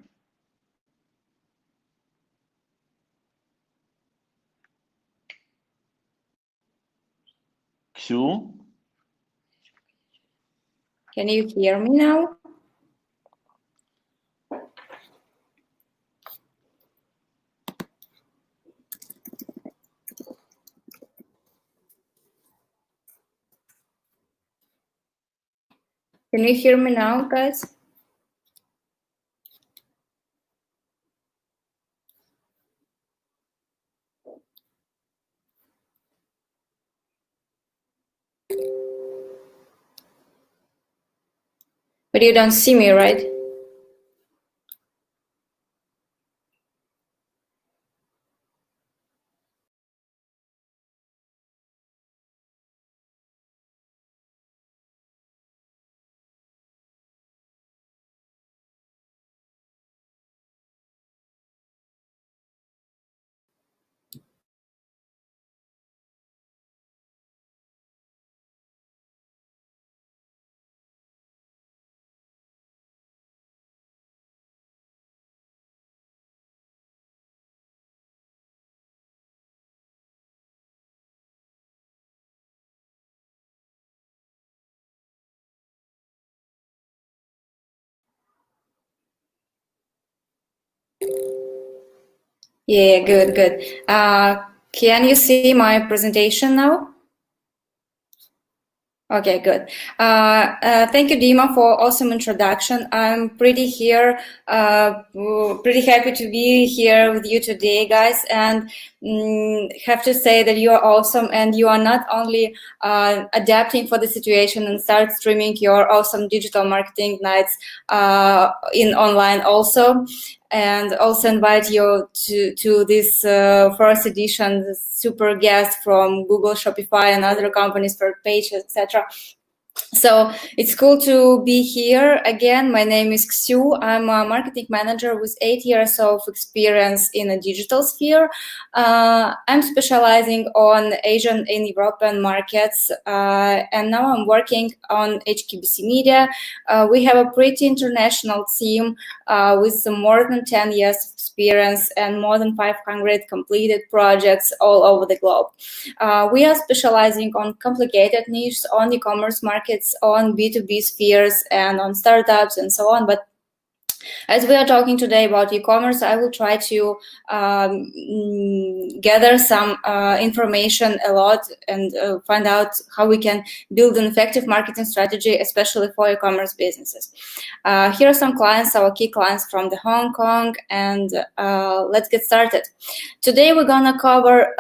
Xiu? Can you hear me now? Can you hear me now, guys? But you don't see me, right? Yeah, good, good. Can you see my presentation now? Okay, good. Thank you, Dima, for awesome introduction. I'm pretty happy to be here with you today, guys, and have to say that you are awesome, and you are not only adapting for the situation and start streaming your awesome digital marketing nights in online also, and also invite you to this first edition, the super guest from Google, Shopify, and other companies for pages, etc. So it's cool to be here again. My name is Xiu. I'm a marketing manager with 8 years of experience in a digital sphere. I'm specializing on Asian and European markets, and now I'm working on HKBC Media. We have a pretty international team with some more than 10 years of experience and more than 500 completed projects all over the globe. We are specializing on complicated niches, on e-commerce markets, on B2B spheres, and on startups and so on. But as we are talking today about e-commerce, I will try to gather some information a lot and find out how we can build an effective marketing strategy, especially for e-commerce businesses. Here are some clients, our key clients from the Hong Kong, and let's get started. Today we're gonna cover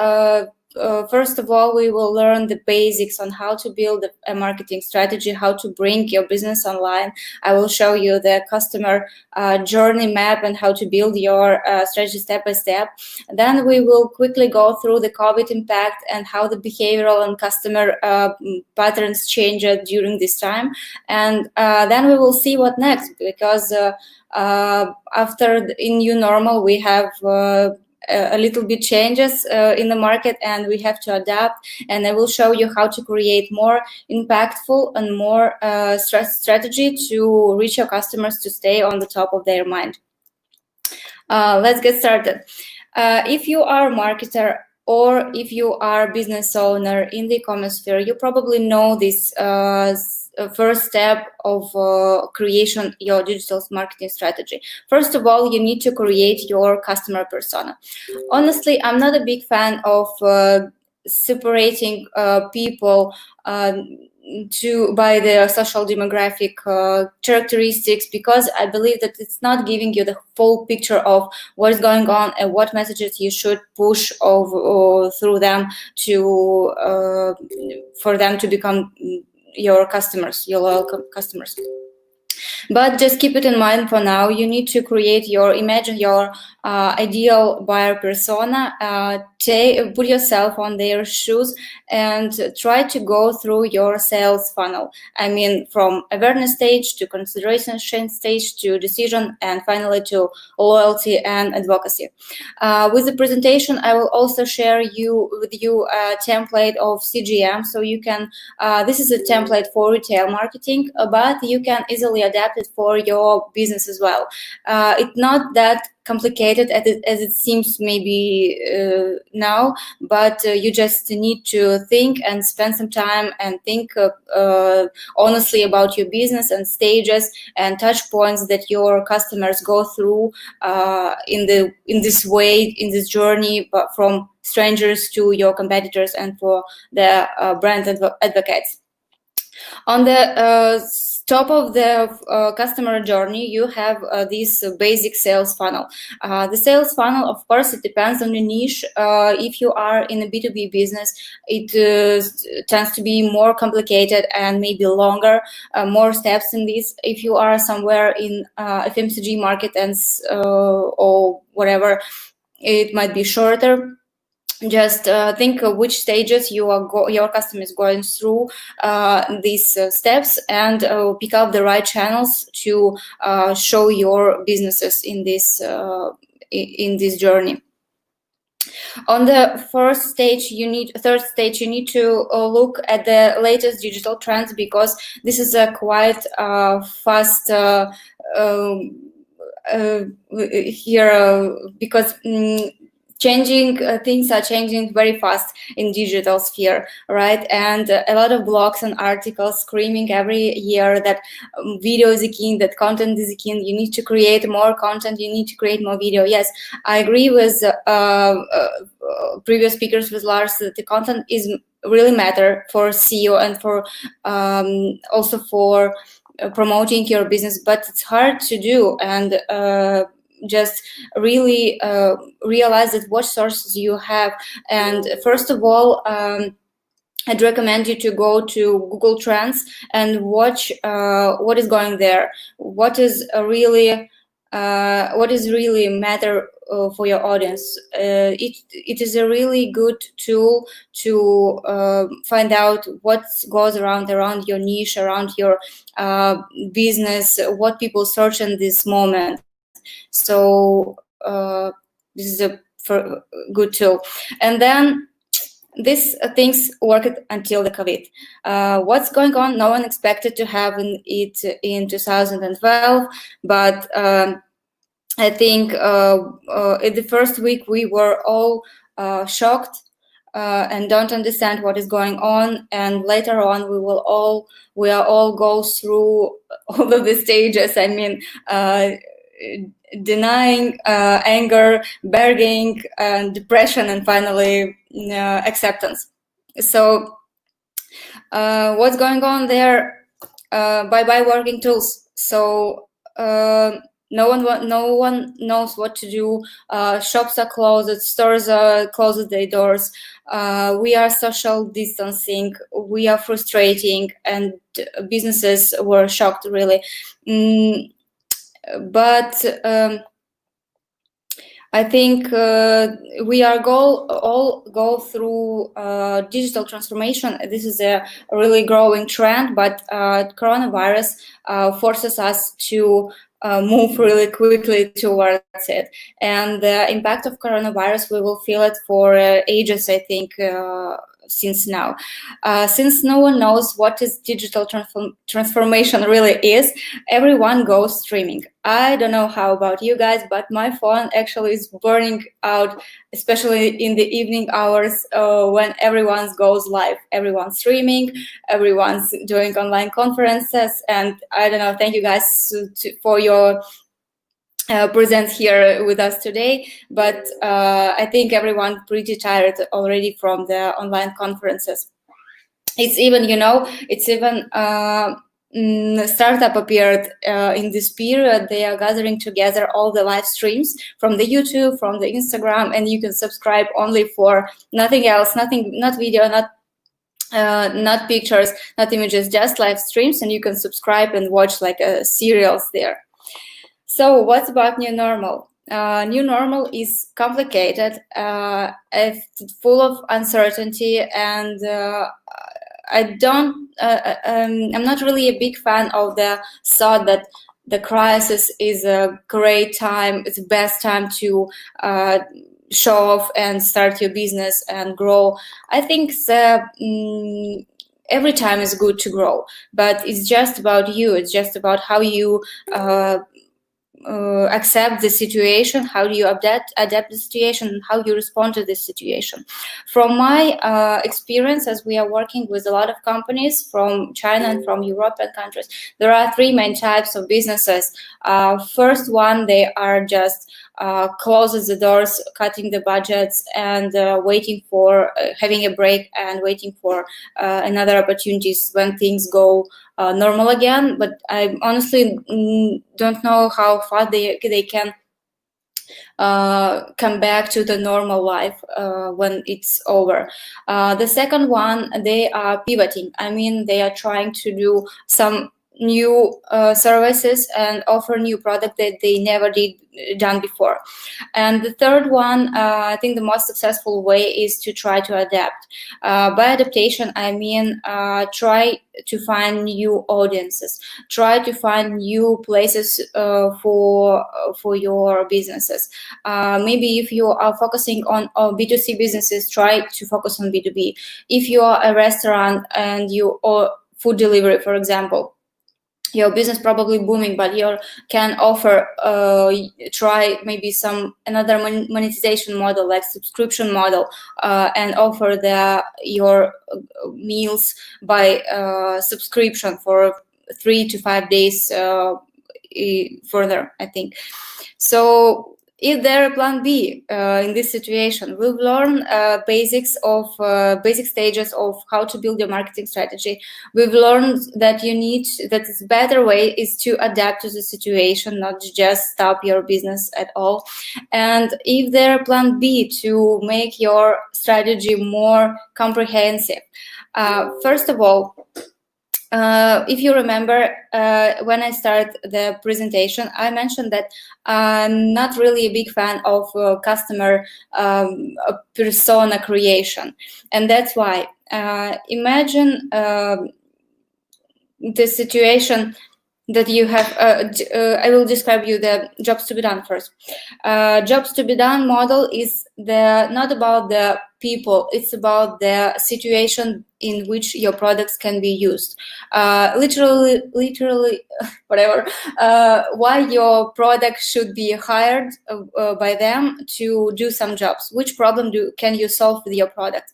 first of all, we will learn the basics on how to build a marketing strategy, how to bring your business online. I will show you the customer journey map and how to build your strategy step by step. Then we will quickly go through the COVID impact and how the behavioral and customer patterns changed during this time. And then we will see what next, because after in new normal, we have a little bit changes in the market, and we have to adapt, and I will show you how to create more impactful and more strategy to reach your customers to stay on the top of their mind. Let's get started. If you are a marketer or if you are a business owner in the e-commerce sphere, you probably know this first step of creation your digital marketing strategy. First of all, you need to create your customer persona. Honestly, I'm not a big fan of separating people by their social demographic characteristics, because I believe that it's not giving you the full picture of what is going on and what messages you should push through them to for them to become your customers, your loyal customers. But just keep it in mind for now. You need to imagine your ideal buyer persona, put yourself on their shoes, and try to go through your sales funnel. I mean, from awareness stage to consideration stage to decision, and finally to loyalty and advocacy. With the presentation, I will also share with you a template of CGM, so you can. This is a template for retail marketing, but you can easily adapt it for your business as well. It's not that complicated as it seems maybe now, but you just need to think and spend some time and think honestly about your business and stages and touch points that your customers go through in this way, in this journey, but from strangers to your competitors and for the brand advocates. On the top of the customer journey, you have this basic sales funnel. The sales funnel, of course, it depends on the niche. If you are in a B2B business, it tends to be more complicated and maybe longer, more steps in this. If you are somewhere in FMCG market and or whatever, it might be shorter. Just think of which stages your customer is going through these steps, and pick up the right channels to show your businesses in this journey. On the third stage, you need to look at the latest digital trends, because this is a quite fast here because things are changing very fast in digital sphere, right? And a lot of blogs and articles screaming every year that video is the king, that content is the king. You need to create more content. You need to create more video. Yes, I agree with previous speakers with Lars that the content is really matter for SEO and for also for promoting your business, but it's hard to do. And just really realize that what sources you have. And first of all, I'd recommend you to go to Google Trends and watch what is going there, what is really matter for your audience. It is a really good tool to find out what goes around your niche, around your business, what people search in this moment. So this is a good tool. And then these things worked until the COVID. What's going on? No one expected to have it in 2012, but I think in the first week we were all shocked and don't understand what is going on. And later on, we all go through all of the stages. I mean, denying, anger, begging, depression, and finally acceptance. So what's going on there? Bye working tools. So no one knows what to do. Shops are closed, stores are closed their doors. We are social distancing. We are frustrating, and businesses were shocked, really. But I think we are all go through digital transformation. This is a really growing trend, but coronavirus forces us to move really quickly towards it. And the impact of coronavirus, we will feel it for ages, I think, since now. Since no one knows what is digital transformation really is, everyone goes streaming. I don't know how about you guys, but my phone actually is burning out, especially in the evening hours when everyone goes live. Everyone's streaming, everyone's doing online conferences, and I don't know, thank you guys for your presence here with us today, but I think everyone's pretty tired already from the online conferences. It's even, startup appeared in this period. They are gathering together all the live streams from the YouTube, from the Instagram, and you can subscribe only for nothing else, not video, not not pictures, not images, just live streams, and you can subscribe and watch like serials there. So what's about new normal? New normal is complicated, full of uncertainty, and I'm not really a big fan of the thought that the crisis is a great time, it's the best time to show off and start your business and grow. I think every time is good to grow, but it's just about you. It's just about how you accept the situation, how do you adapt the situation, and how you respond to this situation. From my experience, as we are working with a lot of companies from China and from European countries, there are three main types of businesses. First one, they are just closes the doors, cutting the budgets, and waiting for having a break and waiting for another opportunities when things go normal again. But I honestly don't know how far they can come back to the normal life when it's over. The second one, they are pivoting. I mean, they are trying to do some new services and offer new product that they never done before. And the third one, I think the most successful way is to try to adapt. By adaptation, I mean try to find new audiences, try to find new places for your businesses. Maybe if you are focusing on B2C businesses, try to focus on B2B. If you are a restaurant and you or food delivery, for example, your business probably booming, but you can offer try maybe another monetization model like subscription model, and offer your meals by subscription for 3 to 5 days further, I think. So is there a plan B in this situation? We've learned basic stages of how to build your marketing strategy. We've learned that the better way is to adapt to the situation, not just stop your business at all. And if there a plan B to make your strategy more comprehensive, first of all, if you remember, when I started the presentation, I mentioned that I'm not really a big fan of customer persona creation. And that's why, imagine the situation that you have. I will describe you the jobs to be done first. Jobs to be done model is not about the people, it's about the situation in which your products can be used. Literally, whatever. Why your product should be hired by them to do some jobs. Which problem can you solve with your product?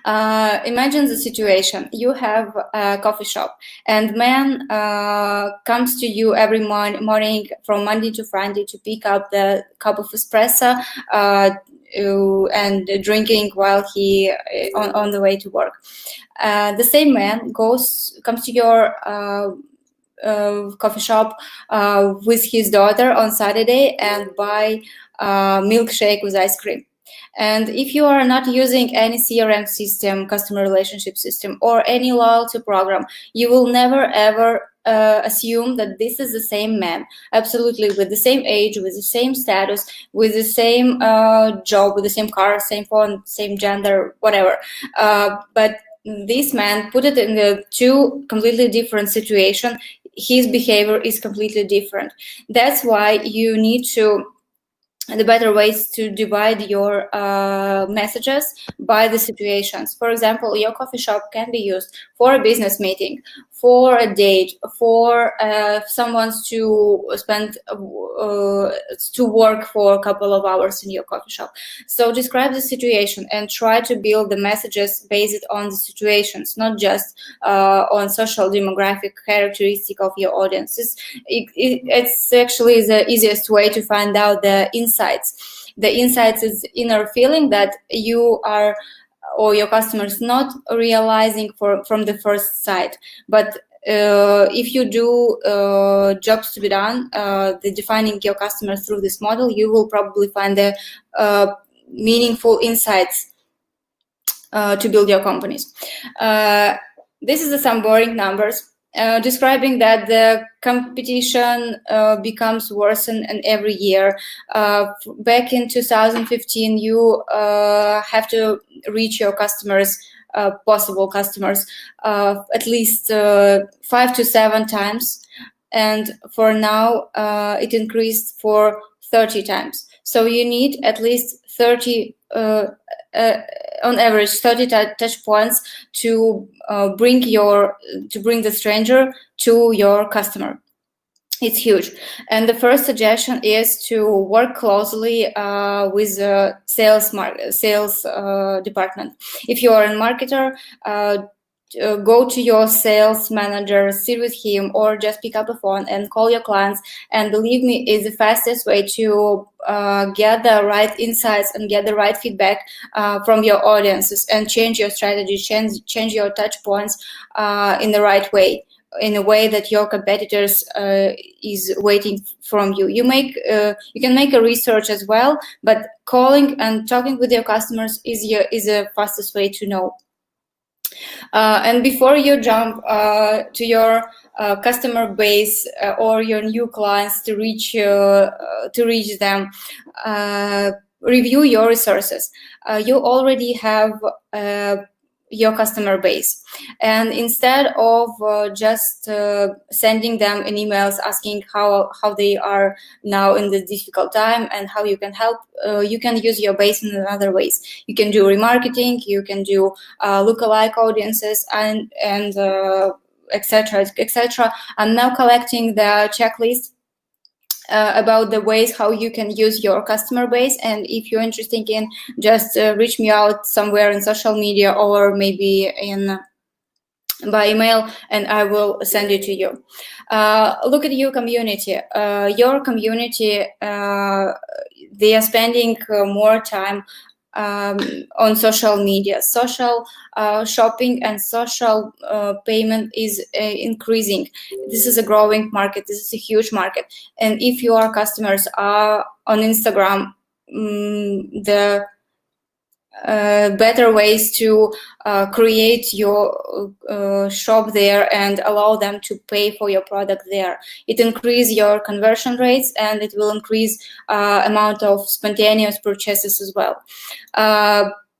Imagine the situation. You have a coffee shop, and man comes to you every morning from Monday to Friday to pick up the cup of espresso and drinking while he on the way to work. The same man comes to your coffee shop with his daughter on Saturday and buy milkshake with ice cream. And if you are not using any CRM system, customer relationship system, or any loyalty program, you will never ever assume that this is the same man, absolutely, with the same age, with the same status, with the same job, with the same car, same phone, same gender, whatever. But this man put it in the two completely different situations. His behavior is completely different. That's why you need to. The better ways to divide your messages by the situations. For example, your coffee shop can be used for a business meeting, for a date, for someone to spend to work for a couple of hours in your coffee shop. So describe the situation and try to build the messages based on the situations, not just on social demographic characteristic of your audiences. It's actually the easiest way to find out the insights. The insights is inner feeling that you are or your customers not realizing from the first sight. But if you do jobs to be done, the defining your customers through this model, you will probably find the meaningful insights to build your companies. This is some boring numbers describing that the competition becomes worse and every year. Back in 2015, you have to reach your customers, possible customers, at least 5 to 7 times, and for now it increased for 30 times. So you need at least 30 on average 30 touch points to bring the stranger to your customer. It's huge. And the first suggestion is to work closely with the sales department. If you are a marketer, go to your sales manager, sit with him, or just pick up the phone and call your clients. And believe me, it's the fastest way to get the right insights and get the right feedback from your audiences and change your strategy, change your touch points in the right way, in a way that your competitors is waiting from you. You can make a research as well, but calling and talking with your customers is the fastest way to know. And before you jump to your customer base or your new clients to reach them, review your resources. You already have your customer base, and instead of just sending them an emails asking how they are now in this difficult time and how you can help, you can use your base in other ways. You can do remarketing, you can do lookalike audiences, and etc. etc. I'm now collecting the checklist about the ways how you can use your customer base, and if you're interested in, just reach me out somewhere in social media or maybe by email, and I will send it to you. Look at your community. Your community, they are spending more time on social media. Social shopping and social payment is increasing. This is a growing market. This is a huge market. And if your customers are on Instagram, the better ways to create your shop there and allow them to pay for your product there. It increases your conversion rates, and it will increase amount of spontaneous purchases as well.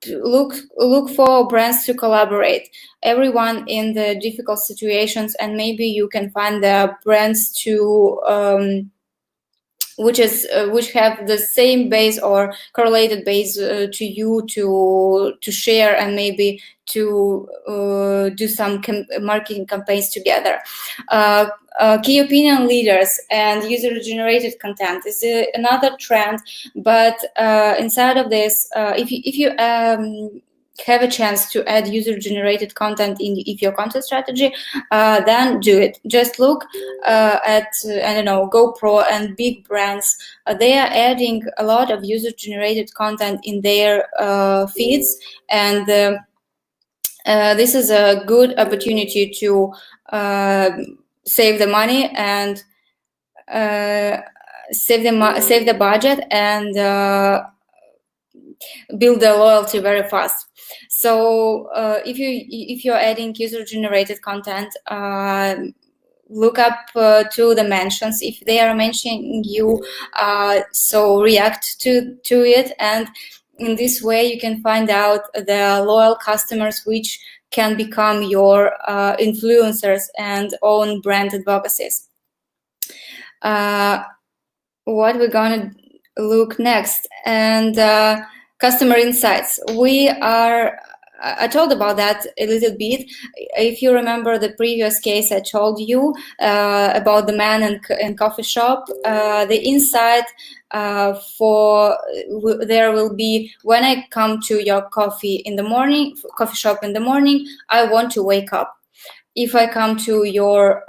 Look for brands to collaborate. Everyone in the difficult situations, and maybe you can find the brands to which have the same base or correlated base to you to share, and maybe to do some marketing campaigns together. Key opinion leaders and user-generated content is another trend, but inside of this, if you have a chance to add user-generated content in your content strategy, then do it. Just look at, I don't know, GoPro and big brands. They are adding a lot of user-generated content in their feeds, and this is a good opportunity to save the money and save the budget and build the loyalty very fast. So if you're adding user-generated content, look up to the mentions. If they are mentioning you, so react to it, and in this way you can find out the loyal customers which can become your influencers and own brand advocacies. What we're gonna look next, and customer insights. I told about that a little bit. If you remember the previous case I told you about the man in coffee shop, the insight there will be, when I come to your coffee shop in the morning, I want to wake up. If I come to your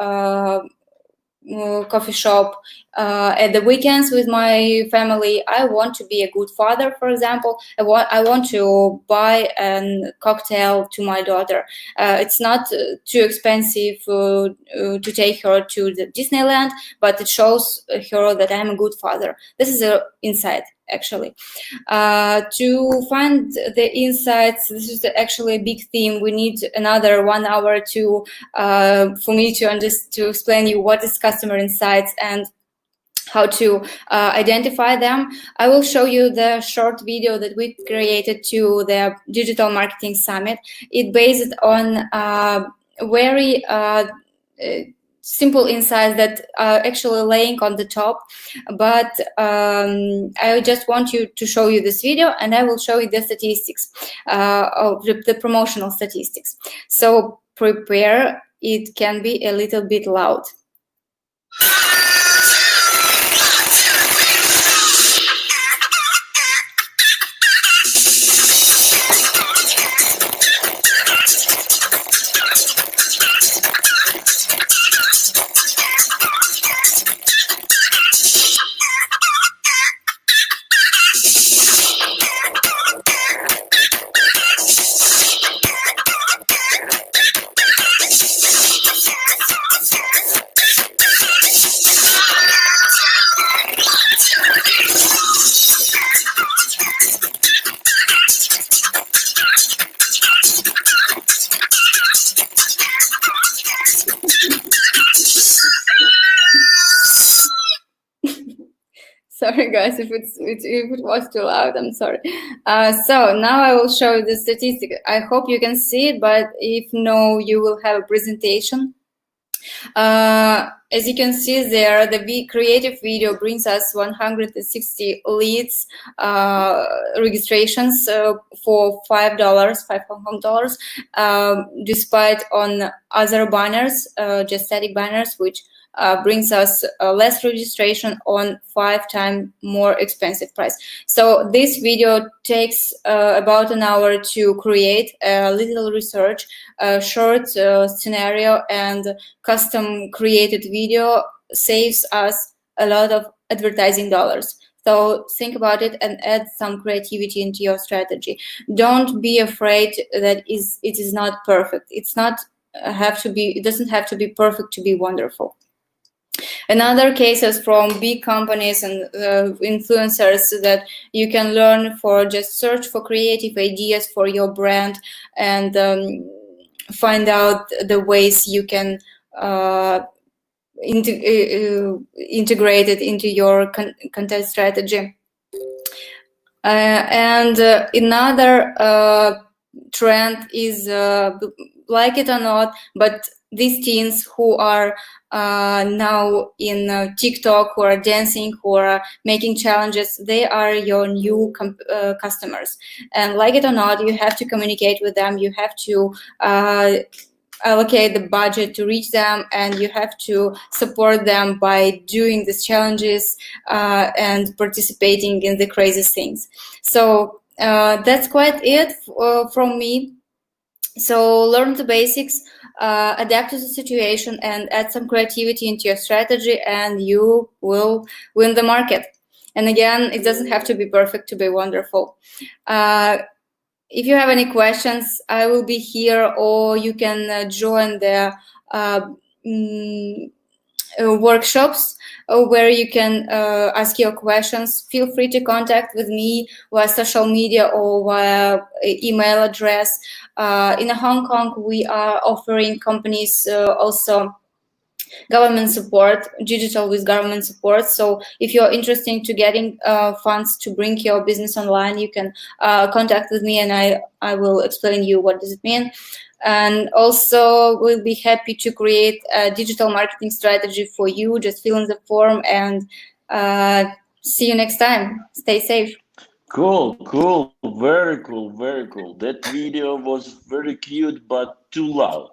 coffee shop at the weekends with my family. I want to be a good father, for example. I want to buy a cocktail to my daughter. It's not too expensive to take her to the Disneyland, but it shows her that I'm a good father. This is an insight, actually. To find the insights, this is actually a big theme. We need another 1 hour to for me to explain you what is customer insights and how to identify them. I will show you the short video that we created to the Digital Marketing Summit. It based on very simple insights that are actually laying on the top, but I just want to show you this video, and I will show you the statistics, of the promotional statistics. So prepare, it can be a little bit loud. Sorry guys, if it was too loud, I'm sorry. So now I will show you the statistic. I hope you can see it, but if no, you will have a presentation. As you can see there, the creative video brings us 160 leads, registrations for $5, despite on other banners, just static banners, which brings us less registration on 5 times more expensive price. So this video takes about an hour to create, a little research, a short scenario, and custom created video saves us a lot of advertising dollars. So think about it and add some creativity into your strategy. Don't be afraid that it is not perfect. It doesn't have to be perfect to be wonderful. Another cases from big companies and influencers that you can learn for, just search for creative ideas for your brand and find out the ways you can integrate it into your content strategy. And another trend is, like it or not, but these teens who are now in TikTok, who are dancing, who are making challenges, they are your new customers. And like it or not, you have to communicate with them. You have to allocate the budget to reach them, and you have to support them by doing these challenges and participating in the crazy things. So that's quite it from me. So learn the basics, adapt to the situation, and add some creativity into your strategy, and you will win the market. And again, it doesn't have to be perfect to be wonderful. If you have any questions, I will be here, or you can join the workshops where you can ask your questions. Feel free to contact with me via social media or via email address. In Hong Kong, we are offering companies also government support, digital with government support. So if you're interested to getting funds to bring your business online, you can contact with me, and I will explain you what does it mean. And also we'll be happy to create a digital marketing strategy for you. Just fill in the form, and see you next time. Stay safe. Cool, very cool. That video was very cute, but too loud.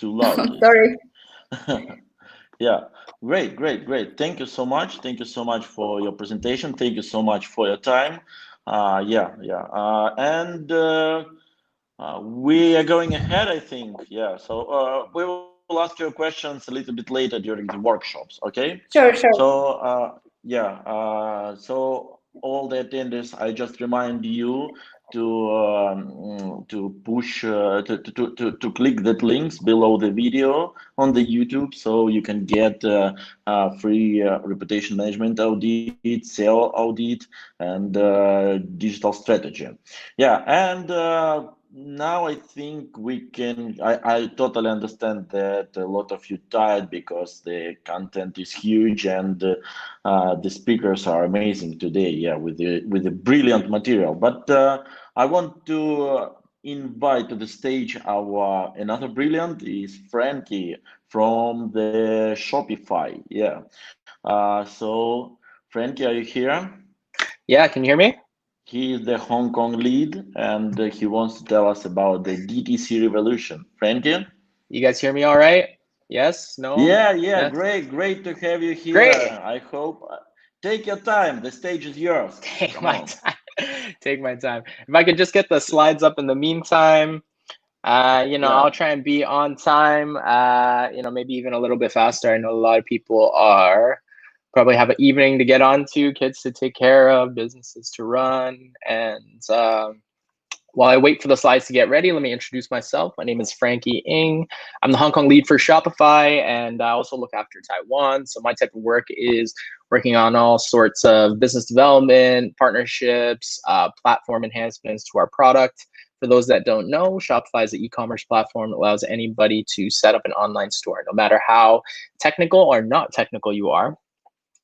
Sorry. Yeah, great. Thank you so much for your presentation. Thank you so much for your time. And we are going ahead, I think. Yeah, so we will will ask your questions a little bit later during the workshops, okay? Sure, sure. So, so all the attendees, I just remind you to push to click that links below the video on the YouTube, so you can get free reputation management audit, SEO audit, and digital strategy. Yeah, and now I think we can. I totally understand that a lot of you tired because the content is huge and the speakers are amazing today. Yeah, with the brilliant material. But I want to invite to the stage our another brilliant is Frankie from the Shopify. Yeah. So Frankie, are you here? Yeah, can you hear me? He is the Hong Kong lead, and he wants to tell us about the DTC revolution. Frankie? You guys hear me all right? Yes? No? Yeah, Yes? great to have you here. Great. I hope. Take your time. The stage is yours. Take my time. Take my time. If I could just get the slides up in the meantime, I'll try and be on time, maybe even a little bit faster. I know a lot of people probably have an evening to get on to, kids to take care of, businesses to run. And while I wait for the slides to get ready, let me introduce myself. My name is Frankie Ng. I'm the Hong Kong lead for Shopify, and I also look after Taiwan. So my type of work is working on all sorts of business development, partnerships, platform enhancements to our product. For those that don't know, Shopify is an e-commerce platform that allows anybody to set up an online store, no matter how technical or not technical you are.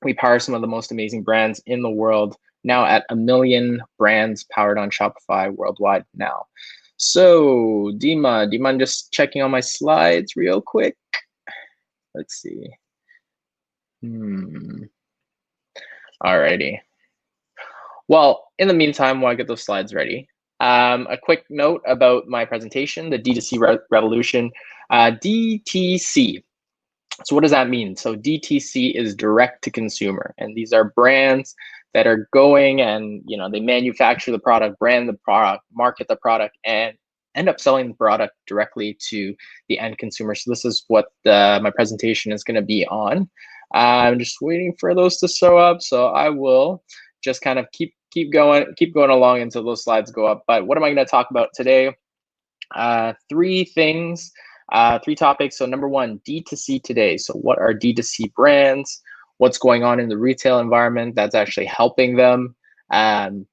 We power some of the most amazing brands in the world, now at 1 million brands powered on Shopify worldwide now. So Dima, do you mind just checking on my slides real quick? Let's see. Alrighty. Well, in the meantime, while I get those slides ready, a quick note about my presentation, the D2C revolution, DTC. So what does that mean? So DTC is direct to consumer, and these are brands that are going and they manufacture the product, brand the product, market the product, and end up selling the product directly to the end consumer. So this is what my presentation is going to be on. I'm just waiting for those to show up, so I will just kind of keep going along until those slides go up. But what am I going to talk about today? Three things. 3 topics. So number 1, D2C today. So what are D2C brands? What's going on in the retail environment that's actually helping them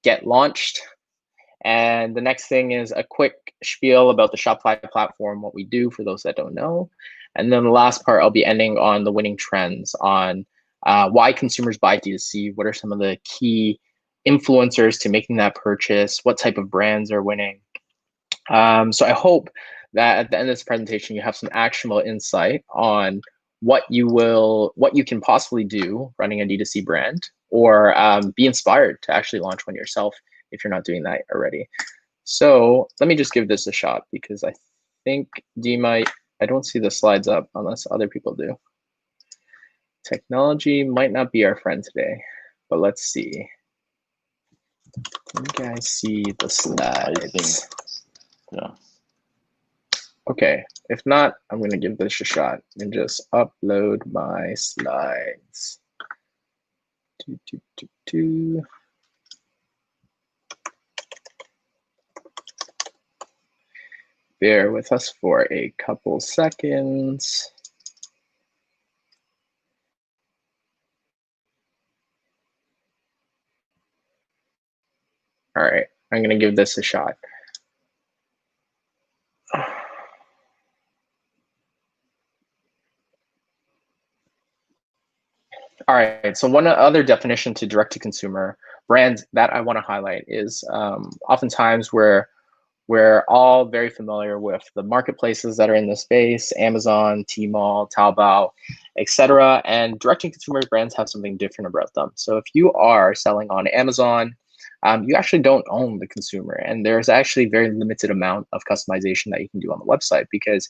get launched? And the next thing is a quick spiel about the Shopify platform, what we do for those that don't know. And then the last part, I'll be ending on the winning trends, on why consumers buy D2C, what are some of the key influencers to making that purchase, what type of brands are winning. So I hope that at the end of this presentation, you have some actionable insight on what you can possibly do running a D2C brand, or be inspired to actually launch one yourself if you're not doing that already. So let me just give this a shot, because I think Dima, I don't see the slides up unless other people do. Technology might not be our friend today, but let's see. Can you guys see the slides? Yeah. Okay, if not, I'm gonna give this a shot and just upload my slides. Bear with us for a couple seconds. All right, I'm gonna give this a shot. All right, so one other definition to direct-to-consumer brands that I want to highlight is oftentimes we're all very familiar with the marketplaces that are in the space, Amazon, Tmall, Taobao, etc. And direct-to-consumer brands have something different about them. So if you are selling on Amazon, you actually don't own the consumer, and there's actually very limited amount of customization that you can do on the website, because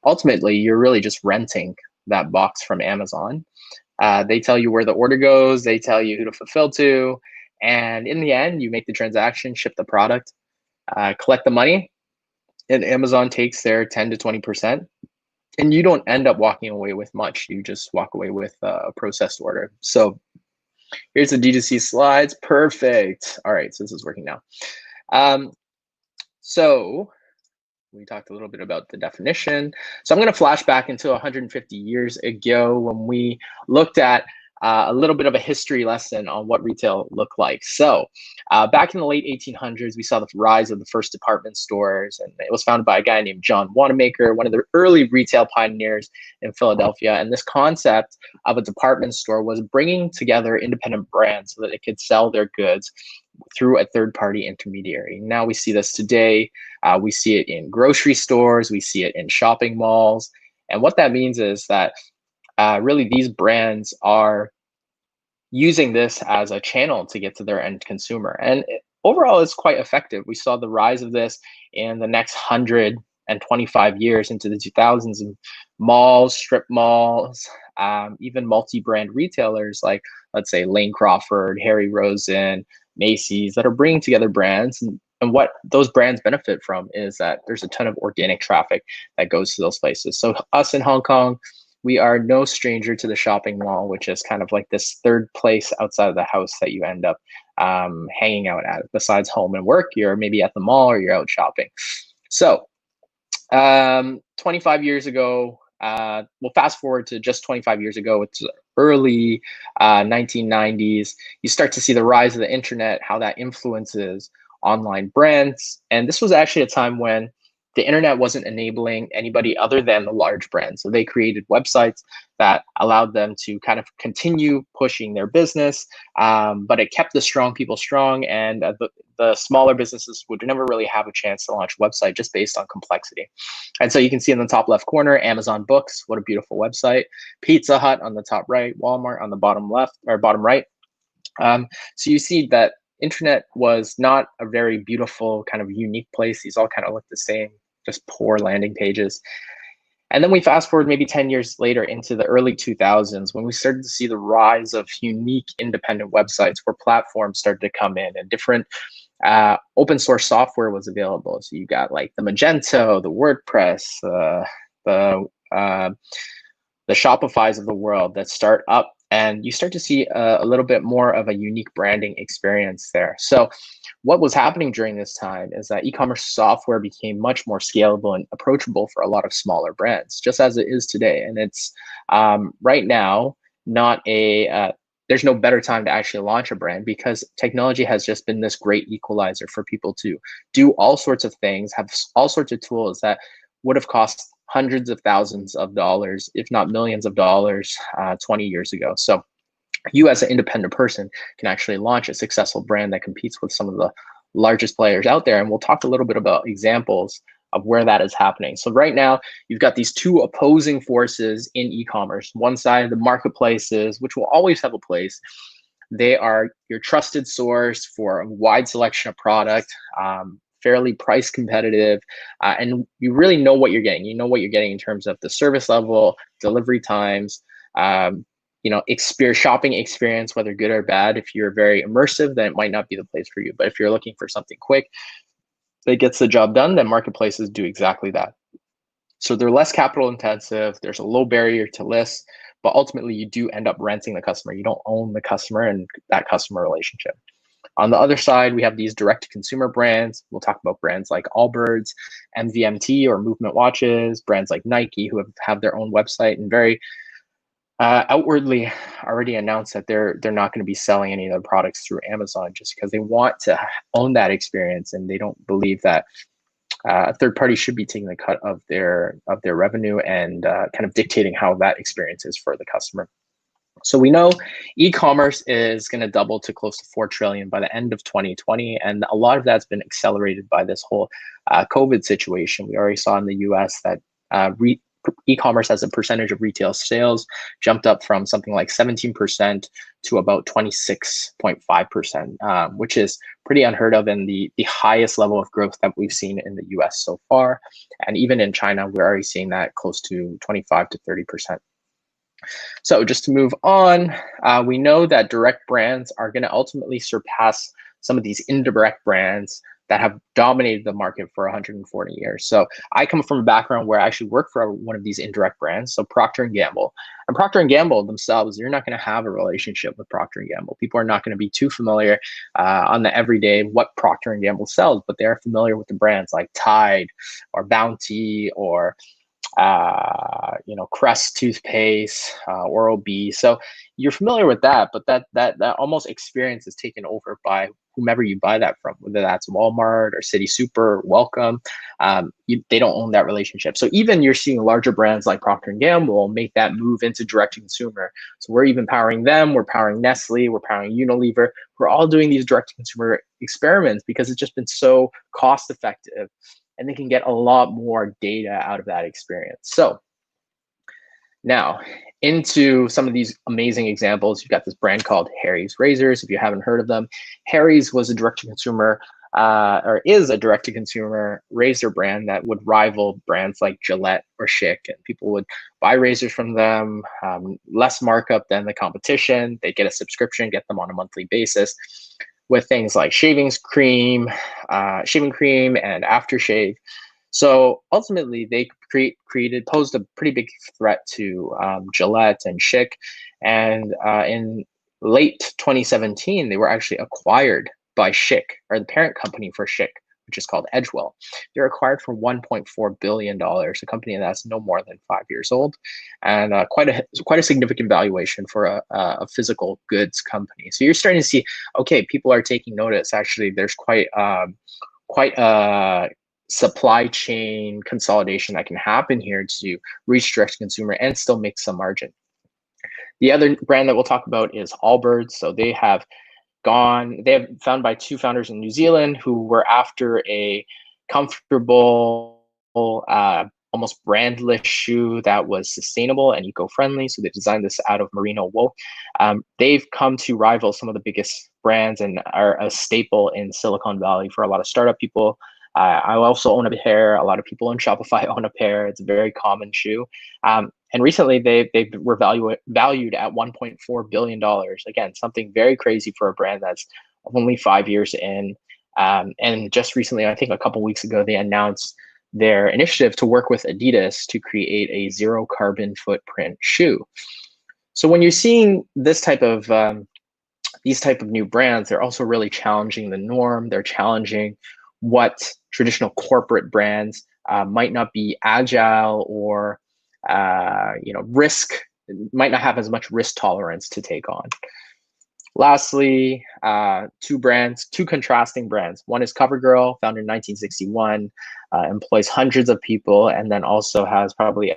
ultimately you're really just renting that box from Amazon. They tell you where the order goes, they tell you who to fulfill to, and in the end, you make the transaction, ship the product, collect the money, and Amazon takes their 10 to 20%. and you don't end up walking away with much. You just walk away with a processed order. So here's the D2C slides. Perfect. All right, so this is working now. So we talked a little bit about the definition. So I'm going to flash back into 150 years ago when we looked at a little bit of a history lesson on what retail looked like. So back in the late 1800s, we saw the rise of the first department stores, and it was founded by a guy named John Wanamaker, one of the early retail pioneers in Philadelphia. And this concept of a department store was bringing together independent brands so that they could sell their goods through a third-party intermediary. Now we see this today. We see it in grocery stores. We see it in shopping malls. And what that means is that really these brands are using this as a channel to get to their end consumer. And overall, it's quite effective. We saw the rise of this in the next 125 years into the 2000s in malls, strip malls, even multi-brand retailers like, let's say, Lane Crawford, Harry Rosen, Macy's, that are bringing together brands. And what those brands benefit from is that there's a ton of organic traffic that goes to those places. So us in Hong Kong, we are no stranger to the shopping mall, which is kind of like this third place outside of the house that you end up hanging out at. Besides home and work, you're maybe at the mall or you're out shopping. So 25 years ago, we'll fast forward to just 25 years ago. It's early 1990s. You start to see the rise of the internet, how that influences online brands. And this was actually a time when the internet wasn't enabling anybody other than the large brands. So they created websites that allowed them to kind of continue pushing their business, but it kept the strong people strong, and the smaller businesses would never really have a chance to launch a website just based on complexity. And so you can see in the top left corner, Amazon Books, what a beautiful website. Pizza Hut on the top right, Walmart on the bottom left or bottom right. So you see that internet was not a very beautiful kind of unique place. These all kind of look the same, just poor landing pages. And then we fast forward maybe 10 years later into the early 2000s when we started to see the rise of unique independent websites where platforms started to come in and different open source software was available. So you got like the Magento, the WordPress, the Shopifys of the world that start up, and you start to see a little bit more of a unique branding experience there. So what was happening during this time is that e-commerce software became much more scalable and approachable for a lot of smaller brands, just as it is today. And it's right now not there's no better time to actually launch a brand, because technology has just been this great equalizer for people to do all sorts of things, have all sorts of tools that would have cost hundreds of thousands of dollars, if not millions of dollars, 20 years ago. So you as an independent person can actually launch a successful brand that competes with some of the largest players out there. And we'll talk a little bit about examples of where that is happening. So right now, you've got these two opposing forces in e-commerce. One side, the marketplaces, which will always have a place. They are your trusted source for a wide selection of product, fairly price competitive, and you really know what you're getting. You know what you're getting in terms of the service level, delivery times, shopping experience, whether good or bad. If you're very immersive, then it might not be the place for you. But if you're looking for something quick that gets the job done, then marketplaces do exactly that. So they're less capital intensive. There's a low barrier to list, but ultimately you do end up renting the customer. You don't own the customer and that customer relationship. On the other side, we have these direct-to-consumer brands. We'll talk about brands like Allbirds, MVMT or Movement Watches, brands like Nike, who have their own website and very outwardly already announced that they're not going to be selling any of their products through Amazon, just because they want to own that experience, and they don't believe that a third party should be taking the cut of their revenue and kind of dictating how that experience is for the customer. So we know e-commerce is going to double to close to 4 trillion by the end of 2020, and a lot of that's been accelerated by this whole COVID situation. We already saw in the US that e-commerce as a percentage of retail sales jumped up from something like 17% to about 26.5%, which is pretty unheard of, and the highest level of growth that we've seen in the US so far. And even in China, we're already seeing that close to 25 to 30%. So just to move on, we know that direct brands are going to ultimately surpass some of these indirect brands that have dominated the market for 140 years. So I come from a background where I actually work for one of these indirect brands, so Procter & Gamble. And Procter & Gamble themselves, you're not going to have a relationship with Procter & Gamble. People are not going to be too familiar on the everyday what Procter & Gamble sells, but they're familiar with the brands like Tide or Bounty or Crest toothpaste, Oral-B. So you're familiar with that, but that almost experience is taken over by whomever you buy that from, whether that's Walmart or City Super, Welcome. They don't own that relationship. So even you're seeing larger brands like Procter & Gamble make that move into direct-to-consumer. So we're even powering them. We're powering Nestle. We're powering Unilever. We're all doing these direct-to-consumer experiments because it's just been so cost-effective, and they can get a lot more data out of that experience. So now into some of these amazing examples. You've got this brand called Harry's Razors. If you haven't heard of them, Harry's was a direct-to-consumer or is a direct-to-consumer razor brand that would rival brands like Gillette or Schick, and people would buy razors from them, less markup than the competition. They get a subscription, get them on a monthly basis with things like shaving cream and aftershave. So ultimately, they posed a pretty big threat to Gillette and Schick. And in late 2017, they were actually acquired by Schick, or the parent company for Schick, which is called Edgewell. They're acquired for $1.4 billion, a company that's no more than 5 years old, and quite a significant valuation for a physical goods company. So you're starting to see, okay, people are taking notice. Actually, there's quite a supply chain consolidation that can happen here to reach direct consumer and still make some margin. The other brand that we'll talk about is Allbirds. So they have found by two founders in New Zealand who were after a comfortable, almost brandless shoe that was sustainable and eco-friendly. So they designed this out of merino wool. They've come to rival some of the biggest brands and are a staple in Silicon Valley for a lot of startup people. I also own a pair. A lot of people on Shopify own a pair. It's a very common shoe. And recently they were valued at $1.4 billion. Again, something very crazy for a brand that's only 5 years in. And just recently, I think a couple weeks ago, they announced their initiative to work with Adidas to create a zero carbon footprint shoe. So when you're seeing this type of these type of new brands, they're also really challenging the norm. They're challenging what traditional corporate brands might not be agile or might not have as much risk tolerance to take on. Lastly, two contrasting brands. One is CoverGirl, founded in 1961, employs hundreds of people, and then also has probably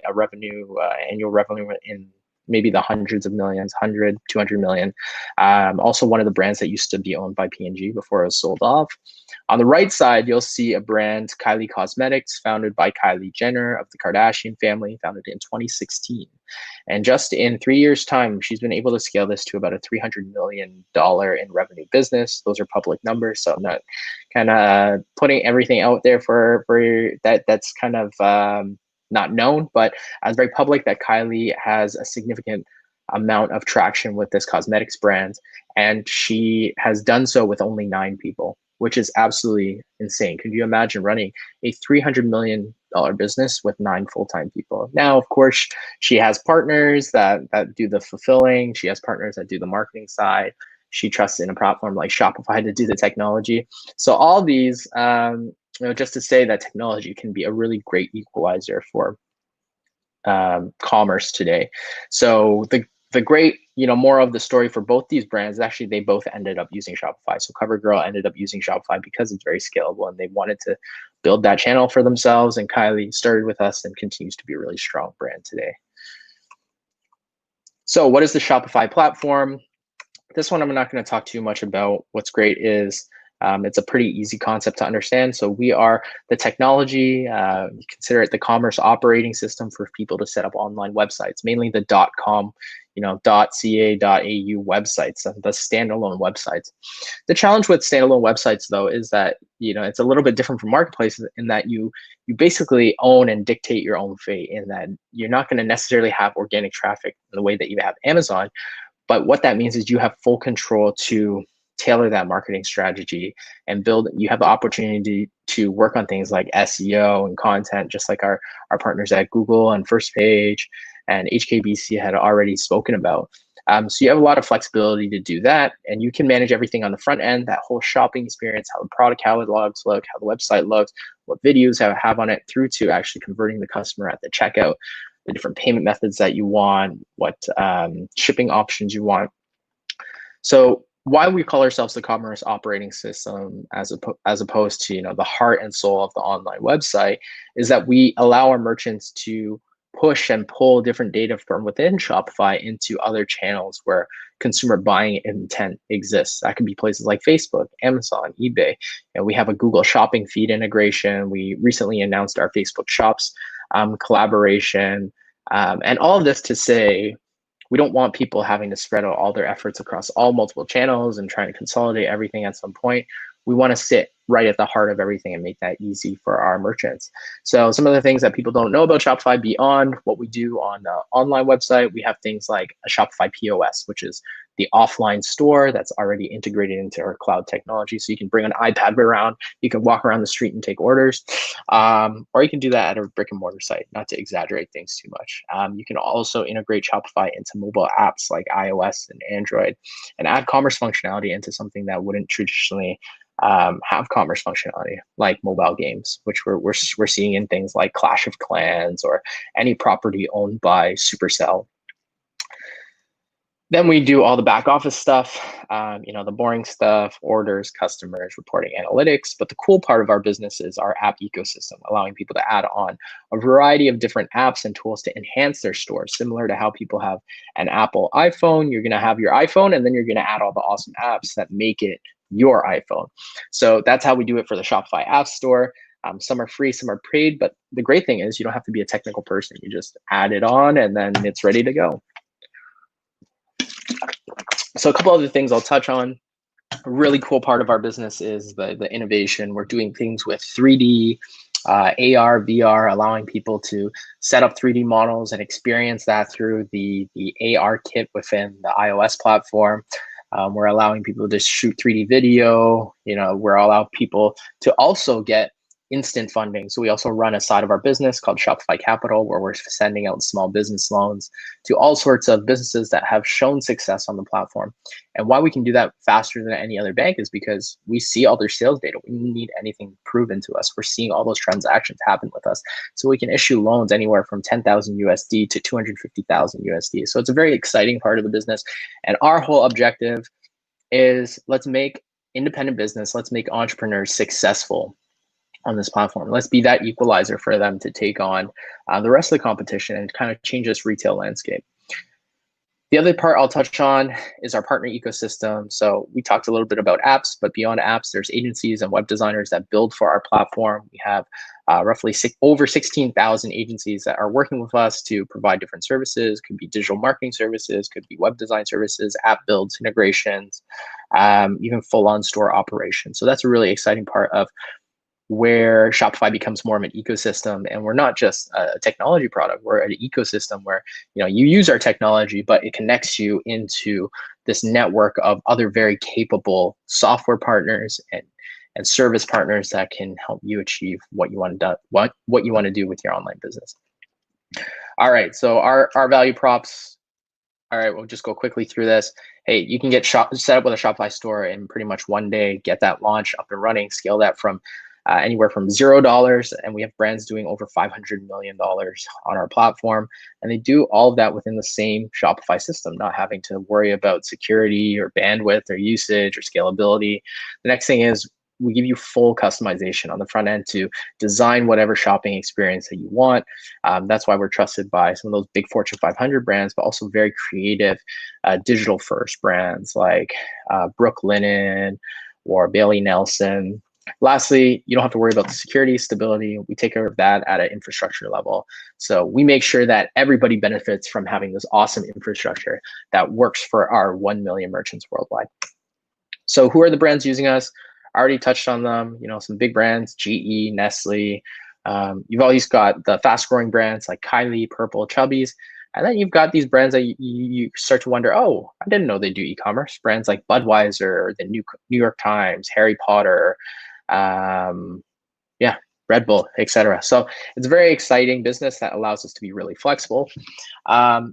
annual revenue in maybe the hundreds of millions, 100, 200 million. Also one of the brands that used to be owned by P&G before it was sold off. On the right side, you'll see a brand, Kylie Cosmetics, founded by Kylie Jenner of the Kardashian family, founded in 2016. And just in 3 years' time, she's been able to scale this to about a $300 million in revenue business. Those are public numbers, so I'm not kind of putting everything out there for that. That's kind of not known, but it's very public that Kylie has a significant amount of traction with this cosmetics brand, and she has done so with only 9 people, which is absolutely insane. Could you imagine running a $300 million business with 9 full-time people? Now, of course, she has partners that do the fulfilling. She has partners that do the marketing side. She trusts in a platform like Shopify to do the technology. So all these, just to say that technology can be a really great equalizer for commerce today. So the great, more of the story for both these brands, actually, they both ended up using Shopify. So CoverGirl ended up using Shopify because it's very scalable and they wanted to build that channel for themselves. And Kylie started with us and continues to be a really strong brand today. So what is the Shopify platform? This one I'm not going to talk too much about. What's great is it's a pretty easy concept to understand. So we are the technology, you consider it the commerce operating system for people to set up online websites, mainly the .com, .ca, .au websites, the standalone websites. The challenge with standalone websites, though, is that it's a little bit different from marketplaces in that you basically own and dictate your own fate, in that you're not going to necessarily have organic traffic in the way that you have Amazon. But what that means is you have full control to tailor that marketing strategy and build. You have the opportunity to work on things like SEO and content, just like our partners at Google and First Page and HKBC had already spoken about. So you have a lot of flexibility to do that, and you can manage everything on the front end, that whole shopping experience, how the product catalogs look, how the website looks, what videos have on it, through to actually converting the customer at the checkout, the different payment methods that you want, what shipping options you want. So why we call ourselves the commerce operating system as opposed to, you know, the heart and soul of the online website, is that we allow our merchants to push and pull different data from within Shopify into other channels where consumer buying intent exists. That could be places like Facebook, Amazon, eBay, and we have a Google Shopping feed integration. We recently announced our Facebook Shops collaboration, and all of this to say, we don't want people having to spread out all their efforts across all multiple channels and trying to consolidate everything at some point. We want to sit right at the heart of everything and make that easy for our merchants. So some of the things that people don't know about Shopify beyond what we do on the online website, we have things like a Shopify POS, which is the offline store that's already integrated into our cloud technology. So you can bring an iPad around, you can walk around the street and take orders, or you can do that at a brick and mortar site, not to exaggerate things too much. You can also integrate Shopify into mobile apps like iOS and Android and add commerce functionality into something that wouldn't traditionally have commerce functionality, like mobile games, which we're seeing in things like Clash of Clans or any property owned by Supercell. Then we do all the back office stuff, you know, the boring stuff, orders, customers, reporting, analytics. But the cool part of our business is our app ecosystem, allowing people to add on a variety of different apps and tools to enhance their stores. Similar to how people have an Apple iPhone, you're going to have your iPhone, and then you're going to add all the awesome apps that make it your iPhone. So that's how we do it for the Shopify App Store. Some are free, some are paid, but the great thing is you don't have to be a technical person. You just add it on and then it's ready to go. So a couple other things I'll touch on. A really cool part of our business is the innovation. We're doing things with 3D, AR, VR, allowing people to set up 3D models and experience that through the AR kit within the iOS platform. We're allowing people to shoot 3D video. You know, we're allowing people to also get instant funding. So we also run a side of our business called Shopify Capital, where we're sending out small business loans to all sorts of businesses that have shown success on the platform. And why we can do that faster than any other bank is because we see all their sales data. We don't need anything proven to us. We're seeing all those transactions happen with us. So we can issue loans anywhere from 10,000 USD to 250,000 USD. So it's a very exciting part of the business. And our whole objective is let's make independent business, let's make entrepreneurs successful on this platform. Let's be that equalizer for them to take on the rest of the competition and kind of change this retail landscape. The other part I'll touch on is our partner ecosystem. So we talked a little bit about apps, but beyond apps, there's agencies and web designers that build for our platform. We have roughly over 16,000 agencies that are working with us to provide different services. Could be digital marketing services, could be web design services, app builds, integrations, even full-on store operations. So that's a really exciting part of where Shopify becomes more of an ecosystem, and we're not just a technology product, we're an ecosystem where, you know, you use our technology, but it connects you into this network of other very capable software partners and service partners that can help you achieve what you want to do, what you want to do with your online business. All right, so our value props. All right, we'll just go quickly through this. Hey, you can get set up with a Shopify store in pretty much one day, get that launch up and running, scale that from anywhere from $0, and we have brands doing over $500 million on our platform, and they do all of that within the same Shopify system, not having to worry about security or bandwidth or usage or scalability. The next thing is we give you full customization on the front end to design whatever shopping experience that you want. That's why we're trusted by some of those big Fortune 500 brands, but also very creative digital first brands like Brooklinen or Bailey Nelson. Lastly, you don't have to worry about the security, stability. We take care of that at an infrastructure level. So we make sure that everybody benefits from having this awesome infrastructure that works for our 1 million merchants worldwide. So who are the brands using us? I already touched on them, you know, some big brands, GE, Nestle. You've always got the fast growing brands like Kylie, Purple, Chubbies. And then you've got these brands that you start to wonder, oh, I didn't know they do e-commerce. Brands like Budweiser, the New York Times, Harry Potter, yeah, Red Bull, etc. So it's a very exciting business that allows us to be really flexible.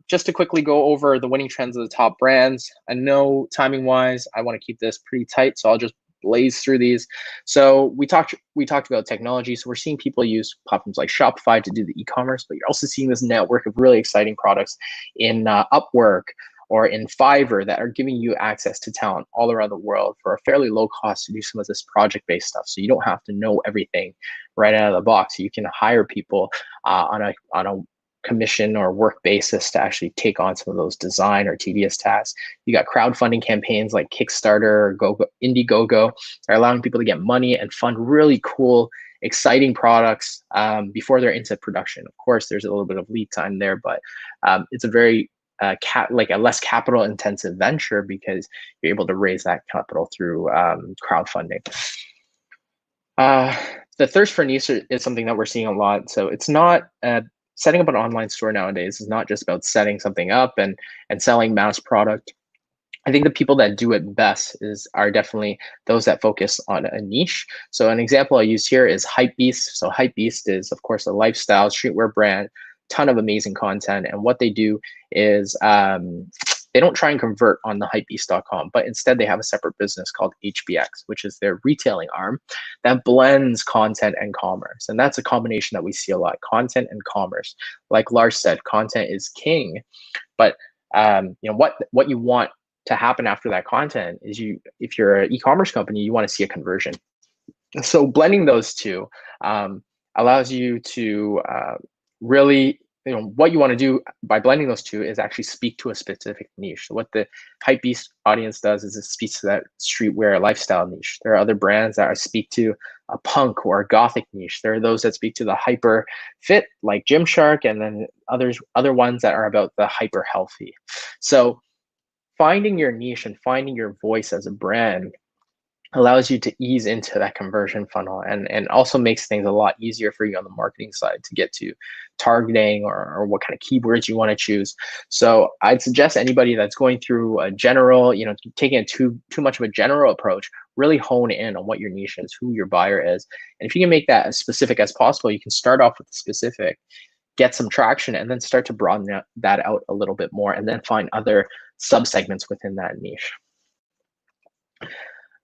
Just to quickly go over the winning trends of the top brands. I know timing wise, I want to keep this pretty tight, so I'll just blaze through these. So we talked about technology. So we're seeing people use platforms like Shopify to do the e-commerce, but you're also seeing this network of really exciting products in Upwork or in Fiverr that are giving you access to talent all around the world for a fairly low cost to do some of this project-based stuff. So you don't have to know everything right out of the box. You can hire people on a commission or work basis to actually take on some of those design or tedious tasks. You got crowdfunding campaigns like Kickstarter or Indiegogo are allowing people to get money and fund really cool, exciting products before they're into production. Of course, there's a little bit of lead time there, but it's a very like a less capital intensive venture because you're able to raise that capital through crowdfunding. The thirst for niche is something that we're seeing a lot. So it's not setting up an online store nowadays is not just about setting something up and selling mass product. I think the people that do it best are definitely those that focus on a niche. So an example I use here is Hypebeast. So Hypebeast is, of course, a lifestyle streetwear brand, ton of amazing content. And what they do is they don't try and convert on the hypebeast.com, but instead they have a separate business called HBX, which is their retailing arm that blends content and commerce. And that's a combination that we see a lot, content and commerce. Like Lars said, content is king, but you know what you want to happen after that content is if you're an e-commerce company, you want to see a conversion. So blending those two allows you to really, what you want to do by blending those two is actually speak to a specific niche. So what the Hypebeast audience does is it speaks to that streetwear lifestyle niche. There are other brands that speak to a punk or a gothic niche. There are those that speak to the hyper fit like Gymshark, and then other ones that are about the hyper healthy. So finding your niche and finding your voice as a brand allows you to ease into that conversion funnel and also makes things a lot easier for you on the marketing side to get to targeting or what kind of keywords you want to choose. So I'd suggest anybody that's going through a general, taking too much of a general approach, really hone in on what your niche is, who your buyer is. And if you can make that as specific as possible, you can start off with the specific, get some traction, and then start to broaden that out a little bit more, and then find other subsegments within that niche.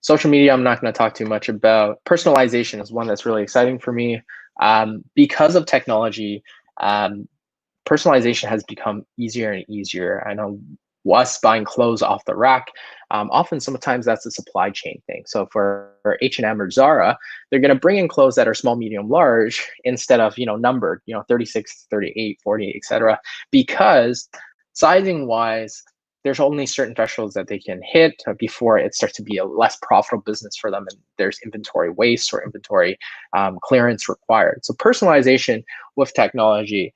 Social media, I'm not going to talk too much about. Personalization is one that's really exciting for me. Because of technology, personalization has become easier and easier. I know us buying clothes off the rack, sometimes that's a supply chain thing. So for H&M or Zara, they're going to bring in clothes that are small, medium, large instead of numbered, 36, 38, 40, etc. Because sizing wise, there's only certain thresholds that they can hit before it starts to be a less profitable business for them, and there's inventory waste or inventory clearance required. So personalization with technology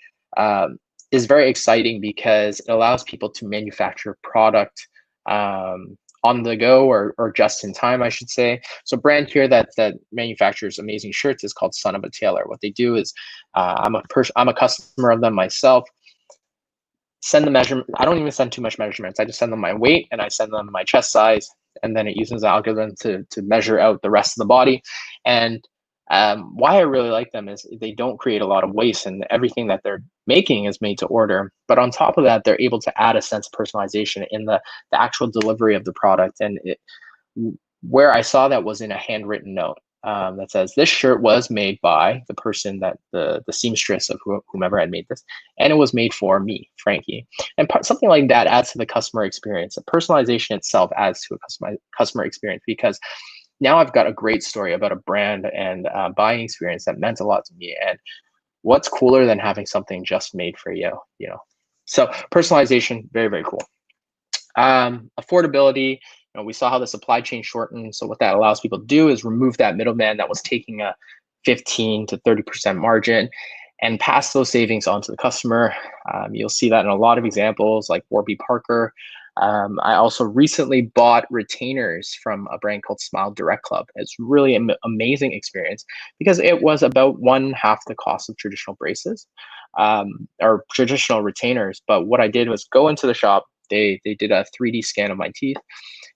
is very exciting because it allows people to manufacture product on the go or just in time, I should say. So a brand here that manufactures amazing shirts is called Son of a Tailor. What they do is, I'm a customer of them myself. Send the measurement. I don't even send too much measurements. I just send them my weight and I send them my chest size, and then it uses the algorithm to measure out the rest of the body. And why I really like them is they don't create a lot of waste, and everything that they're making is made to order. But on top of that, they're able to add a sense of personalization in the actual delivery of the product. And where I saw that was in a handwritten note that says, this shirt was made by the person that the seamstress of whomever had made this, and it was made for me, Frankie. And something like that adds to the customer experience. The personalization itself adds to a customer experience, because now I've got a great story about a brand and buying experience that meant a lot to me. And what's cooler than having something just made for you, So personalization, very, very cool. Affordability, we saw how the supply chain shortened. So what that allows people to do is remove that middleman that was taking a 15 to 30% margin and pass those savings on to the customer. You'll see that in a lot of examples like Warby Parker. I also recently bought retainers from a brand called Smile Direct Club. It's really an amazing experience because it was about 1/2 the cost of traditional braces or traditional retainers. But what I did was go into the shop. They did a 3D scan of my teeth,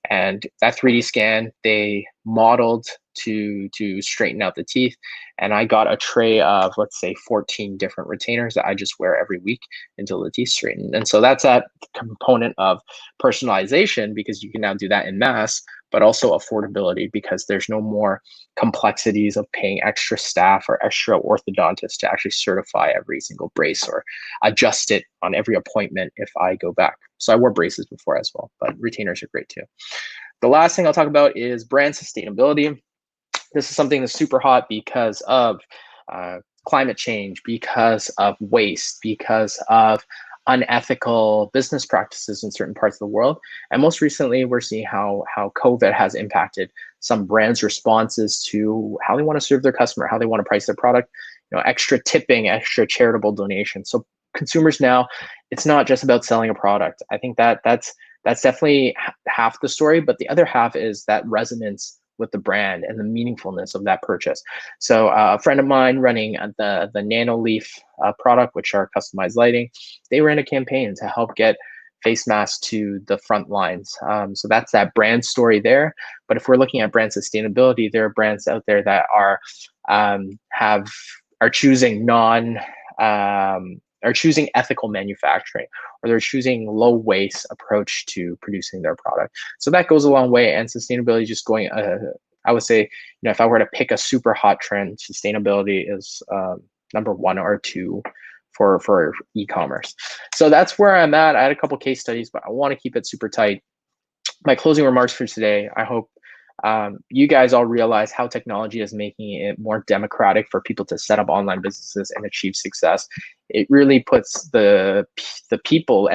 and that 3D scan they modeled to straighten out the teeth. And I got a tray of, let's say, 14 different retainers that I just wear every week until the teeth straighten. And so that's that component of personalization, because you can now do that in mass, but also affordability, because there's no more complexities of paying extra staff or extra orthodontists to actually certify every single brace or adjust it on every appointment if I go back. So I wore braces before as well, but retainers are great too. The last thing I'll talk about is brand sustainability. This is something that's super hot because of climate change, because of waste, because of unethical business practices in certain parts of the world. And most recently, we're seeing how COVID has impacted some brands' responses to how they want to serve their customer, how they want to price their product, extra tipping, extra charitable donations. So consumers now, it's not just about selling a product. I think that's definitely half the story, but the other half is that resonance with the brand and the meaningfulness of that purchase. So a friend of mine running the Nano Leaf product, which are customized lighting, they ran a campaign to help get face masks to the front lines. So that's that brand story there. But if we're looking at brand sustainability, there are brands out there that are choosing are choosing ethical manufacturing, or they're choosing low waste approach to producing their product. So that goes a long way, and sustainability is just going, I would say, if I were to pick a super hot trend, sustainability is number 1 or 2 for e-commerce. So that's where I'm at. I had a couple case studies, but I want to keep it super tight. My closing remarks for today, I hope you guys all realize how technology is making it more democratic for people to set up online businesses and achieve success. It really puts the people,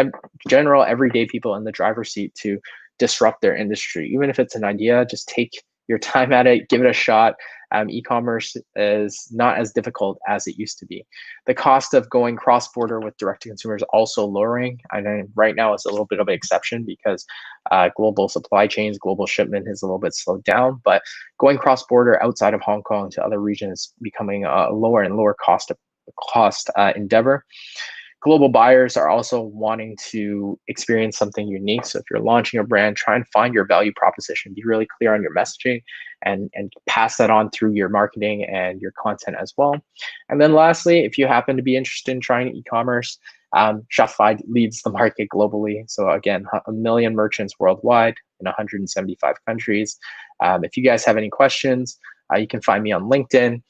general everyday people, in the driver's seat to disrupt their industry. Even if it's an idea, just take your time at it, give it a shot. E-commerce is not as difficult as it used to be. The cost of going cross-border with direct-to-consumer is also lowering. I know right now it's a little bit of an exception because global supply chains, global shipment is a little bit slowed down, but going cross-border outside of Hong Kong to other regions is becoming a lower and lower cost endeavor. Global buyers are also wanting to experience something unique. So if you're launching a brand, try and find your value proposition, be really clear on your messaging, and pass that on through your marketing and your content as well. And then lastly, if you happen to be interested in trying e-commerce, Shopify leads the market globally. So again, 1 million merchants worldwide in 175 countries. If you guys have any questions, you can find me on LinkedIn.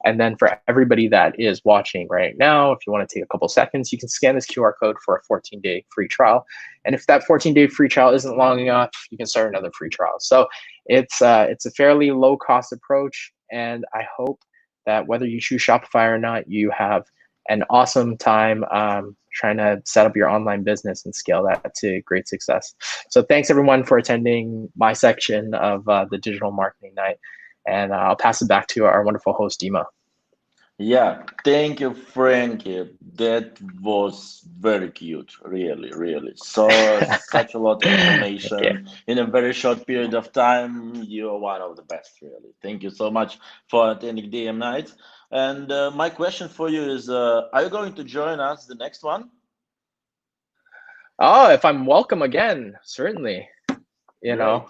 And then for everybody that is watching right now, if you want to take a couple seconds, you can scan this QR code for a 14-day free trial. And if that 14-day free trial isn't long enough, you can start another free trial. So it's a fairly low-cost approach. And I hope that whether you choose Shopify or not, you have an awesome time trying to set up your online business and scale that to great success. So thanks, everyone, for attending my section of the Digital Marketing Night. And I'll pass it back to our wonderful host, Dima. Yeah, thank you, Frankie. That was very cute, really, really. So such a lot of information in a very short period of time. You're one of the best, really. Thank you so much for attending DM Night. And my question for you is, are you going to join us the next one? Oh, if I'm welcome again, certainly.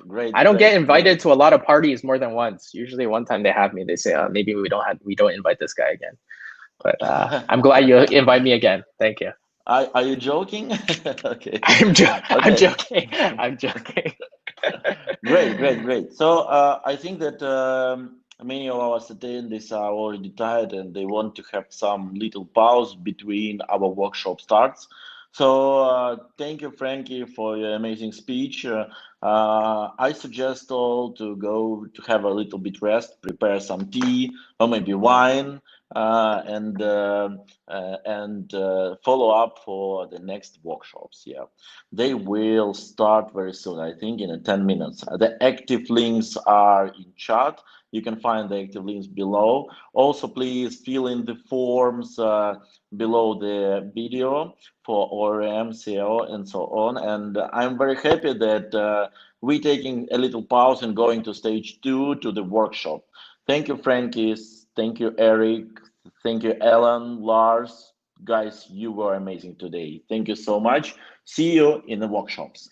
Great, I don't get invited to a lot of parties more than once. Usually one time they have me, they say, maybe we don't invite this guy again. But I'm glad you invite me again. Thank you. Are you joking? Okay. I'm joking. I'm joking. Great. So I think that many of our attendees are already tired and they want to have some little pause between our workshop starts. So thank you, Frankie, for your amazing speech. I suggest all to go to have a little bit rest, prepare some tea or maybe wine, and follow up for the next workshops. Yeah, they will start very soon. I think in 10 minutes. The active links are in chat, You can find the active links below. Also, please fill in the forms below the video for ORM, SEO, and so on. And I'm very happy that we're taking a little pause and going to stage 2 to the workshop. Thank you, Frankie. Thank you, Eric. Thank you, Ellen, Lars. Guys, you were amazing today. Thank you so much. See you in the workshops.